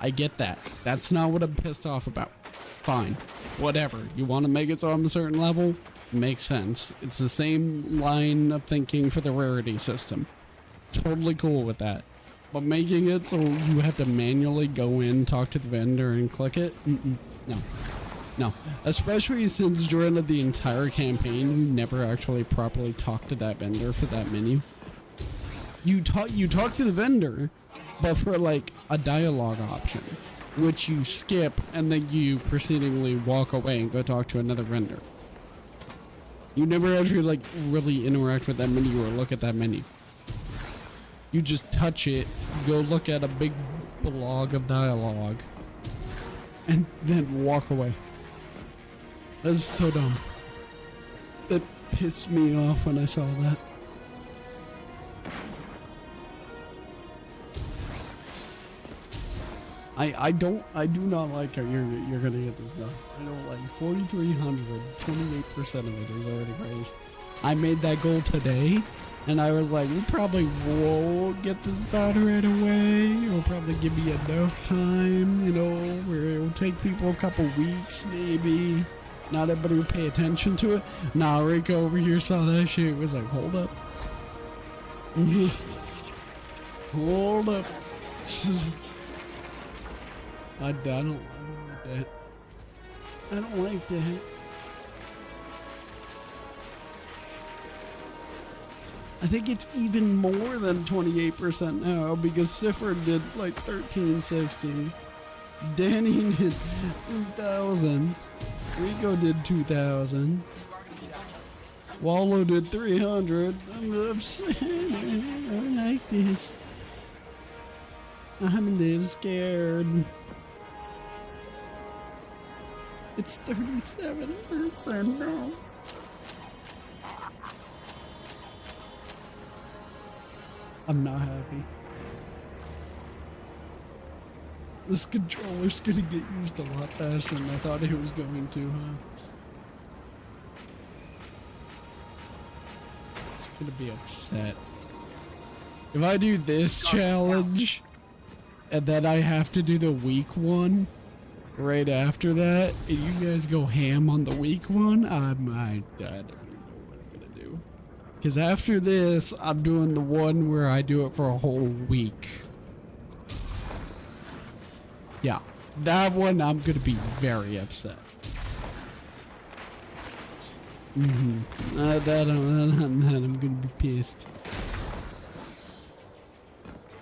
I get that. That's not what I'm pissed off about. Fine. Whatever. You want to make it so I'm a certain level? Makes sense. It's the same line of thinking for the rarity system. Totally cool with that. But making it so you have to manually go in, talk to the vendor, and click it? No. No. Especially since during the entire campaign, you never actually properly talked to that vendor for that menu. You talk to the vendor, but for like a dialogue option, which you skip and then you proceedingly walk away and go talk to another vendor. You never actually like really interact with that menu or look at that menu. You just touch it, go look at a big blog of dialogue, and then walk away. That's so dumb. That pissed me off when I saw that. I do not like how you're gonna get this done. I don't like 4,300, 28% of it is already raised. I made that goal today, and I was like, we probably won't get this done right away. It'll probably give me enough time, you know, where it'll take people a couple weeks, maybe. Not everybody will pay attention to it. Nah, Rico over here saw that shit. It was like, hold up. Hold up. I don't like that. I don't like that. I think it's even more than 28% now because Cipher did like 1360. Danny did 2,000. Rico did 2,000. Wallow did 300. I'm upset. I don't like this. I'm a little scared. It's 37% now. I'm not happy. This controller's gonna get used a lot faster than I thought it was going to, huh? I'm gonna be upset. If I do this challenge, and then I have to do the week one right after that, and you guys go ham on the week one, I don't even know what I'm gonna do. Because after this, I'm doing the one where I do it for a whole week. Yeah, that one I'm gonna be very upset. That I'm gonna be pissed.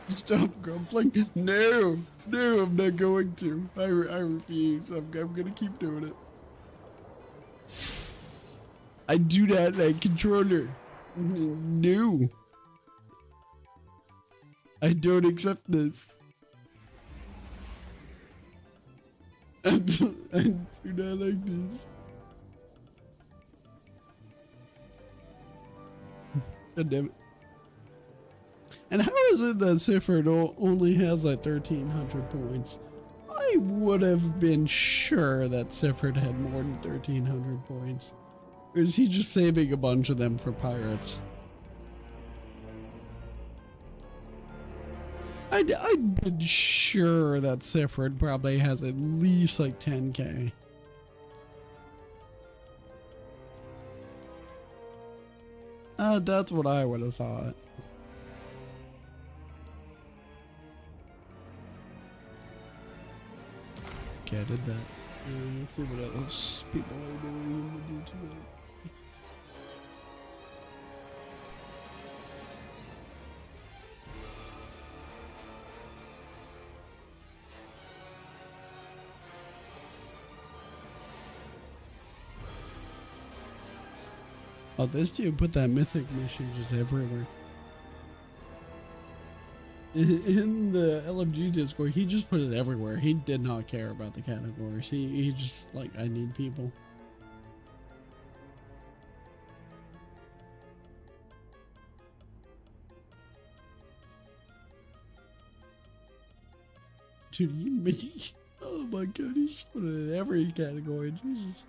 Stop grumbling. No, I'm not going to. I refuse. I'm gonna keep doing it. I do not like controller. No. I don't accept this. I do not like this. God damn it. And how is it that Cipher only has like 1,300 points? I would have been sure that Cipher had more than 1,300 points. Or is he just saving a bunch of them for pirates? I'd been sure that Cipher probably has at least like 10k. That's what I would have thought. I did that. Let's see what else people are doing in the tonight. Oh, this dude put that mythic mission just everywhere. In the LMG Discord, he just put it everywhere. He did not care about the categories. He just like, I need people. Dude, oh my god, he just put it in every category. Jesus.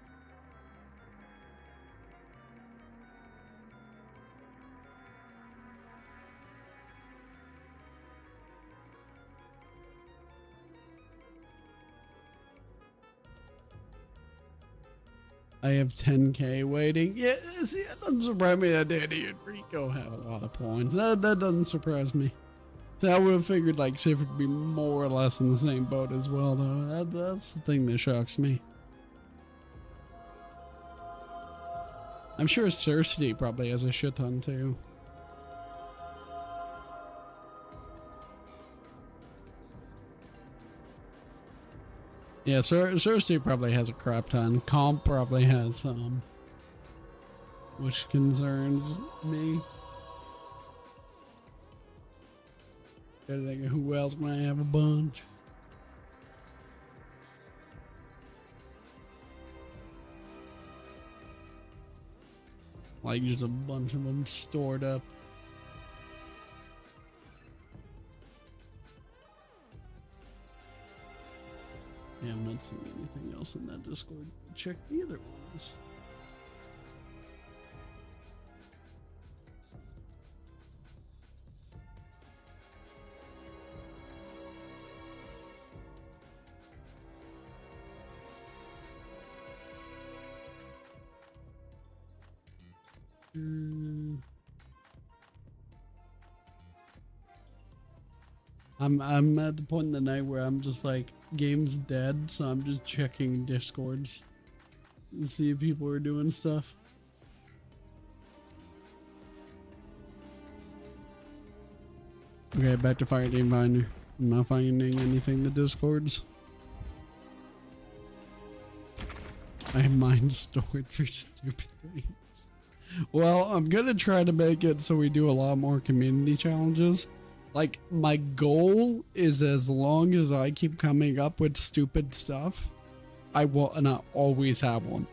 I have 10k waiting. Yeah, see, it doesn't surprise me that Danny and Rico have a lot of points. That doesn't surprise me. So I would have figured like Sif would be more or less in the same boat as well, though. That's the thing that shocks me. I'm sure Cersei probably has a shit ton too. Yeah, Cersei probably has a crap ton. Comp probably has some, which concerns me. Gotta think of who else might have a bunch. Like just a bunch of them stored up. Yeah, I'm not seeing anything else in that Discord. Check the other ones. I'm at the point in the night where I'm just like, game's dead, so I'm just checking Discords to see if people are doing stuff. Okay, back to Fire Team Finder. I'm not finding anything in the Discords. I have mine stored for stupid things. Well, I'm gonna try to make it so we do a lot more community challenges. Like, my goal is as long as I keep coming up with stupid stuff, I want to always have one.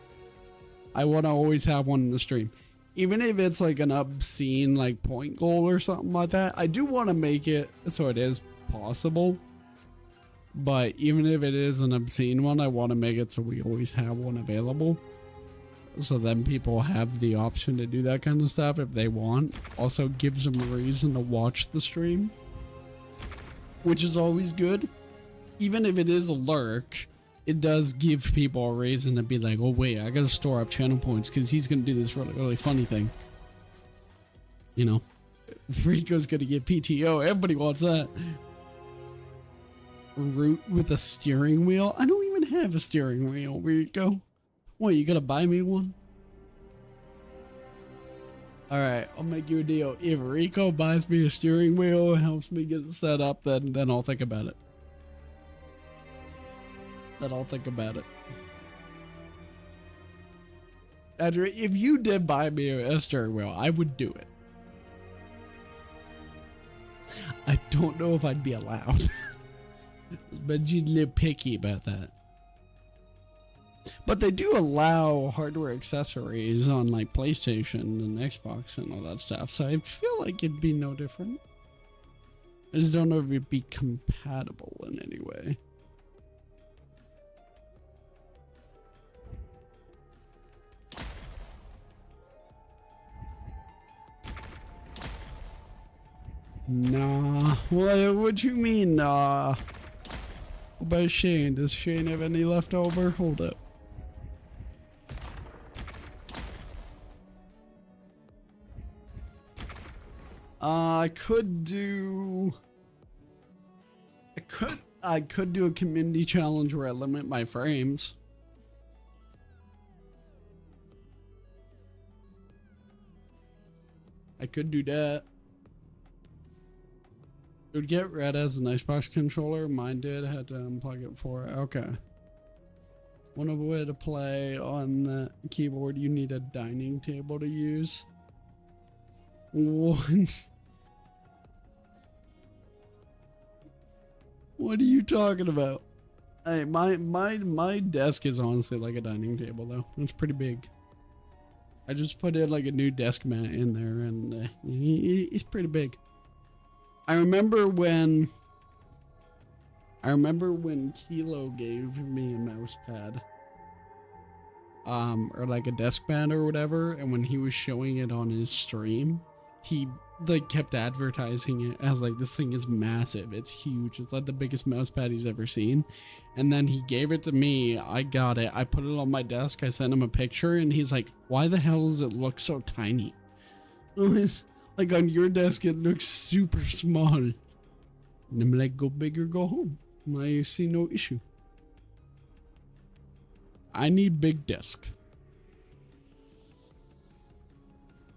I want to always have one in the stream. Even if it's like an obscene like point goal or something like that, I do want to make it so it is possible. But even if it is an obscene one, I want to make it so we always have one available. So then people have the option to do that kind of stuff if they want. Also gives them a reason to watch the stream, which is always good. Even if it is a lurk, it does give people a reason to be like, oh wait, I gotta store up channel points because he's gonna do this really funny thing. You know, Rico's gonna get PTO. Everybody wants that. Root with a steering wheel? I don't even have a steering wheel, Rico. What, you gonna buy me one? Alright, I'll make you a deal. If Rico buys me a steering wheel and helps me get it set up, then I'll think about it. Then I'll think about it. Andrew, if you did buy me a steering wheel, I would do it. I don't know if I'd be allowed. But you'd a little picky about that. But they do allow hardware accessories on like PlayStation and Xbox and all that stuff, so I feel like it'd be no different. I just don't know if it'd be compatible in any way. Nah. What you mean, nah? What about Shane? Does Shane have any left over? Hold up. I could do... I could do a community challenge where I limit my frames. I could do that. It would get Red as an Icebox controller. Mine did. I had to unplug it for it. Okay. One way to play on the keyboard, you need a dining table to use. What? What are you talking about? Hey, my desk is honestly like a dining table though. It's pretty big. I just put in like a new desk mat in there, and it's pretty big. I remember when Kilo gave me a mouse pad, or like a desk pad or whatever, and when he was showing it on his stream, he like kept advertising it as like, this thing is massive, it's huge, it's like the biggest mouse pad he's ever seen. And then he gave it to me, I got it, I put it on my desk, I sent him a picture, and he's like, why the hell does it look so tiny? Like on your desk it looks super small. And I'm like, go big or go home. I see no issue. I need big desk.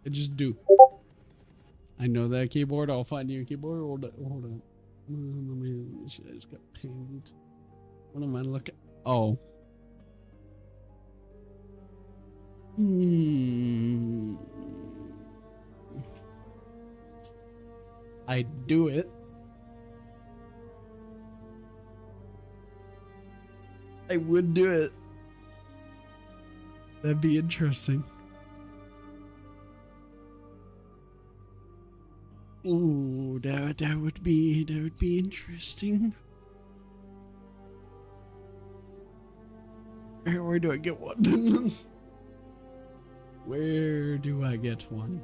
I just do. I know that keyboard. I'll find you a keyboard. Hold on. I just got pinged. What am I looking? Oh. I'd do it. I would do it. That'd be interesting. Ooh, that would be interesting. Where do I get one? Where do I get one?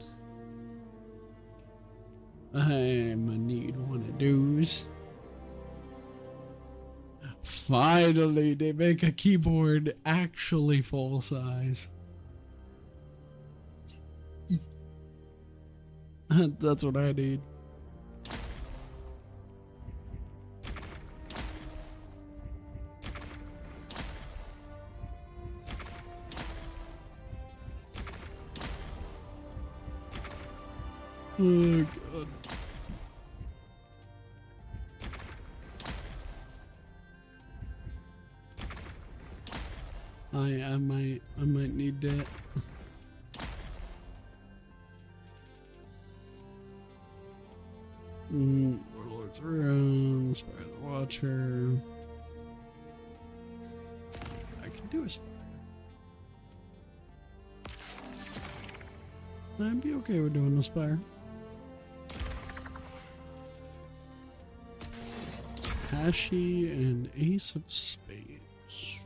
I'ma need one of those. Finally, they make a keyboard actually full size. That's what I need. Oh God. I might need that. Warlord's Realm, Spire the Watcher. I can do a Spire. I'd be okay with doing a Spire. Hashi and Ace of Spades.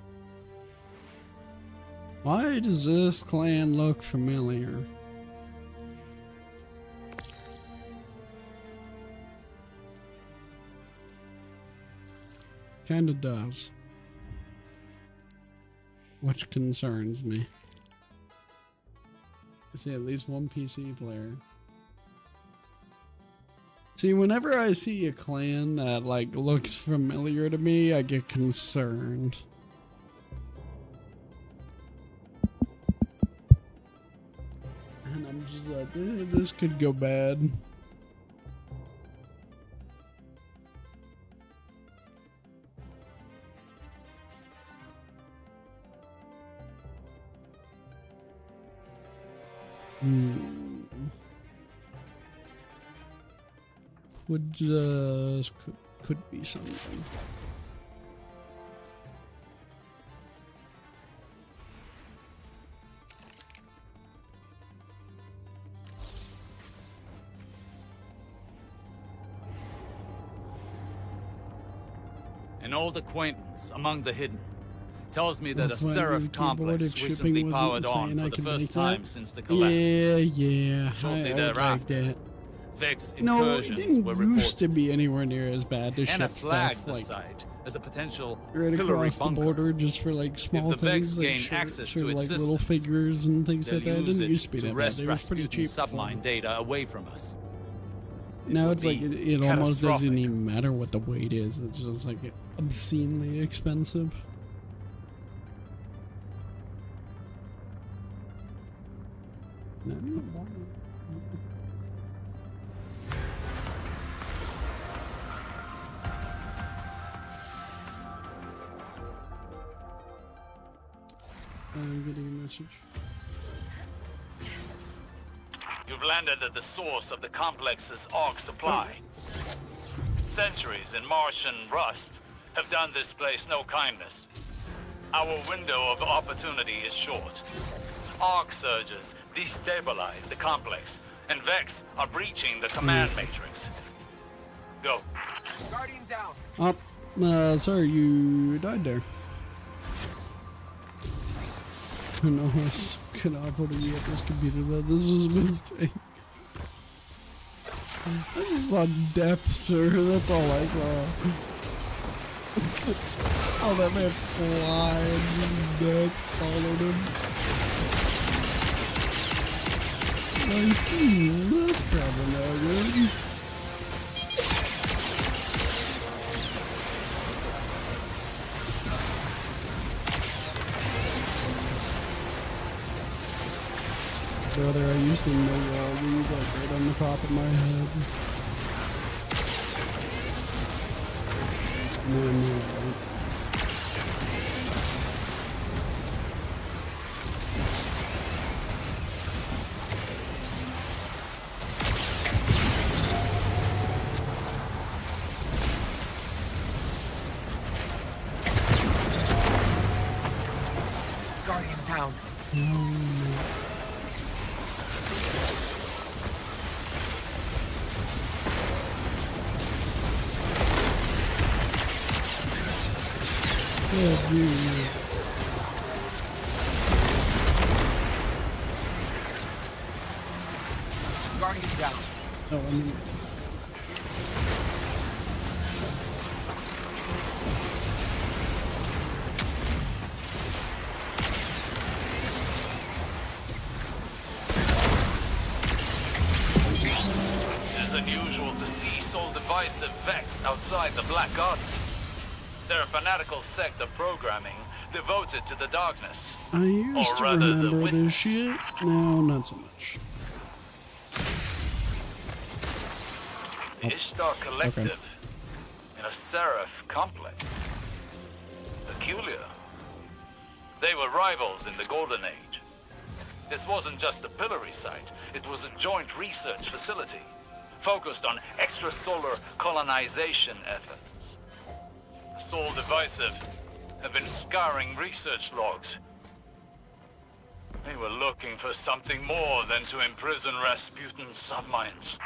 Why does this clan look familiar? Kinda does. Which concerns me. I see at least one PC player. See, whenever I see a clan that like looks familiar to me, I get concerned. And I'm just like, this could go bad. Could be something. An old acquaintance among the hidden tells me that a Seraph complex recently powered on for the first time since the collapse. Yeah. Shortly I thereafter, Vex no, it incursions didn't were used to reported. be anywhere near as bad to Anna ship flagged stuff the like site as a potential right pillory across the bunker. border just for like small If the Vex things like gain access to like its little systems, figures and things they'll like that. It use didn't it used to be to that bad. wrest It was pretty Rasputin's cheap. submine data away from us. Now it's like it almost doesn't catastrophic. even matter what the weight is. It's just like obscenely expensive. Not even one. I'm getting a message. You've landed at the source of the complex's arc supply. Centuries in Martian rust have done this place no kindness. Our window of opportunity is short. Arc surges destabilize the complex, and Vex are breaching the command matrix. Go. Guardian down. Oh, sorry, you died there. No, I was gonna offer to you at this computer, but this was a mistake. I just saw death, sir. That's all I saw. Oh, that man flying, just death followed him. Like, that's probably not good. Brother, I used to know all these like right on the top of my head. No. Guardian down. Oh, dude. Guardian down. Oh, I mean. It is unusual to see so divisive Vex outside the Black Garden. They're a fanatical sect of programming devoted to the darkness. I used to remember this shit. No, not so much. The Ishtar Collective in a Seraph complex. Peculiar. They were rivals in the Golden Age. This wasn't just a pillory site, it was a joint research facility focused on extrasolar colonization efforts. The Soul Divisive have been scouring research logs. They were looking for something more than to imprison Rasputin's subminds.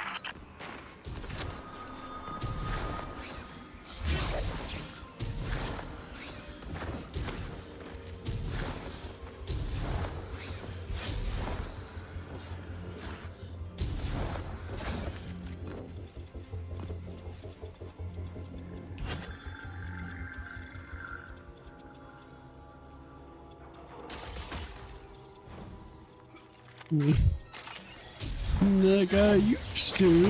Like I used to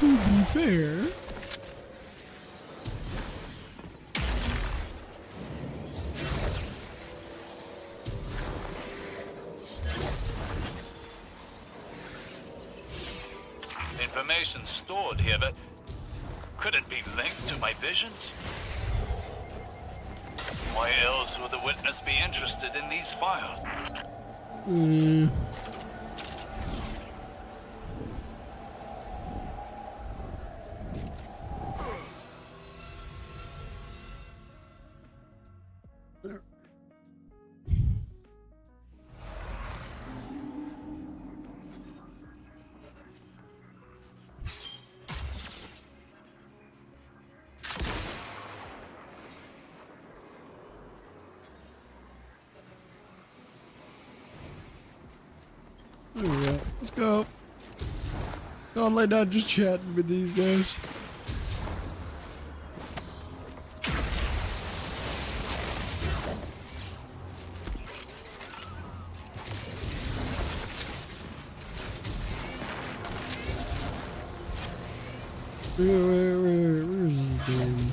be fair. Information stored here, but could it be linked to my visions? Why else would the witness be interested in these files? There we go. Let's go. Don't lay down just chatting with these guys. Where's this dude?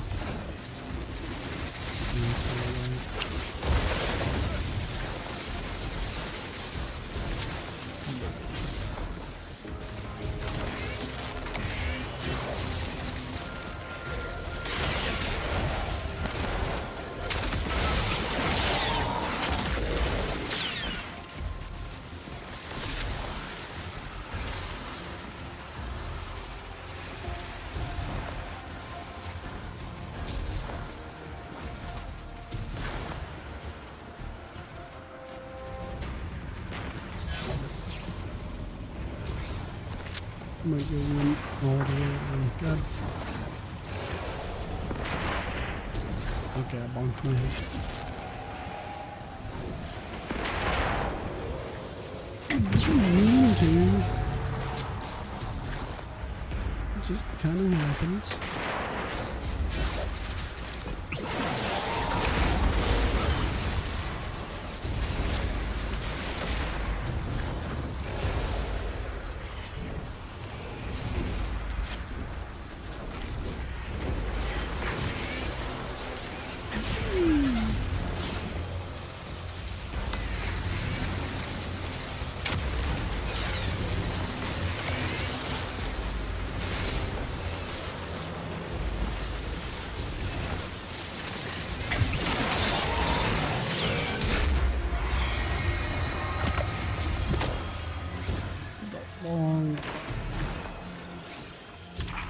Might go in all the way around. God. Okay, I bonked my head. What you mean, dude? It just kind of happens.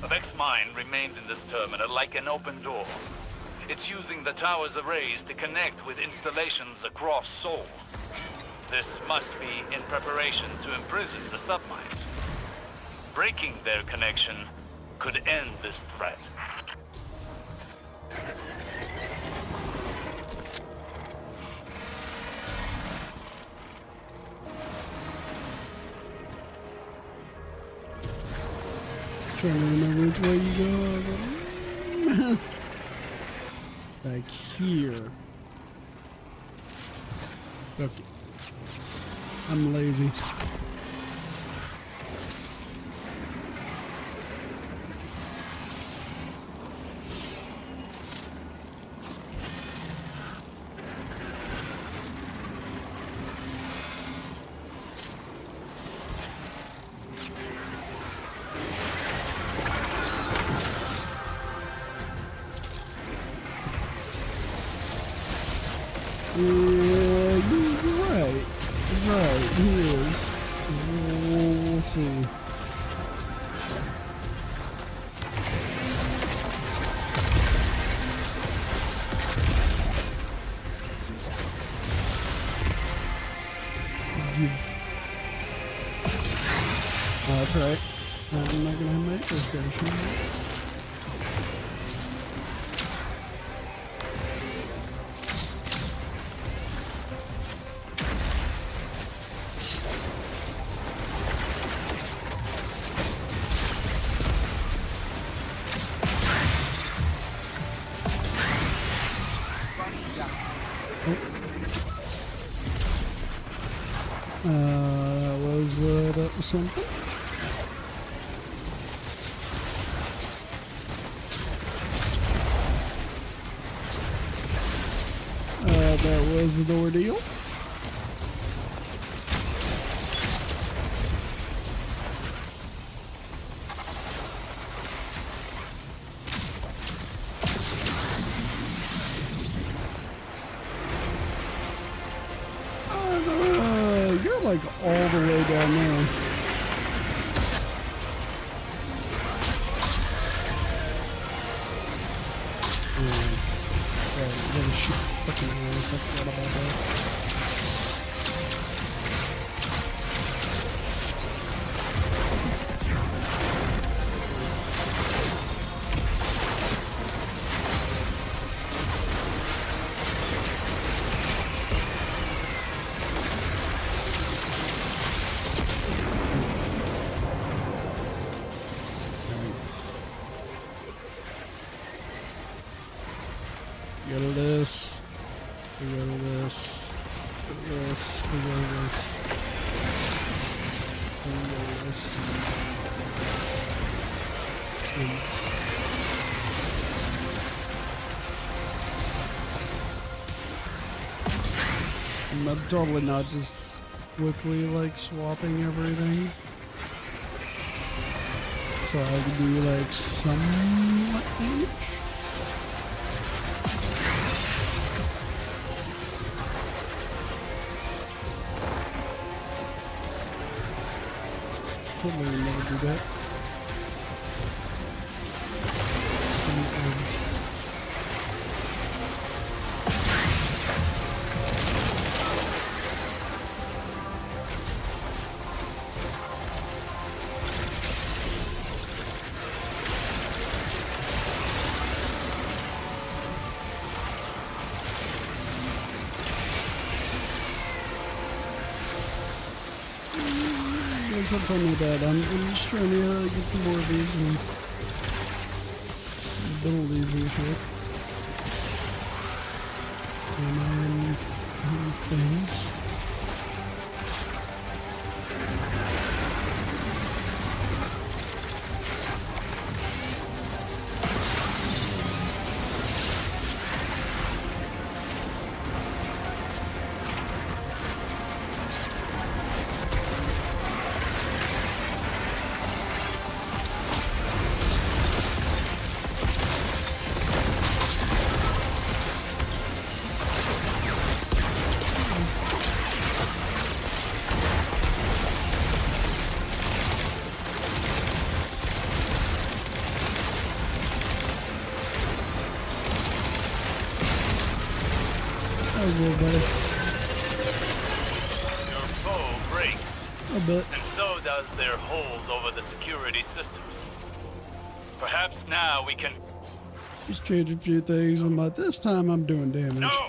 The Vex mine remains in this terminal like an open door. It's using the tower's arrays to connect with installations across Seoul. This must be in preparation to imprison the submines. Breaking their connection could end this threat. Trying to remember which way you go. Like here. Fuck it. I'm lazy. You're right. Right, he is. We'll see. Oh, that's right. I'm not gonna have my station. That was something. That was an ordeal. You're like all the way down there. Fucking eyes, I forgot about that. Go to this. We go to this. We go to this. We go to this. We go to this. Thanks. I'm totally not just quickly like swapping everything. So I can do like somewhat damage. Probably will never do that. Have fun with that. I'm just trying to get some more of these and build these and shit. And then these things. That was a little better. Your foe breaks. A bit. And so does their hold over the security systems. Perhaps now we can... Just change a few things, and by this time I'm doing damage. No!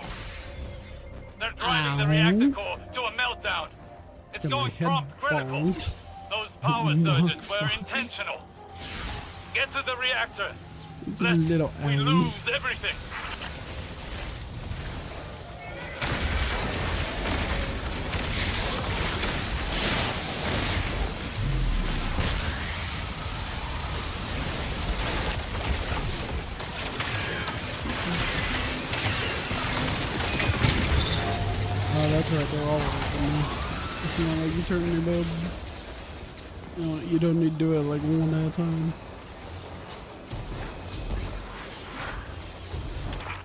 They're driving the reactor core to a meltdown. It's Get my going head prompt critical. bonked. Those power surges were intentional. Get to the reactor. It's a Lest little we alley. lose everything. Oh, that's right, they're all working now. It's not like you turn your build. You don't need to do it like one at a time.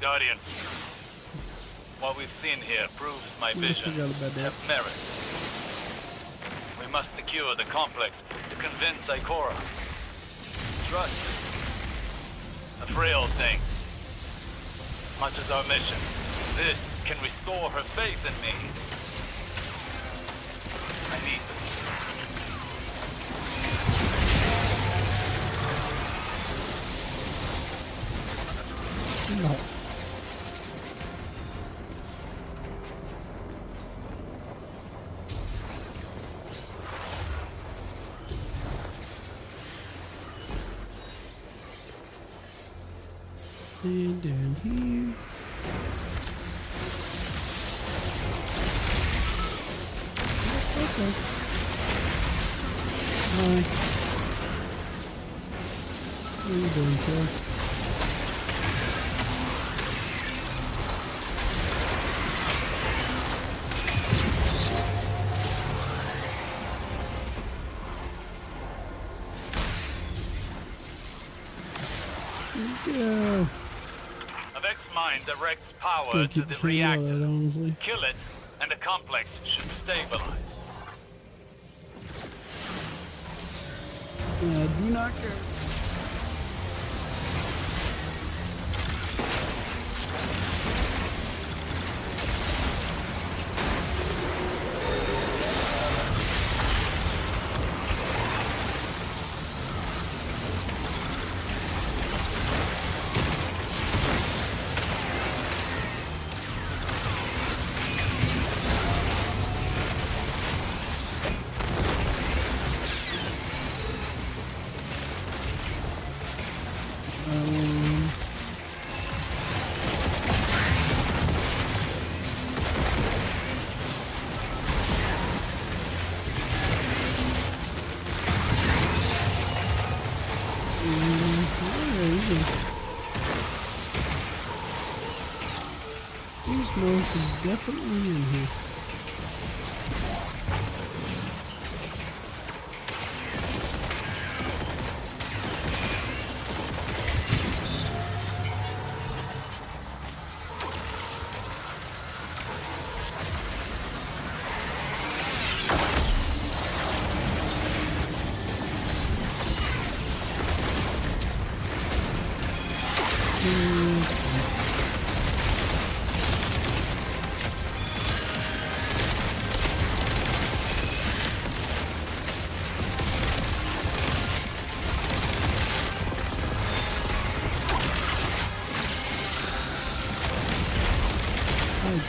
Guardian, what we've seen here proves my I visions forgot about that. have merit. We must secure the complex to convince Ikora. Trust is a frail thing. As much as our mission, this can restore her faith in me. I need this. No. And down here. Okay. Hi. What are you doing, sir? Go. A Vex mine directs power Gonna to keep the saying all reactor. that, honestly. Kill it, and the complex should stabilize. Do not care. It's definitely in here.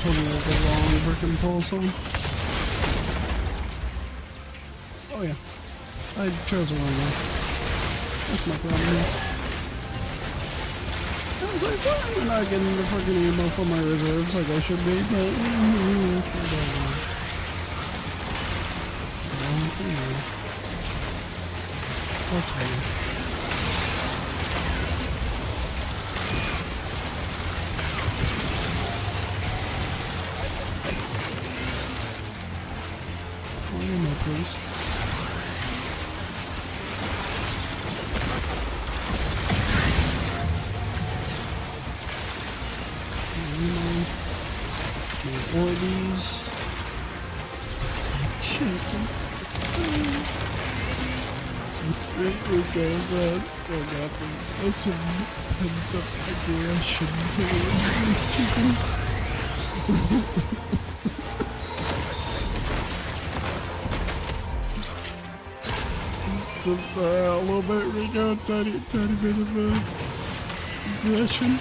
Totally has the wrong freaking pulse on. Oh yeah, I chose the wrong one. That's my problem. I was like, well, I'm not getting the freaking ammo for my reserves like I should be, but okay. Please. More Orbeez. Chicken. It goes still got some pent up aggression towards this chicken. Just a little bit, Rico, tiny bit of aggression.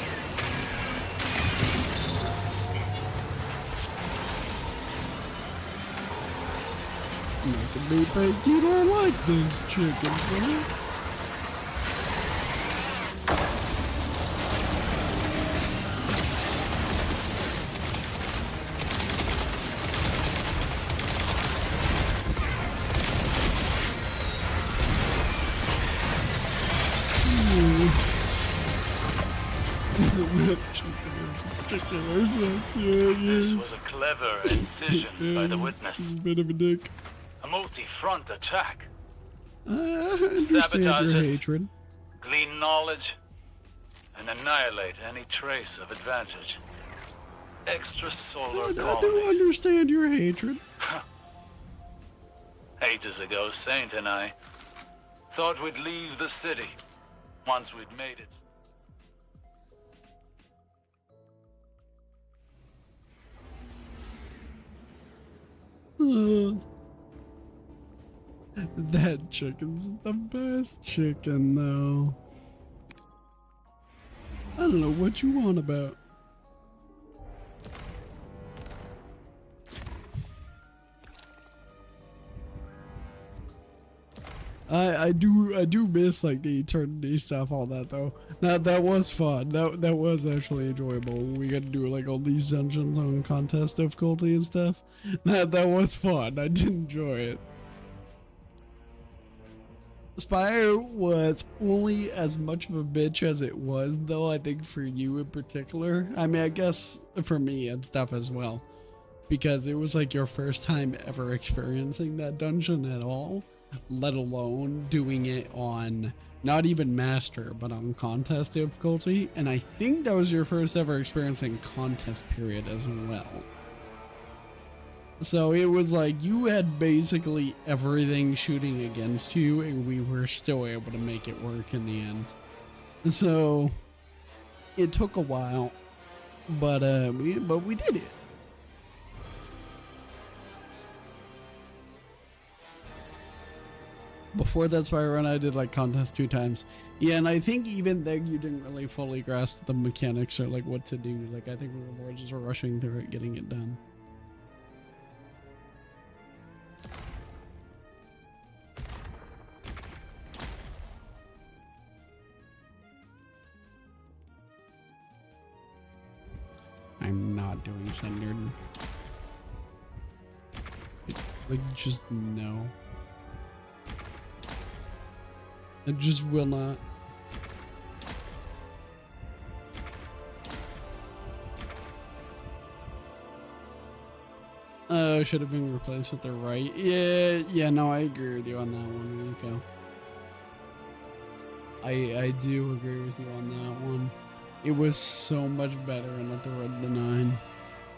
Making me think you don't like this chicken, son. This was a clever incision by the witness. A bit of a dick. A multi-front attack. Sabotage your hatred. Glean knowledge, and annihilate any trace of advantage. Extrasolar colonies. I do understand your hatred. Ages ago, Saint and I thought we'd leave the city once we'd made it. That chicken's the best chicken, though. I don't know what you want about. I do miss like the eternity stuff, all that though. That was fun. That was actually enjoyable. We got to do like all these dungeons on contest difficulty and stuff. That was fun. I did enjoy it. Spire was only as much of a bitch as it was, though, I think for you in particular. I mean, I guess for me and stuff as well, because it was like your first time ever experiencing that dungeon at all, let alone doing it on not even master, but on contest difficulty. And I think that was your first ever experiencing contest period as well. So it was like you had basically everything shooting against you, and we were still able to make it work in the end. So it took a while, but we did it. Before that Spire run, I did like contest 2 times. Yeah, and I think even then you didn't really fully grasp the mechanics or like what to do. Like I think we were more just rushing through it, getting it done. I'm not doing Sundered. Like, just no. I just will not. Echo should have been replaced with the right. Yeah, no, I agree with you on that one, Echo. I do agree with you on that one. It was so much better in the 9.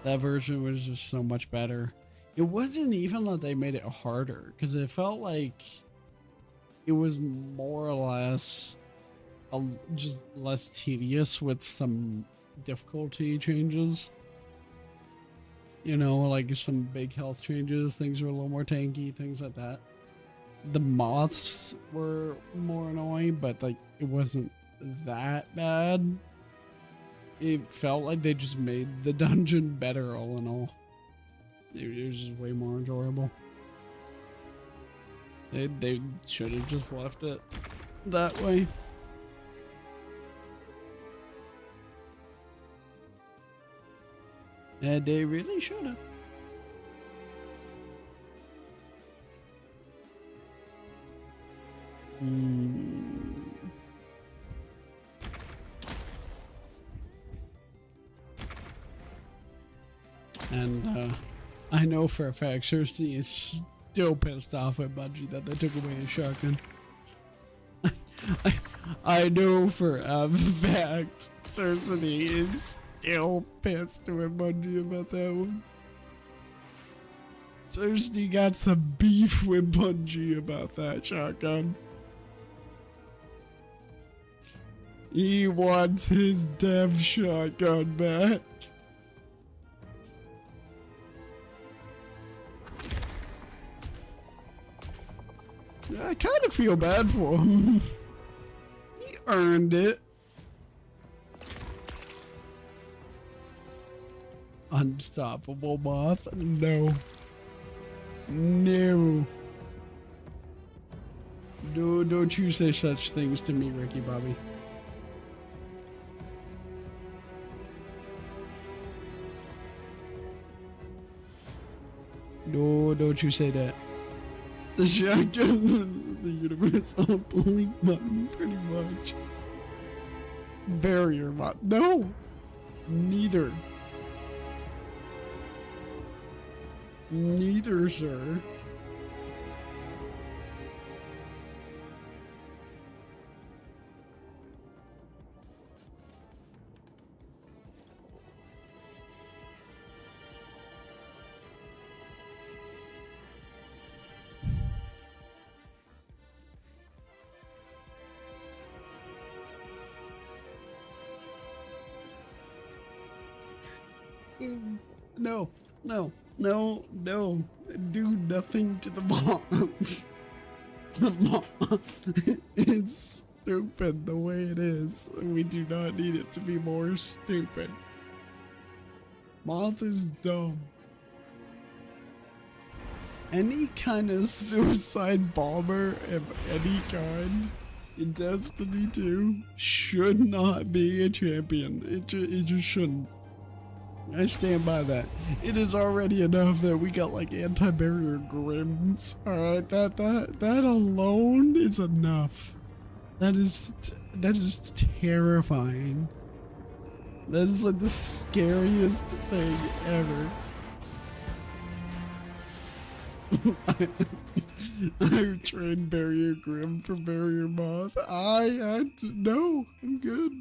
That version was just so much better. It wasn't even that they made it harder, because it felt like it was more or less just less tedious with some difficulty changes. You know, like some big health changes, things were a little more tanky, things like that. The moths were more annoying, but like it wasn't that bad. It felt like they just made the dungeon better all in all. It was just way more enjoyable. They should have just left it that way. Yeah, they really should have. And I know for a fact Cersei is still pissed off at Bungie that they took away his shotgun. I know for a fact Cersei is still pissed with Bungie about that one. Cersei got some beef with Bungie about that shotgun. He wants his dev shotgun back. I kind of feel bad for him. He earned it. Unstoppable moth? No. No. No, don't you say such things to me, Ricky Bobby. No, don't you say that. The shotgun, the universal delete button, pretty much. Barrier bot. No! Neither. Neither, sir. No, no, no, no. Do nothing to the bomb. The bomb is stupid the way it is. We do not need it to be more stupid. Moth is dumb. Any kind of suicide bomber of any kind in Destiny 2 should not be a champion. It just shouldn't. I stand by that. It is already enough that we got like anti-barrier grims. Alright, that alone is enough. That is terrifying. That is like the scariest thing ever. I trained barrier grim for barrier moth. No, I'm good.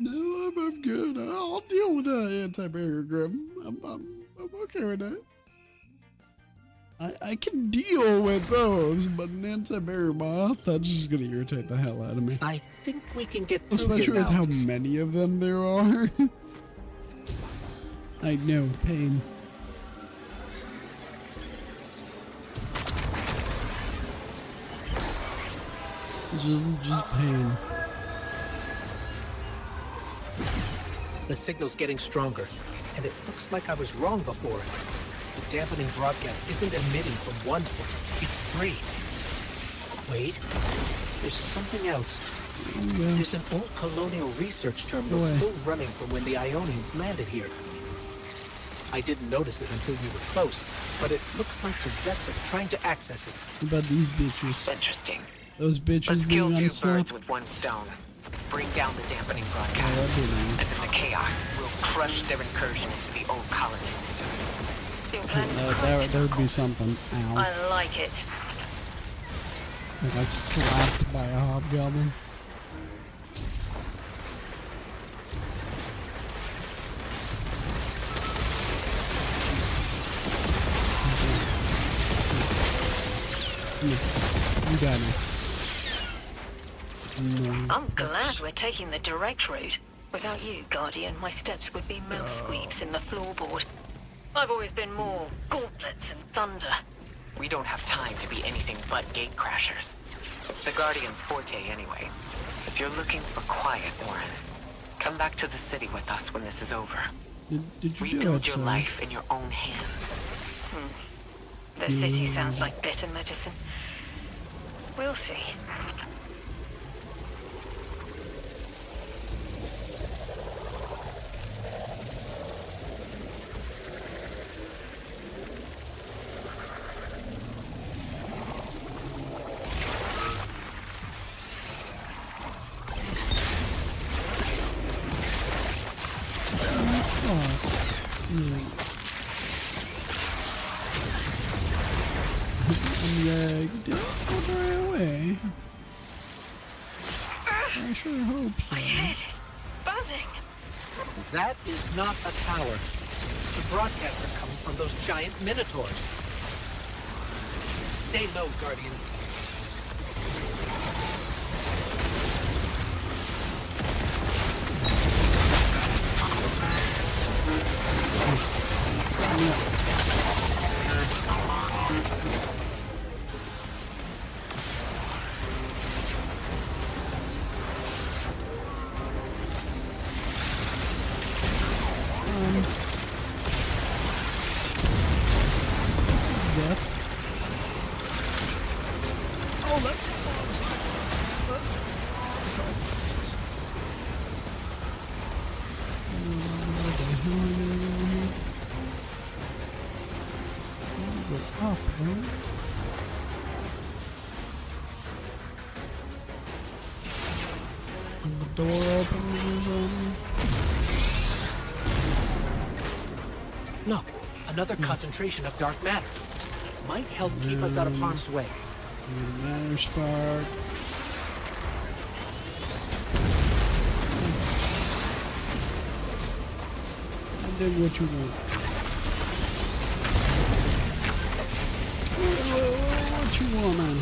No, I'm good. I'll deal with that anti-barrier grim. I'm okay with that. I can deal with those, but an anti-barrier moth, that's just gonna irritate the hell out of me. I think we can get through Especially here with now. how many of them there are. I know, pain. Just pain. The signal's getting stronger, and it looks like I was wrong before. The dampening broadcast isn't emitting from one point, it's 3. Wait, there's something else. Yeah. There's an old colonial research terminal still running from when the Ionians landed here. I didn't notice it until you were close, but it looks like the Zets are trying to access it. What about these bitches? Interesting. Those bitches Let's kill being 2 unstoppable. birds with 1 stone. Bring down the dampening broadcast, and in the chaos, we'll crush their incursion into the old colony systems. Your plan is There would be something. Ow. I like it. I got slapped by a hobgoblin. You got me. No. I'm glad we're taking the direct route. Without you, Guardian, my steps would be mouse squeaks in the floorboard. I've always been more gauntlets and thunder. We don't have time to be anything but gate crashers. It's the Guardian's forte anyway. If you're looking for quiet, Warren, come back to the city with us when this is over. Did you Rebuild do it, your life in your own hands. The city sounds like bitter medicine. We'll see. Yeah, you did go right away. I sure hope so. My head is buzzing. That is not a tower. The broadcasts are coming from those giant minotaurs. Stay low, Guardian. This is death. Oh, that's a long side. That's a long side. What the hell am I gonna do here? Go up, right? And the door opens or something. Look, another concentration of dark matter. Might help keep us out of harm's way. Matter spark. I did what you want. What you want, man?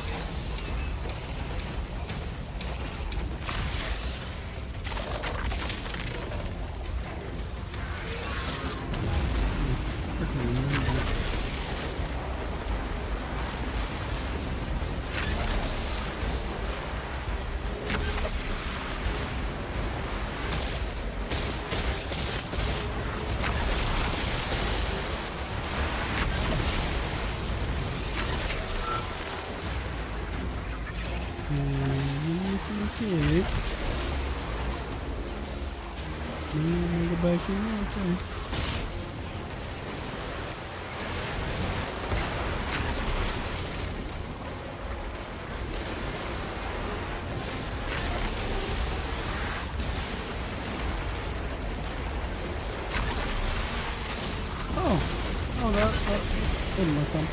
Okay. Go back here. Okay. Oh, that didn't look fun.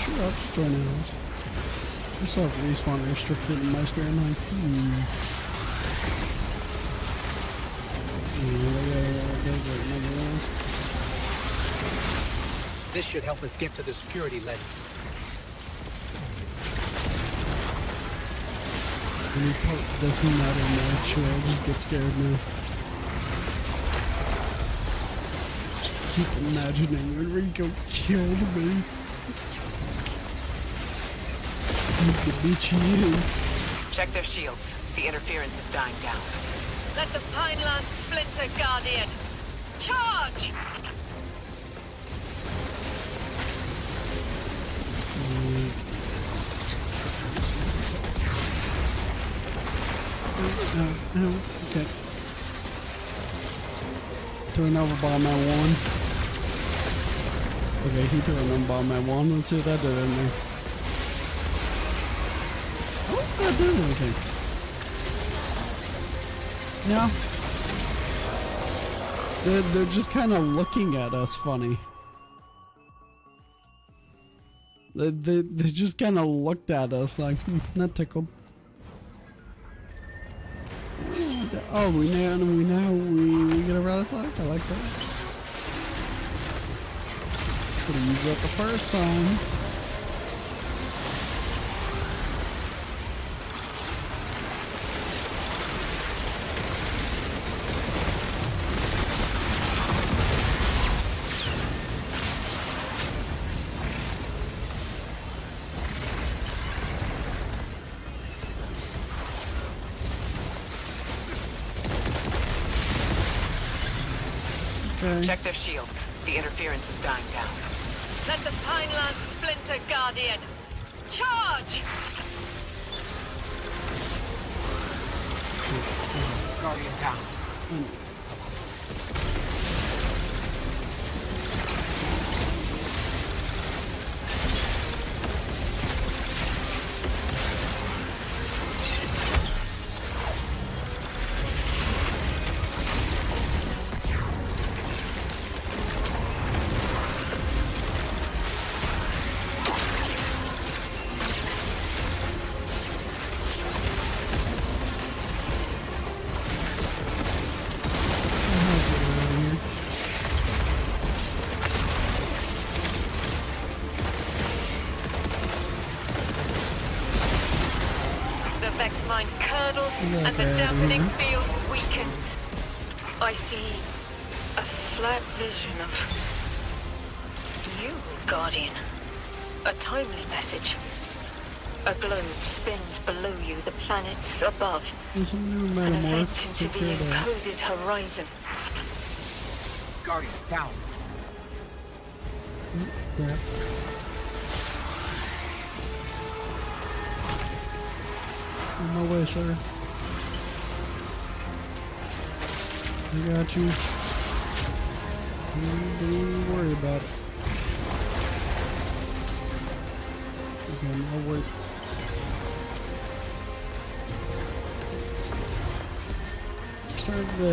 Sure, I'll just join ours. I still have respawn restricted in my screen. I'm like, This should help us get to the security lens. When you put this one out in there, sure, I just get scared now. Just keep imagining when Rico killed me. The bitch he is. Check their shields. The interference is dying down. Let the Pinelands splinter, Guardian. Charge! Okay. Throw another bomb at one. Okay, he threw another bomb at one. Let's see what that did in there. Oh, that did anything. Yeah. They're just kind of looking at us funny. They just kind of looked at us like, not tickled. Oh, we get a rally flag? I like that. Could've used that the first time. Check their shields. The interference is dying down. Let the Pineland splinter, Guardian! Charge! Guardian down. Vex mind curdles and the dampening field weakens. I see a flat vision of you, Guardian. A timely message. A globe spins below you, the planets above. An event into the encoded horizon. Guardian down. Yeah. On my way, sir. I got you. Don't worry about it. Okay, I'll wait. Starting to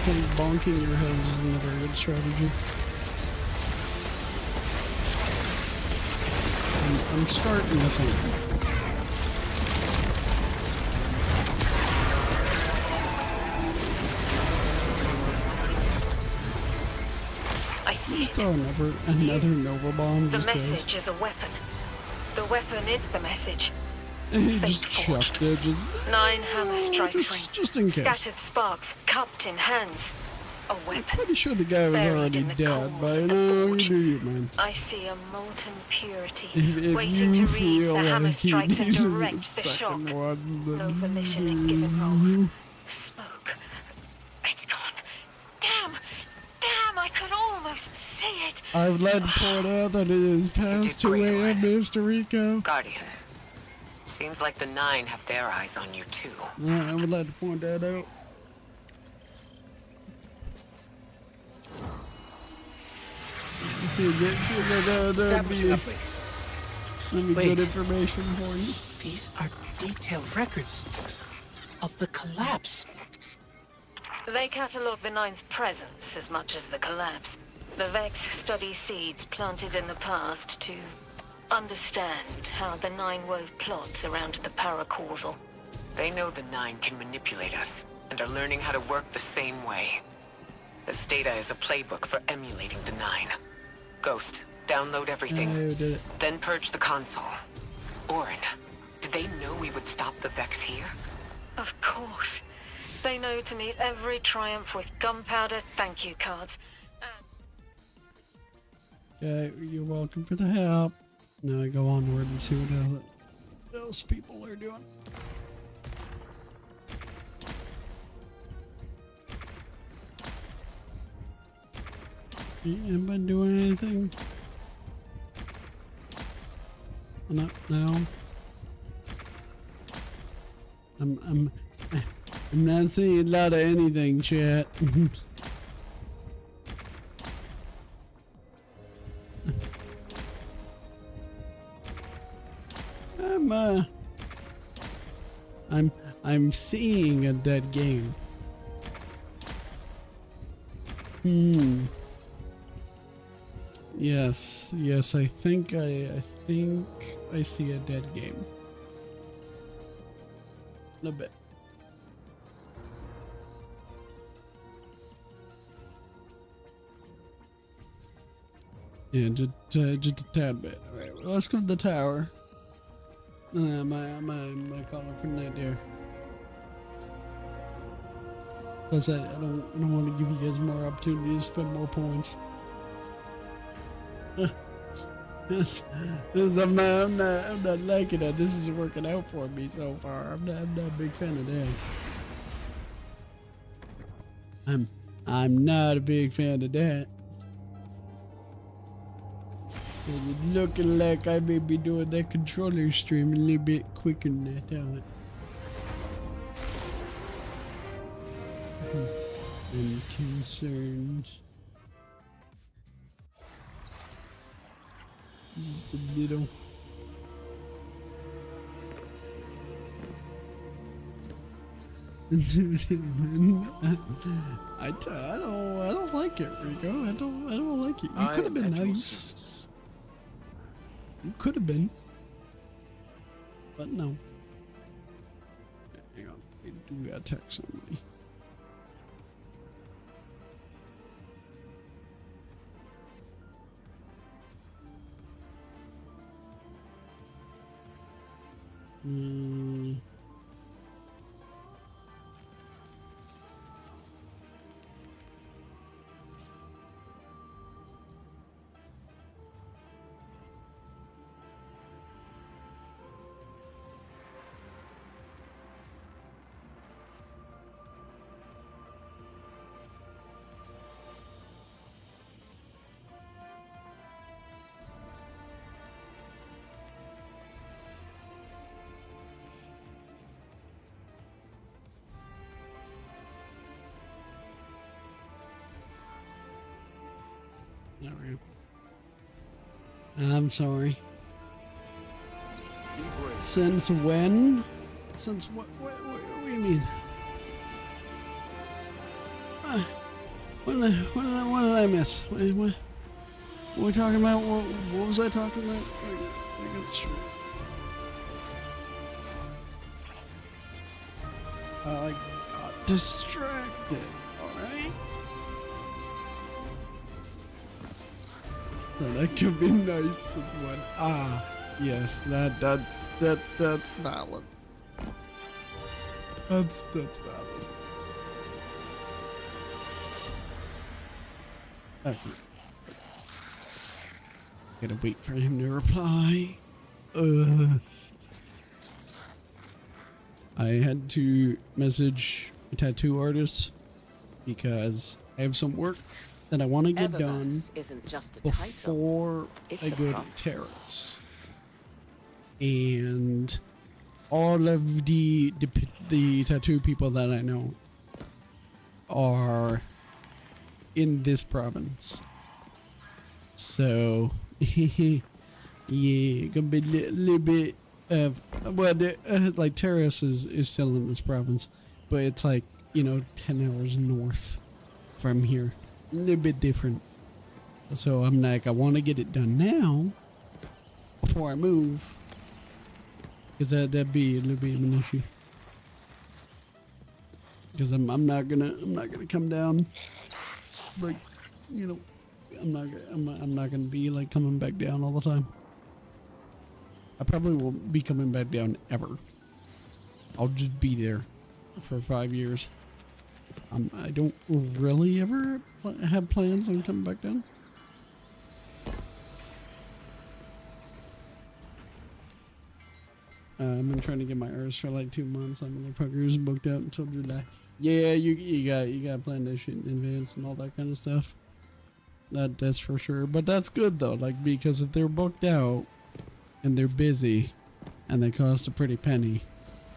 think bonking your head is never a good strategy. I'm starting to think. Just throw another Nova Bomb. The message is a weapon. The weapon is the message. And he just chucked it. 9 hammer strikes just in case. Scattered sparks, cupped in hands. A weapon. I'm pretty sure the guy was already dead, but you know, you do you, man. I see a molten purity if waiting to read the hammer like strikes and direct the second shock. one, No volition in given rolls. Smoke. It's gone. Damn! I could almost see it. I would like to point out that it is past 2 a.m., Mr. Rico. Guardian. Seems like the 9 have their eyes on you too. I would like to point that out. That'd be good information for you. These are detailed records of the collapse. They catalogue the 9's presence as much as the collapse. The Vex study seeds planted in the past to understand how the 9 wove plots around the paracausal. They know the 9 can manipulate us, and are learning how to work the same way. This data is a playbook for emulating the 9. Ghost, download everything, then purge the console. Orin, did they know we would stop the Vex here? Of course. They know to meet every triumph with gunpowder thank you cards. Okay, you're welcome for the help. Now I go onward and see what else people are doing. Anybody doing anything? Not now. I'm not seeing a lot of anything, chat. I'm seeing a dead game. Yes, I think I see a dead game. A bit. Yeah, just a tad bit. All right, well, let's go to the tower. My caller for the night there. Plus, I don't want to give you guys more opportunities to spend more points. Yes, I'm not liking it. This isn't working out for me so far. I'm not a big fan of that. I'm not a big fan of that. And it's looking like I may be doing that controller stream a little bit quicker than that, don't it? I'm concerned. Just a little. I don't like it, Rico. I don't like it. You could have been nice. You could have been, but no. Hang on, we do gotta text somebody. There we go. I'm sorry. Since when? Since what do you mean? What did I miss? What are we talking about? What was I talking about? I got sure. I got distracted. Alright. That could be nice since when. Yes, that's valid. That's valid. Okay. Gotta wait for him to reply. I had to message a tattoo artist because I have some work that I want to get done isn't just a before I go to Terrace. And all of the tattoo people that I know are in this province. So, yeah, gonna be a little bit of, well, like Terrace is still in this province, but it's like, 10 hours north from here. A little bit different. So I'm like, I want to get it done now before I move, because that'd be a little bit of an issue. Because I'm not gonna come down, like, I'm not gonna be like coming back down all the time. I probably won't be coming back down ever. I'll just be there for 5 years. I don't really ever have plans on coming back down. I've been trying to get my Earth for like 2 months. I'm motherfuckers booked out until July. Yeah, you got to plan that shit in advance and all that kind of stuff. That's for sure. But that's good though, like, because if they're booked out and they're busy and they cost a pretty penny,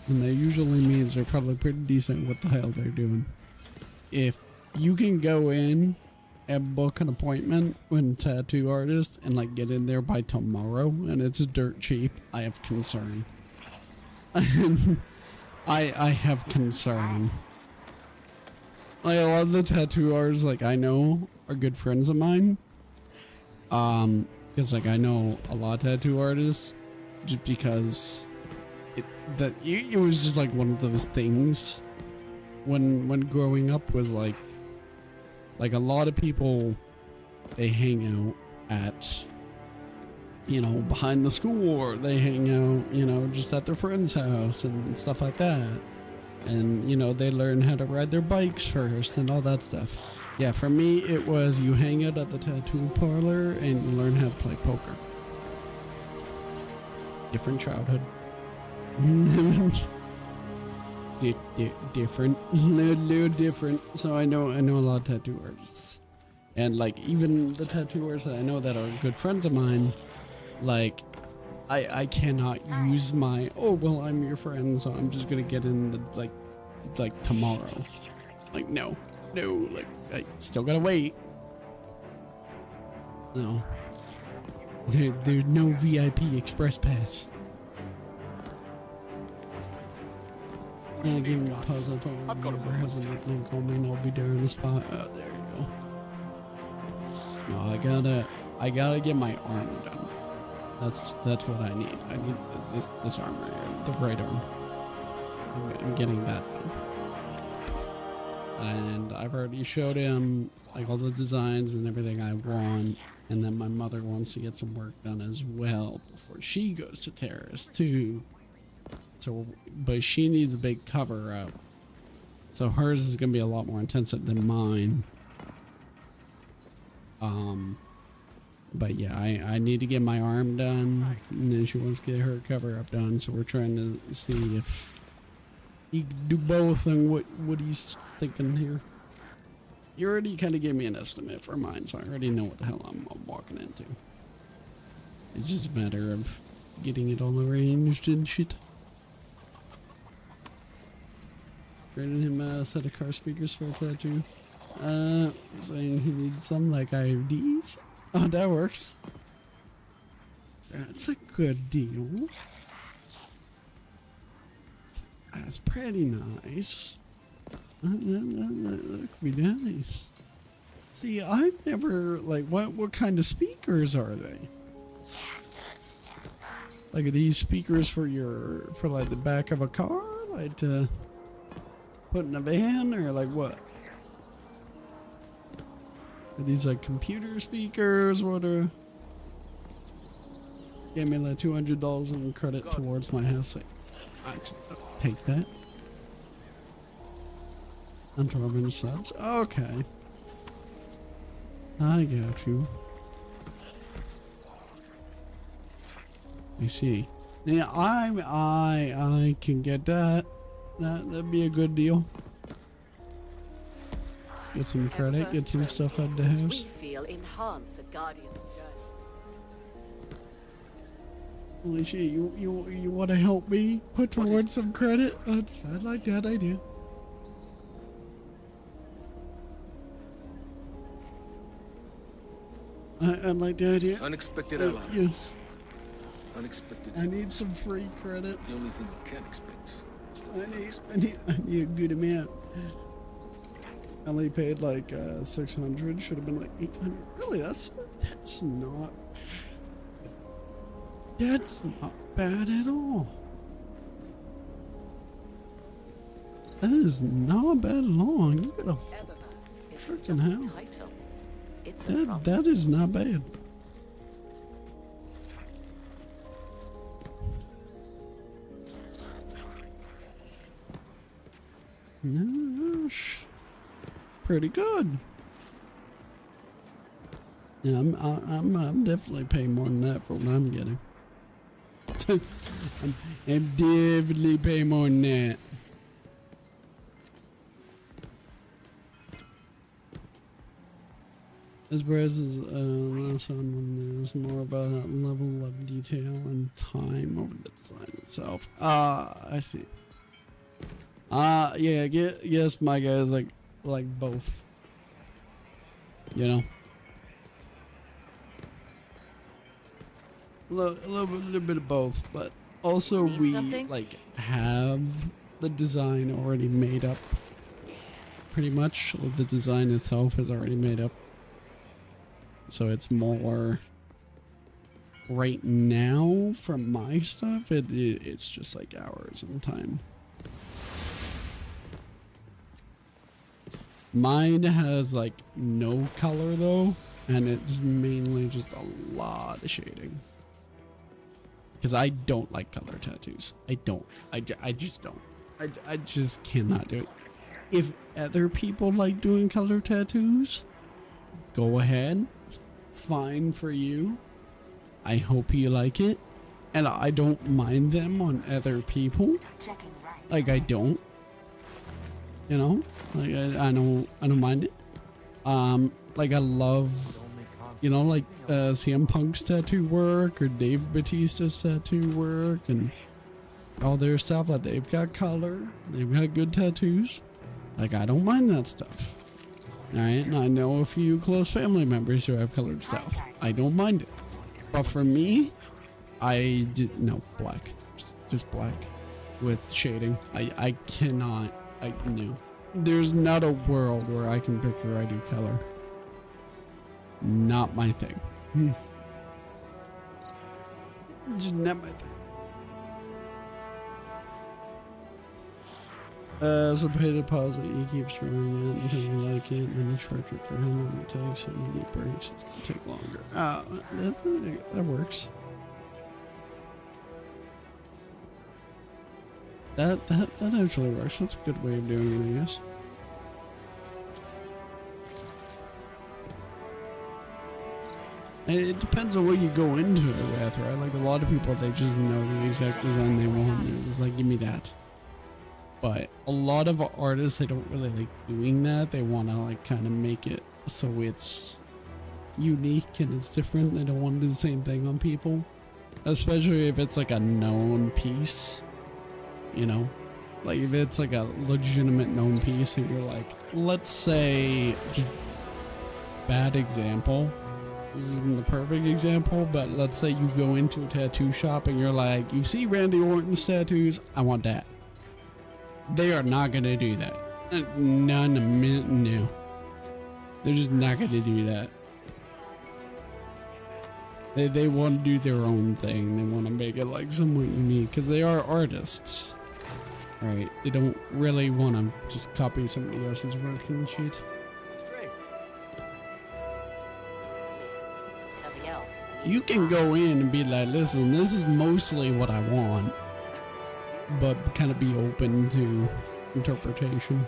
then that usually means they're probably pretty decent what the hell they're doing. If you can go in and book an appointment with a tattoo artist and like get in there by tomorrow and it's dirt cheap, I have concern. I have concern. Like a lot of the tattoo artists, like I know, are good friends of mine. Because like I know a lot of tattoo artists, just because it was just like one of those things when growing up was like a lot of people, they hang out at, you know, behind the school, or they hang out, you know, just at their friend's house and stuff like that. And, you know, they learn how to ride their bikes first and all that stuff. Yeah, for me, it was you hang out at the tattoo parlor and you learn how to play poker. Different childhood. Different. Little different. So I know a lot of tattoo artists. And, like, even the tattooers that I know that are good friends of mine, like, I cannot use my, oh, well, I'm your friend, so I'm just gonna get in the, like tomorrow. Like, no, like, I still gotta wait. No. There's no VIP express pass. Yeah, give me a pause. I've got a link on me and I'll be there in the spot. Oh, there you go. No, I gotta get my arm done. That's what I need. I need this arm right here, the right arm. I'm getting that done. And I've already showed him like all the designs and everything I want. And then my mother wants to get some work done as well before she goes to Terrace too. So, but she needs a big cover up. So hers is gonna be a lot more intensive than mine. But yeah, I need to get my arm done, and then she wants to get her cover up done. So we're trying to see if he can do both and what he's thinking here. You already kind of gave me an estimate for mine, so I already know what the hell I'm walking into. It's just a matter of getting it all arranged and shit. Graded him a set of car speakers for a tattoo. Saying he needs some like IODs. Oh, that works. That's a good deal. That's pretty nice. That could be nice. See, I never, like, what kind of speakers are they? Like, are these speakers for like the back of a car? Like to put in a van, or like what? Are these like computer speakers? What are... Gave me like $200 in credit towards my house. I'll take that. I'm 12 minutes subs. Okay. I got you. I see. Yeah, I can get that. That'd be a good deal. Get some credit, get some stuff at the house. Enhance a guardian journey. Holy shit, you want to help me put towards some credit? I like that idea. I like the idea. Unexpected allies. Yes. Unexpected. I need some free credit. The only thing you can't expect. I need a good amount. I only paid like 600. Should have been like 800. Really, that's not bad at all. That is not bad at all. You got a freaking hell. That is not bad. Gosh, pretty good. Yeah, I'm definitely paying more than that for what I'm getting. I'm definitely paying more than that. As whereas last one is more about that level of detail and time over the design itself. I see. Yeah, yes, my guys like both. You know, a little bit of both, but also we like have the design already made up pretty much. The design itself is already made up. So it's more right now from my stuff. It's just like hours and time. Mine has like no color though, and it's mainly just a lot of shading. Because I don't like color tattoos. I don't. I just don't. I just cannot do it. If other people like doing color tattoos, go ahead. Fine for you. I hope you like it. And I don't mind them on other people. Like I don't. You know? Like I don't mind it. Like I love, you know, like CM Punk's tattoo work or Dave Bautista's tattoo work and all their stuff. Like they've got color, they've got good tattoos. Like I don't mind that stuff. All right, and I know a few close family members who have colored stuff. I don't mind it. But for me, no black, just black with shading. I cannot. No. There's not a world where I can pick where I do color. Not my thing. Just not my thing. So pay deposit, you keep trying it until you like it, and then you charge it for how long it takes, and when it breaks, it's gonna take longer. That works. That actually works. That's a good way of doing it, I guess. And it depends on what you go into it with, right? Like a lot of people, they just know the exact design they want. They're just like, give me that. But a lot of artists, they don't really like doing that. They want to like kind of make it so it's unique and it's different. They don't want to do the same thing on people, especially if it's like a known piece. You know, like if it's like a legitimate known piece and you're like, let's say, just bad example, this isn't the perfect example, but let's say you go into a tattoo shop and you're like, you see Randy Orton's tattoos, I want that. They are not gonna do that. Not in a minute, no. They're just not gonna do that. They want to do their own thing. They want to make it like somewhat unique because they are artists. Right, they don't really want to just copy somebody else's work and shit. You can go in and be like, listen, this is mostly what I want, but kind of be open to interpretation.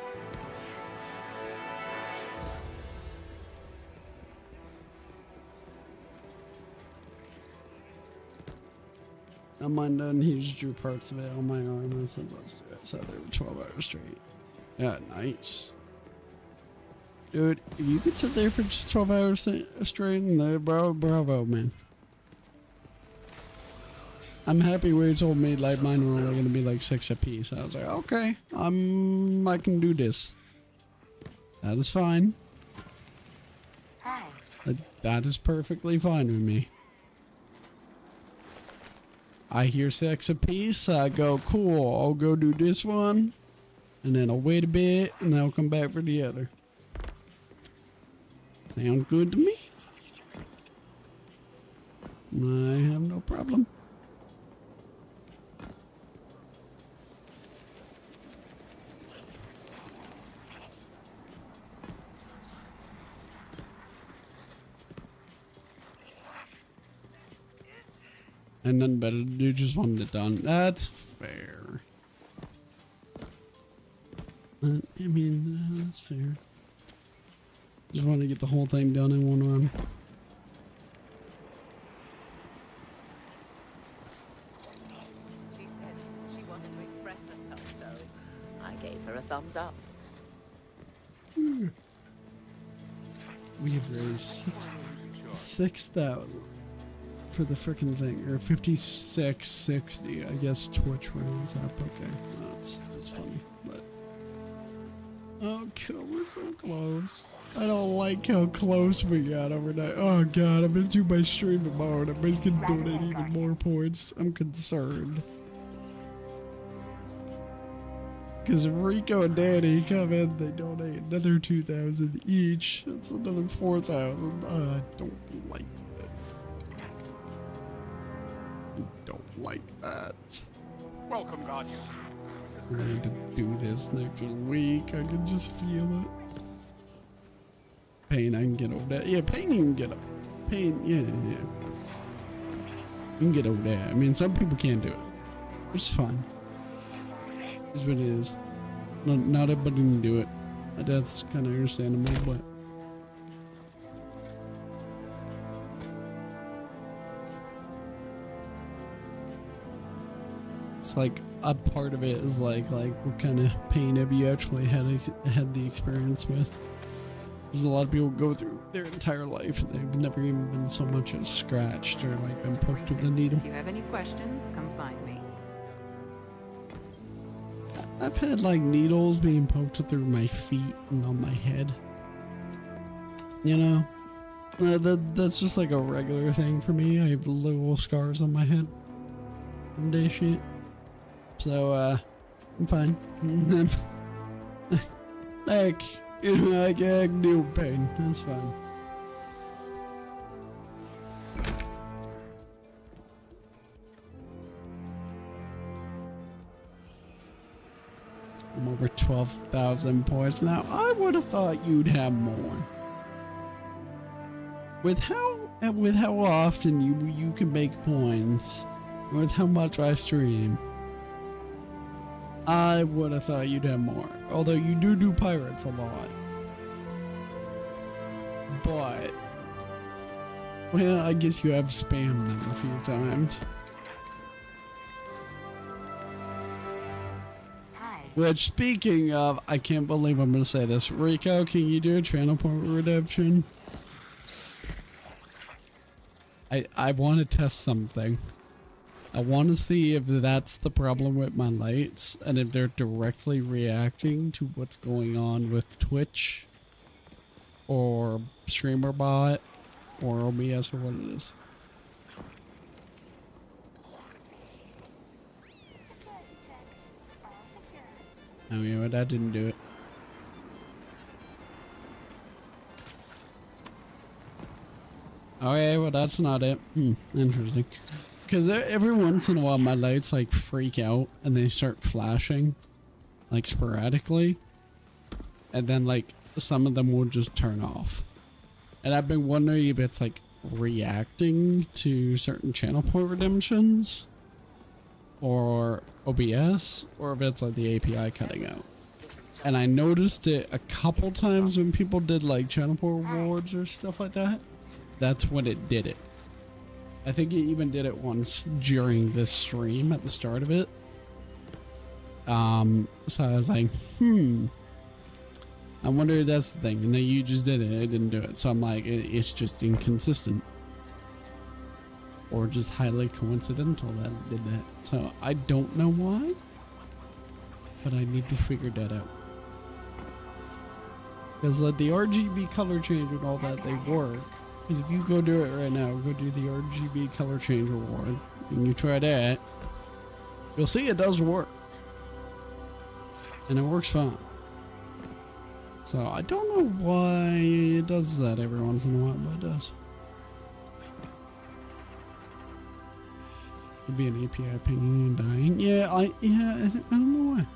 On mine done, he just drew parts of it on my arm. I said, let's do it. I sat there for 12 hours straight. Yeah, nice. Dude, if you could sit there for just 12 hours straight, bravo, man. I'm happy where you told me like mine were only going to be like 6 a piece. I was like, okay, I can do this. That is fine. That is perfectly fine with me. I hear 6 a piece, I go, cool, I'll go do this one, and then I'll wait a bit, and then I'll come back for the other. Sounds good to me. I have no problem. And nothing better to do, just wanted it done. That's fair. I mean, that's fair. Just want to get the whole thing done in one run. She said she wanted to express herself, so I gave her a thumbs up. We have raised 6,000 for the frickin' thing, or 5660. I guess Twitch rounds up. Okay, that's funny, but oh, we're so close. I don't like how close we got overnight. Oh god, I'm into my streaming mode. Everybody's gonna donate even more points. I'm concerned. because if Rico and Danny come in, they donate another 2,000 each. That's another 4,000. I don't like this. I don't like that. Welcome, Guardian. We're going to do this next week. I can just feel it. Pain, I can get over that. Yeah, pain, you can get up. Pain, yeah. You can get over that. I mean, some people can't do it. It's fine. It's what it is. Not everybody can do it. That's kind of understandable, but it's like a part of it is like what kind of pain have you actually had the experience with? There's a lot of people go through their entire life and they've never even been so much as scratched or like been poked with a needle. If you have any questions, come find me. I've had like needles being poked through my feet and on my head. You know, that's just like a regular thing for me. I have little scars on my head from day shit. So, I'm fine. Like, you know, I can deal with pain. That's fine. I'm over 12,000 points now. I would have thought you'd have more. With how often you can make points, with how much I stream, I would have thought you'd have more. Although you do pirates a lot. But, well, I guess you have spammed them a few times. Which, speaking of, I can't believe I'm going to say this. Rico, can you do a channel point redemption? I want to test something. I want to see if that's the problem with my lights and if they're directly reacting to what's going on with Twitch or StreamerBot or OBS or what it is. Oh yeah, but that didn't do it. Okay, well that's not it. Interesting. Because every once in a while my lights like freak out and they start flashing like sporadically. And then like some of them will just turn off. And I've been wondering if it's like reacting to certain channel point redemptions or OBS or if it's like the API cutting out. And I noticed it a couple times when people did like channel point rewards or stuff like that. That's when it did it. I think it even did it once during this stream at the start of it. So I was like, I wonder if that's the thing. And then you just did it. I didn't do it. So I'm like, it's just inconsistent. Or just highly coincidental that it did that. So I don't know why. But I need to figure that out. Because like the RGB color change and all that, they work. Because if you go do it right now, go do the RGB color change reward, and you try that, you'll see it does work. And it works fine. So I don't know why it does that every once in a while, but it does. Could be an API pinging and dying. Yeah, I don't know why.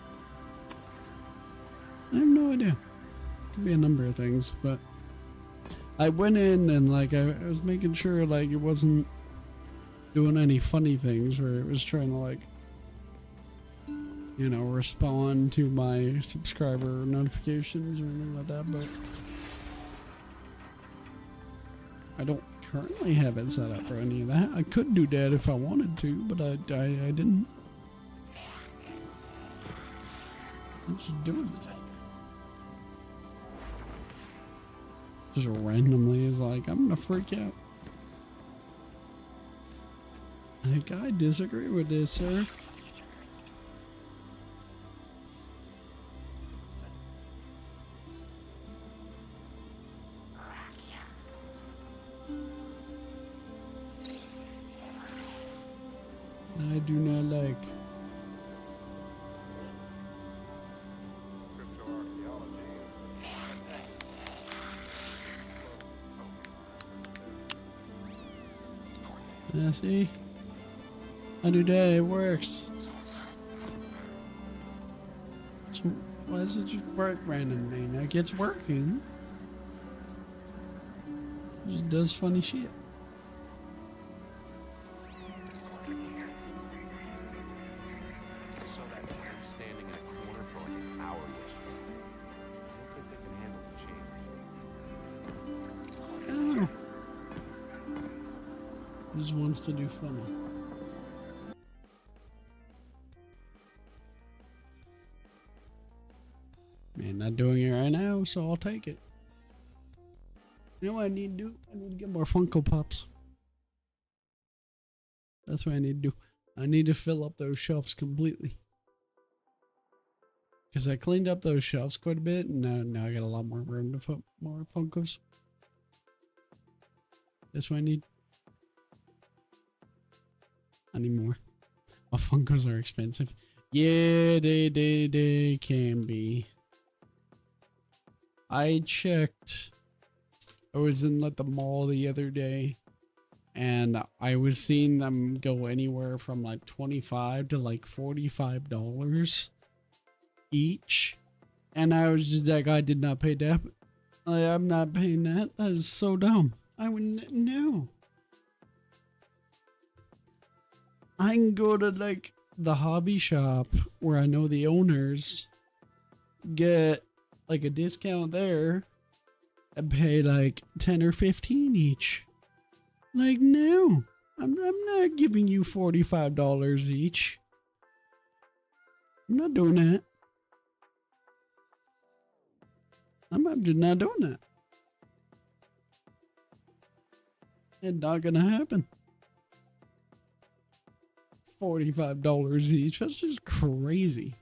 I have no idea. Could be a number of things, but I went in and like I was making sure like it wasn't doing any funny things where it was trying to like, you know, respond to my subscriber notifications or anything like that, but I don't currently have it set up for any of that. I could do that if I wanted to, but I didn't. I'm just doing it. Just randomly is like, I'm gonna freak out. Like, I disagree with this, sir. I do not like. Yeah, see? I do that, it works. So why does it just work randomly? Like it's working. It just does funny shit. Standing in a corner for like an hour, which I don't think they can handle the change. I don't know. Just wants to do funny. Man, not doing it right now, so I'll take it. You know what I need to do? I need to get more Funko Pops. That's what I need to do. I need to fill up those shelves completely. Because I cleaned up those shelves quite a bit, and now I got a lot more room to put more Funkos. That's what I need. I need more. Oh, Funkos are expensive. Yeah, they can be. I checked. I was in like the mall the other day, and I was seeing them go anywhere from like $25 to like $45 each, and I was just like, I did not pay that. I'm not paying that. That is so dumb. I wouldn't know. I can go to like the hobby shop where I know the owners, get like a discount there, and pay like 10 or 15 each. Like, no, I'm not giving you $45 each. I'm not doing that. I'm just not doing that. It's not gonna happen. $45 each. That's just crazy.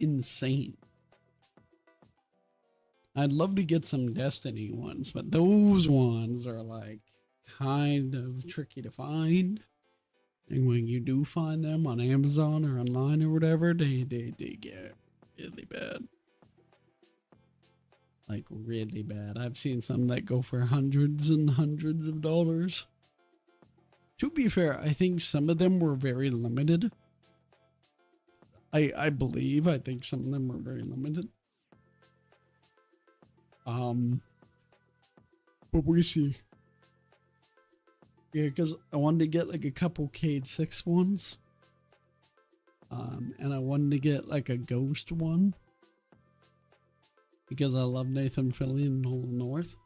Insane. I'd love to get some Destiny ones, but those ones are like kind of tricky to find. And when you do find them on Amazon or online or whatever, they get really bad. Like really bad. I've seen some that go for hundreds and hundreds of dollars. To be fair, I think some of them were very limited. I believe. I think some of them were very limited. But we see. Yeah, because I wanted to get like a couple Cade 6 ones. And I wanted to get like a Ghost one. Because I love Nathan Fillion and Whole North.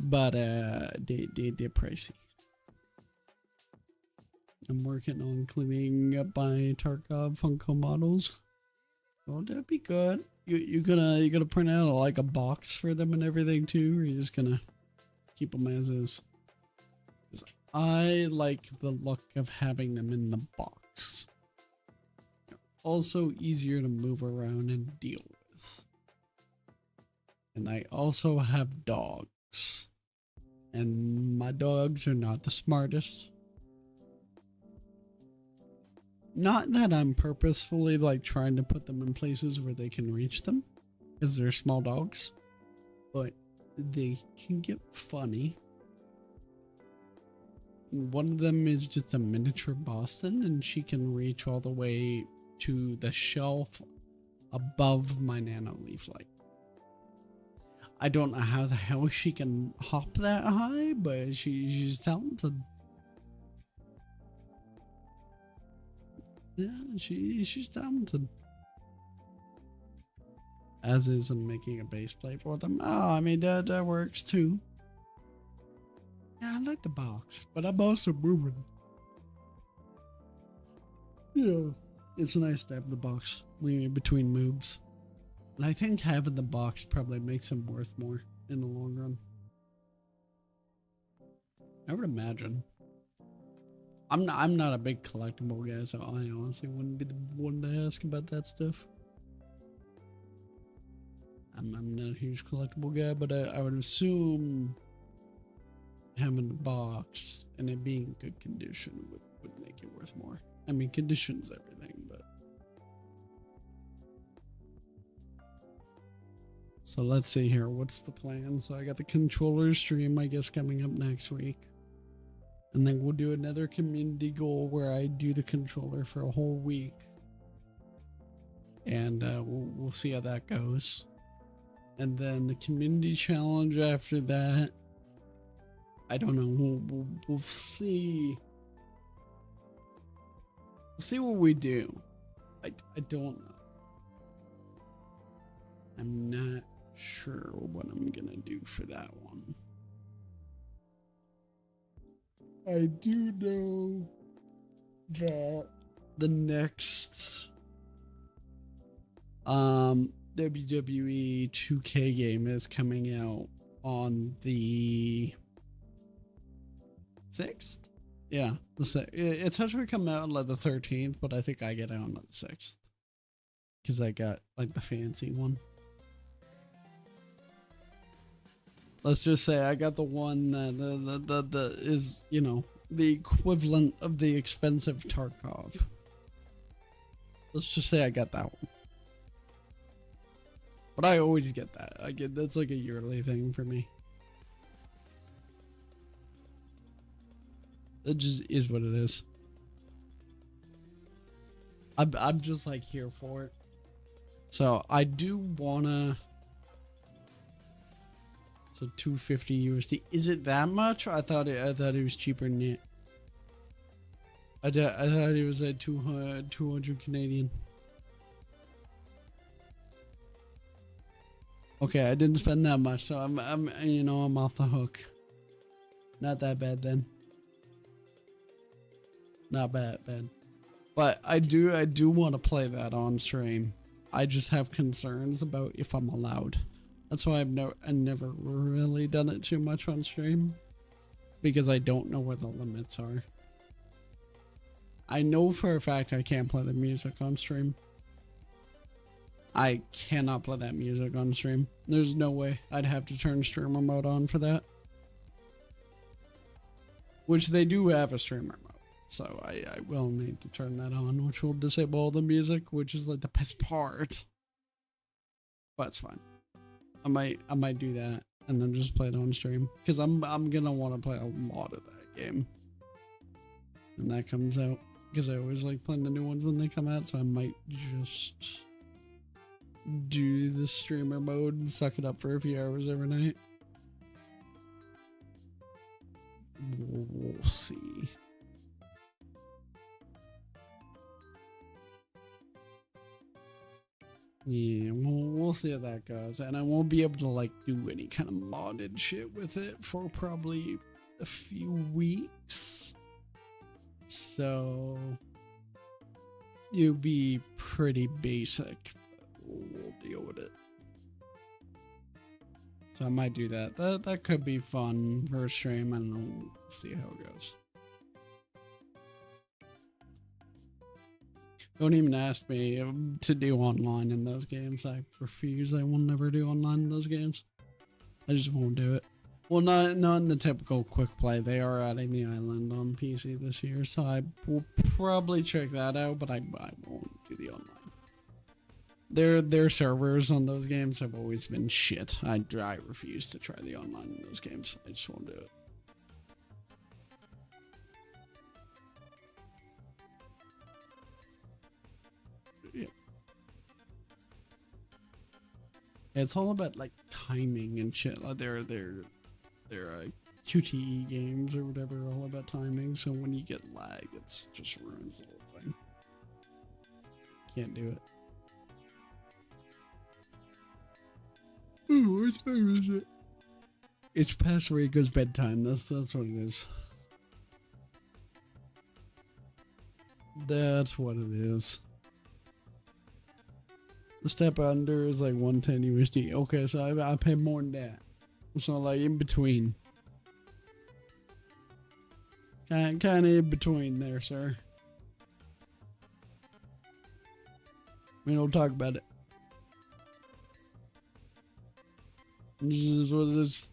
But they're pricey. I'm working on cleaning up my Tarkov Funko models. Oh, that'd be good. You gonna print out like a box for them and everything too, or you just gonna keep them as is? 'Cause I like the look of having them in the box. They're also easier to move around and deal with. And I also have dogs, and my dogs are not the smartest. Not that I'm purposefully like trying to put them in places where they can reach them, because they're small dogs, but they can get funny. One of them is just a miniature Boston, and she can reach all the way to the shelf above my nano leaf light. I don't know how the hell she can hop that high, but she's talented. Yeah, she's talented. As is I'm making a base plate for them. Oh, I mean that works too. Yeah, I like the box, but I'm also moving. Yeah, it's nice to have the box between moves. And I think having the box probably makes them worth more in the long run. I would imagine. I'm not a big collectible guy, so I honestly wouldn't be the one to ask about that stuff. I'm not a huge collectible guy, but I would assume having the box and it being in good condition would make it worth more. I mean, condition's everything, but So let's see here. What's the plan? So I got the controller stream, I guess, coming up next week. And then we'll do another community goal where I do the controller for a whole week. And we'll see how that goes. And then the community challenge after that. I don't know. We'll see. We'll see what we do. I don't know. I'm not sure what I'm gonna do for that one. I do know that the next WWE 2K game is coming out on the 6th. Yeah, it's actually coming out on like the 13th, but I think I get it on the 6th because I got like the fancy one. Let's just say I got the one that the is, you know, the equivalent of the expensive Tarkov. Let's just say I got that one. But I always get that. That's like a yearly thing for me. It just is what it is. I'm just like here for it. So I do wanna. So 250 USD. Is it that much? I thought it was cheaper than that. I thought it was at 200 Canadian. Okay, I didn't spend that much, so I'm you know, I'm off the hook. Not that bad then. Not bad. But I do want to play that on stream. I just have concerns about if I'm allowed. That's why I've never really done it too much on stream, because I don't know where the limits are. I know for a fact I can't play the music on stream. I cannot play that music on stream. There's no way. I'd have to turn streamer mode on for that. Which they do have a streamer mode. So I will need to turn that on, which will disable all the music, which is like the best part. But it's fine. I might do that and then just play it on stream, because I'm gonna want to play a lot of that game when that comes out, because I always like playing the new ones when they come out. So I might just do the streamer mode and suck it up for a few hours every night. We'll see. Yeah, we'll see how that goes. And I won't be able to like do any kind of modded shit with it for probably a few weeks. So it'll be pretty basic. We'll deal with it. So I might do that. That could be fun for a stream. I don't know. We'll see how it goes. Don't even ask me to do online in those games. I refuse. I will never do online in those games. I just won't do it. Well, not in the typical quick play. They are adding the island on PC this year, so I will probably check that out, but I won't do the online. Their servers on those games have always been shit. I refuse to try the online in those games. I just won't do it. Yeah. It's all about like timing and shit. Like they're QTE games or whatever, are all about timing. So when you get lag, it's just ruins the whole thing. Can't do it. Ooh, what time is it? It's past Rico's bedtime. That's what it is. That's what it is. The step under is like 110 USD. Okay, so I pay more than that. So like in between. Kind of in between there, sir. We don't talk about it. This is what it is.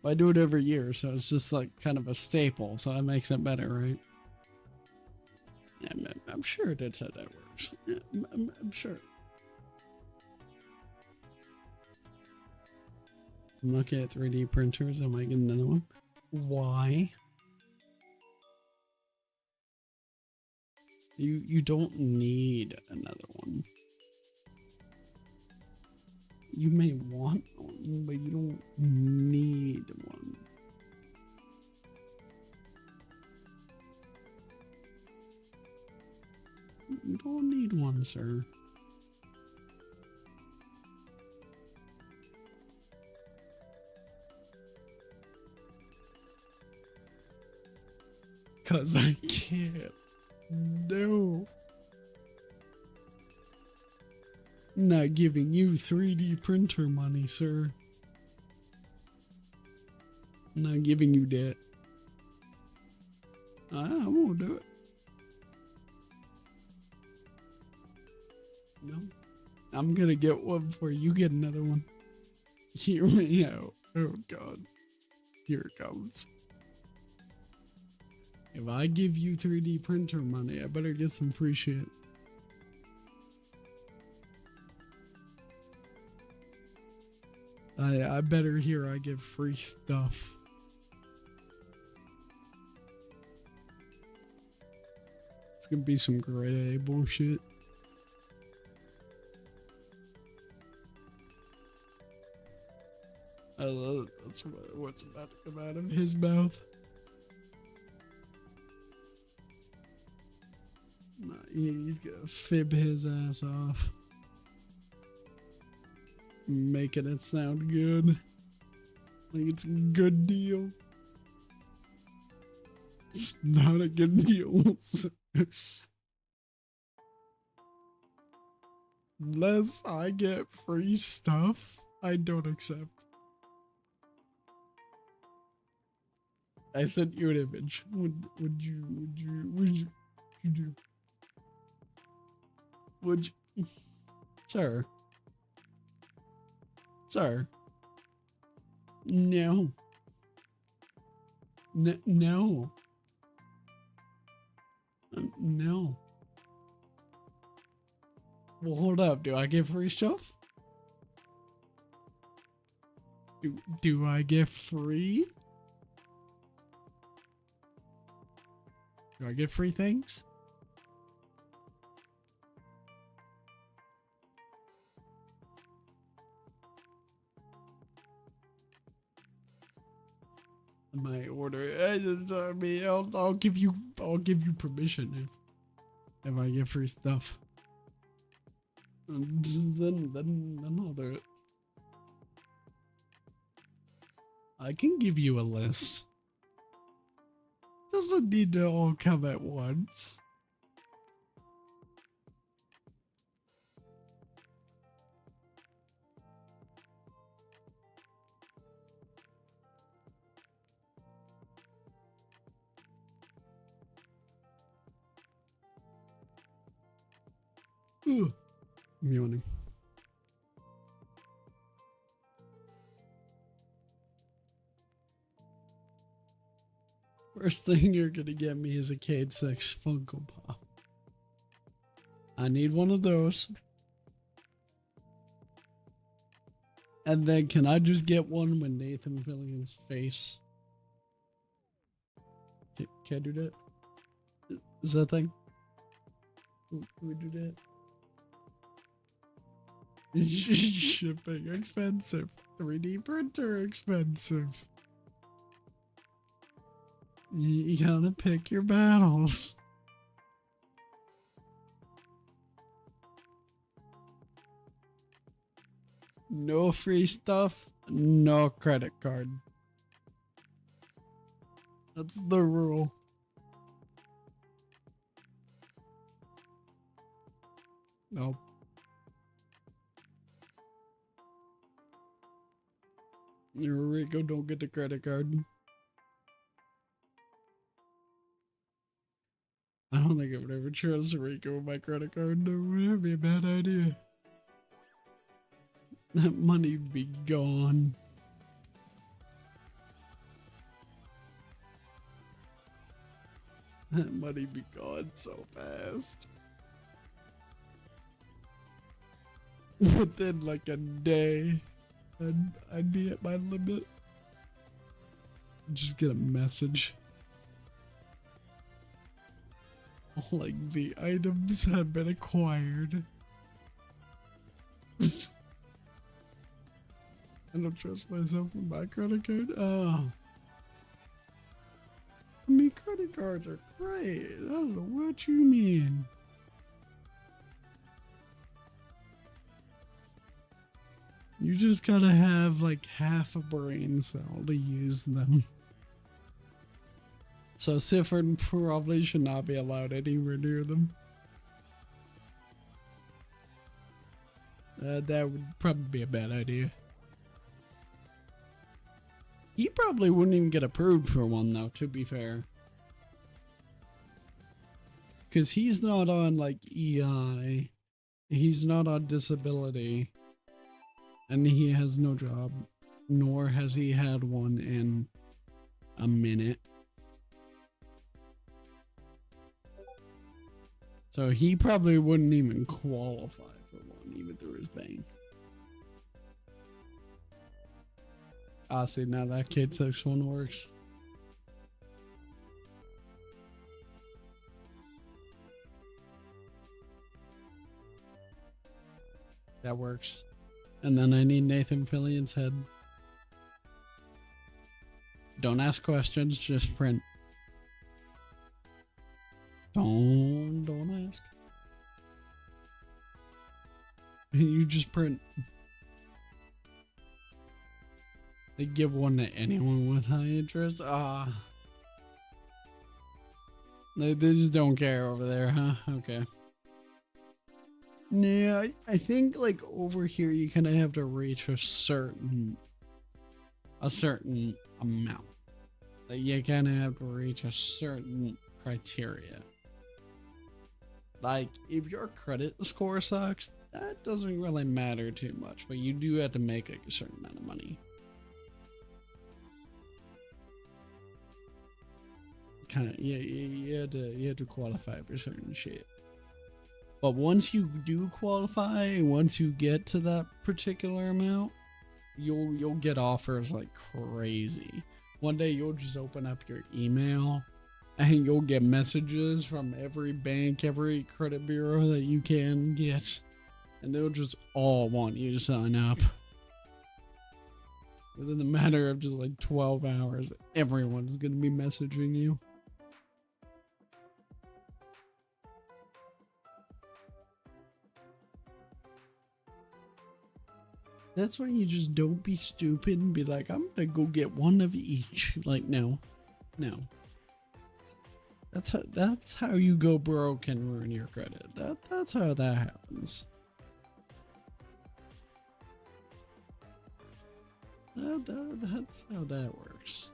I do it every year, so it's just like kind of a staple, so that makes it better, right? Yeah, I'm sure that's how that works. Yeah, I'm sure. I'm looking at 3D printers. I might get another one. Why? You don't need another one. You may want one, but you don't need one. You don't need one, sir. Cause I can't. No. Not giving you 3D printer money, sir. Not giving you that. I won't do it. No. I'm gonna get one before you get another one. Hear me out. Oh God. Here it comes. If I give you 3D printer money, I better get some free shit. I better hear I give free stuff. It's gonna be some grade A bullshit. That's what's about to come out of his mouth. Nah, he's gonna fib his ass off. Making it sound good. Like it's a good deal. It's not a good deal. Unless I get free stuff, I don't accept. I sent you an image. Would you do? Would you? Sir. Sir. No. No. No. Well, hold up. Do I get free stuff? Do I get free? Do I get free things? My order. I mean, I'll give you permission if I get free stuff. Then I'll do it. I can give you a list. Doesn't need to all come at once. Ugh. I'm yawning. First thing you're gonna get me is a Cade 6 Funko Pop. I need one of those. And then can I just get one with Nathan Fillion's face? Can I do that? Is that a thing? Can we do that? Shipping expensive. 3D printer expensive. You gotta pick your battles. No free stuff, no credit card. That's the rule. Nope. Rico, don't get the credit card. I don't think I would ever trust Rico with my credit card. No, that'd be a bad idea. That money would be gone. That money be gone so fast. Within like a day. I'd be at my limit. Just get a message. Like, the items have been acquired. I don't trust myself with my credit card. Oh. I mean, credit cards are great. I don't know what you mean. You just gotta have like half a brain cell to use them. So Sifrin probably should not be allowed anywhere near them. That would probably be a bad idea. He probably wouldn't even get approved for one though, to be fair. Because he's not on like EI. He's not on disability. And he has no job. Nor has he had one in a minute. So he probably wouldn't even qualify for one, even through his bank. Ah, see, now that Kid 6 one works. That works. And then I need Nathan Fillion's head. Don't ask questions, just print. Don't ask. You just print. They give one to anyone with high interest. They just don't care over there, huh? Okay. Yeah, I think like over here you kind of have to reach a certain amount. Like you kind of have to reach a certain criteria. Like if your credit score sucks, that doesn't really matter too much, but you do have to make like a certain amount of money. Kind of, yeah, you had to qualify for certain shit. But once you do qualify, once you get to that particular amount, you'll get offers like crazy. One day you'll just open up your email and you'll get messages from every bank, every credit bureau that you can get, and they'll just all want you to sign up. Within a matter of just like 12 hours, everyone's gonna be messaging you. That's why you just don't be stupid and be like, I'm gonna go get one of each. Like, no. That's how you go broke and ruin your credit. That's how that happens. That's how that works.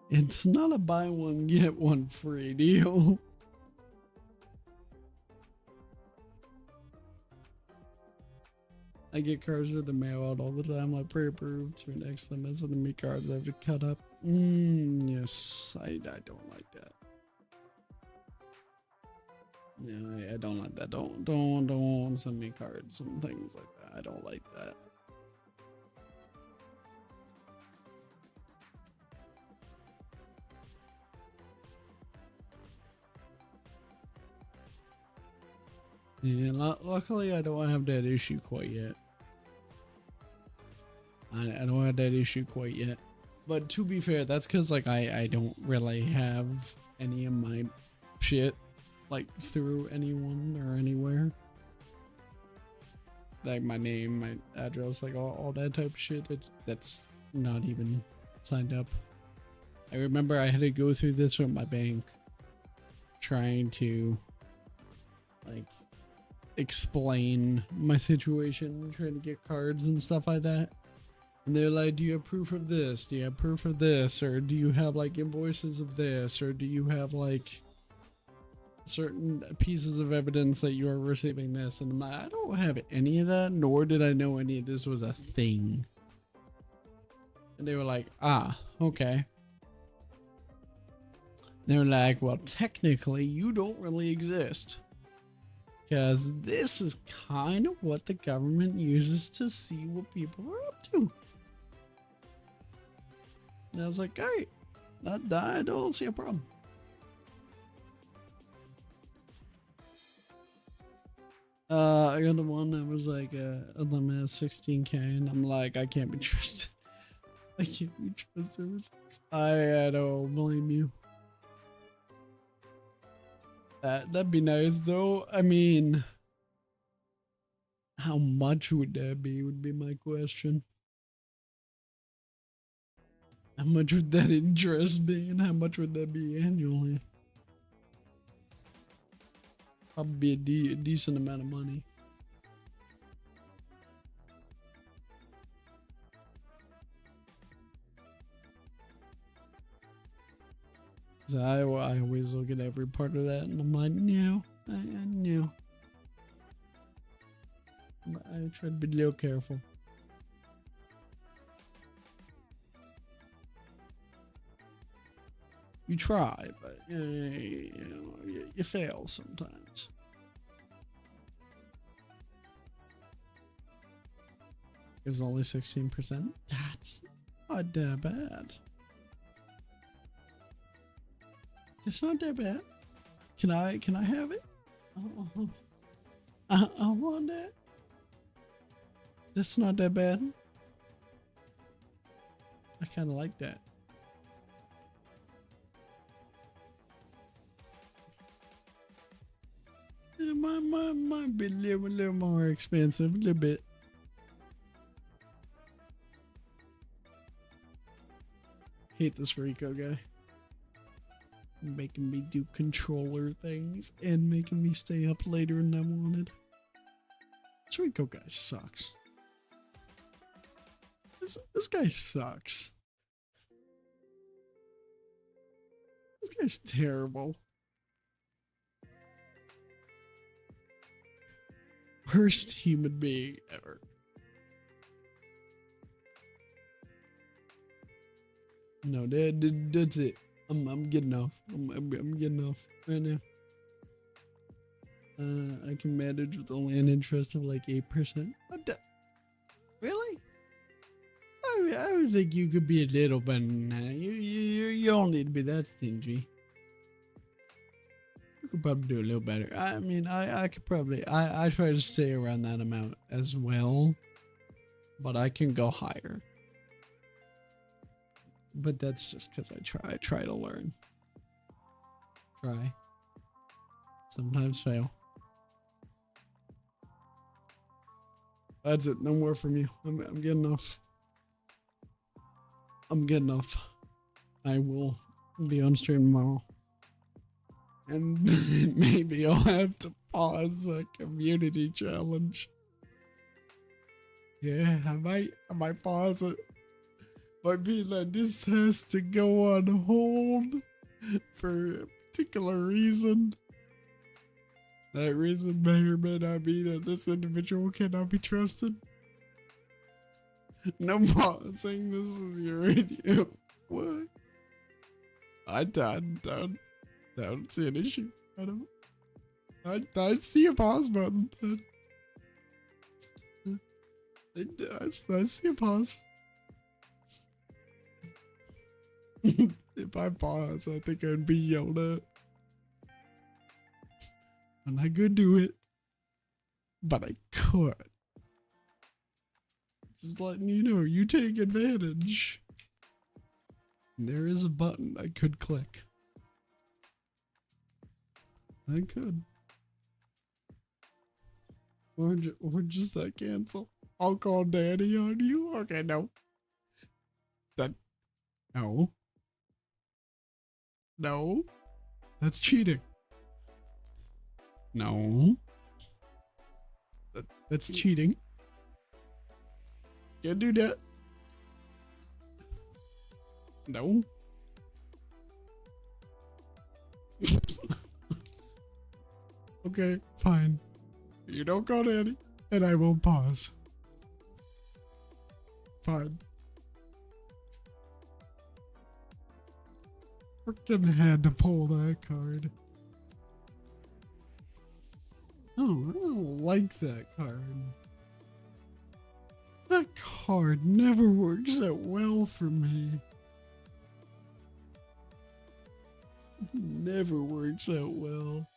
It's not a buy one get one free deal. I get cards with the mail out all the time, like pre-approved to an X limits and me cards I have to cut up. Yes, I don't like that. Yeah, I don't like that. Don't send me cards and things like that. I don't like that. Yeah, luckily I don't have that issue quite yet. I don't have that issue quite yet. But to be fair, that's because like I don't really have any of my shit like through anyone or anywhere. Like my name, my address, like all that type of shit. That's not even signed up. I remember I had to go through this with my bank, trying to like explain my situation, trying to get cards and stuff like that. And they're like, do you have proof of this? Do you have proof of this? Or do you have like invoices of this? Or do you have like certain pieces of evidence that you are receiving this? And I'm like, I don't have any of that, nor did I know any of this was a thing. And they were like, okay. They were like, well, technically you don't really exist, Because this is kind of what the government uses to see what people are up to. And I was like, hey, I don't see a problem. I got the one that was like a limit of 16K, and I'm like, I can't be trusted. I can't be trusted. I don't blame you. That'd be nice though. I mean, how much would that be would be my question. How much would that interest be, and how much would that be annually? Probably be a decent amount of money. So I always look at every part of that and I'm like, no, no. But I try to be a little careful. You try, but you fail sometimes. It was only 16%. That's not that bad. It's not that bad. Can I have it? I want that. That's not that bad. I kind of like that. It might be a little more expensive, a little bit. Hate this Rico guy. Making me do controller things and making me stay up later than I wanted. This Rico guy sucks. This guy sucks. This guy's terrible. Worst human being ever. No, that's it. I'm getting off. I'm getting off right now. I can manage with only an interest of like 8%. What the? Really? I would think you could be a little better than that. You don't need to be that stingy. You could probably do a little better. I mean, I could probably, I try to stay around that amount as well, but I can go higher. But that's just because I try to learn. Try. Sometimes fail. That's it. No more from you. I'm getting off. I'm getting off. I will be on stream tomorrow. And maybe I'll have to pause a community challenge. Yeah, I might pause it. Might be like this has to go on hold for a particular reason. That reason may or may not be that this individual cannot be trusted. No pausing, this is your radio. What? I don't see an issue. I see a pause button. I see a pause. If I pause, I think I'd be yelled at. And I could do it, but I could. Just letting you know, you take advantage. There is a button I could click. I could. Or just that cancel. I'll call Daddy on you. Okay, no. No. No. That's cheating. No. That's cheating. Can't do that. No. Okay, fine. You don't call Daddy, and I won't pause. Fine. Freaking had to pull that card. Oh, I don't like that card. That card never works out well for me. Never works out well.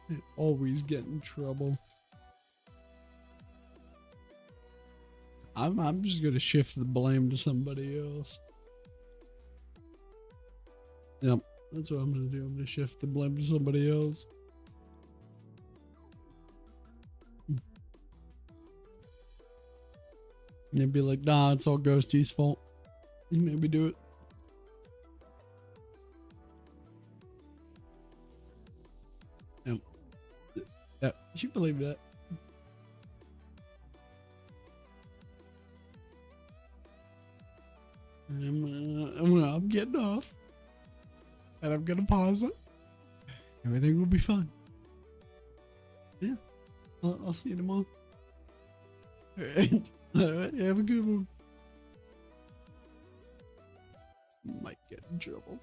I always get in trouble. I'm just gonna shift the blame to somebody else. Yep, that's what I'm gonna do. I'm gonna shift the blame to somebody else. And they'd be like, nah, it's all Ghosty's fault. He made me do it. Yep. Yep, you believe that. I'm getting off. And I'm gonna pause it. Everything will be fine. Yeah. I'll see you tomorrow. Alright. Alright, have a good one. Might get in trouble.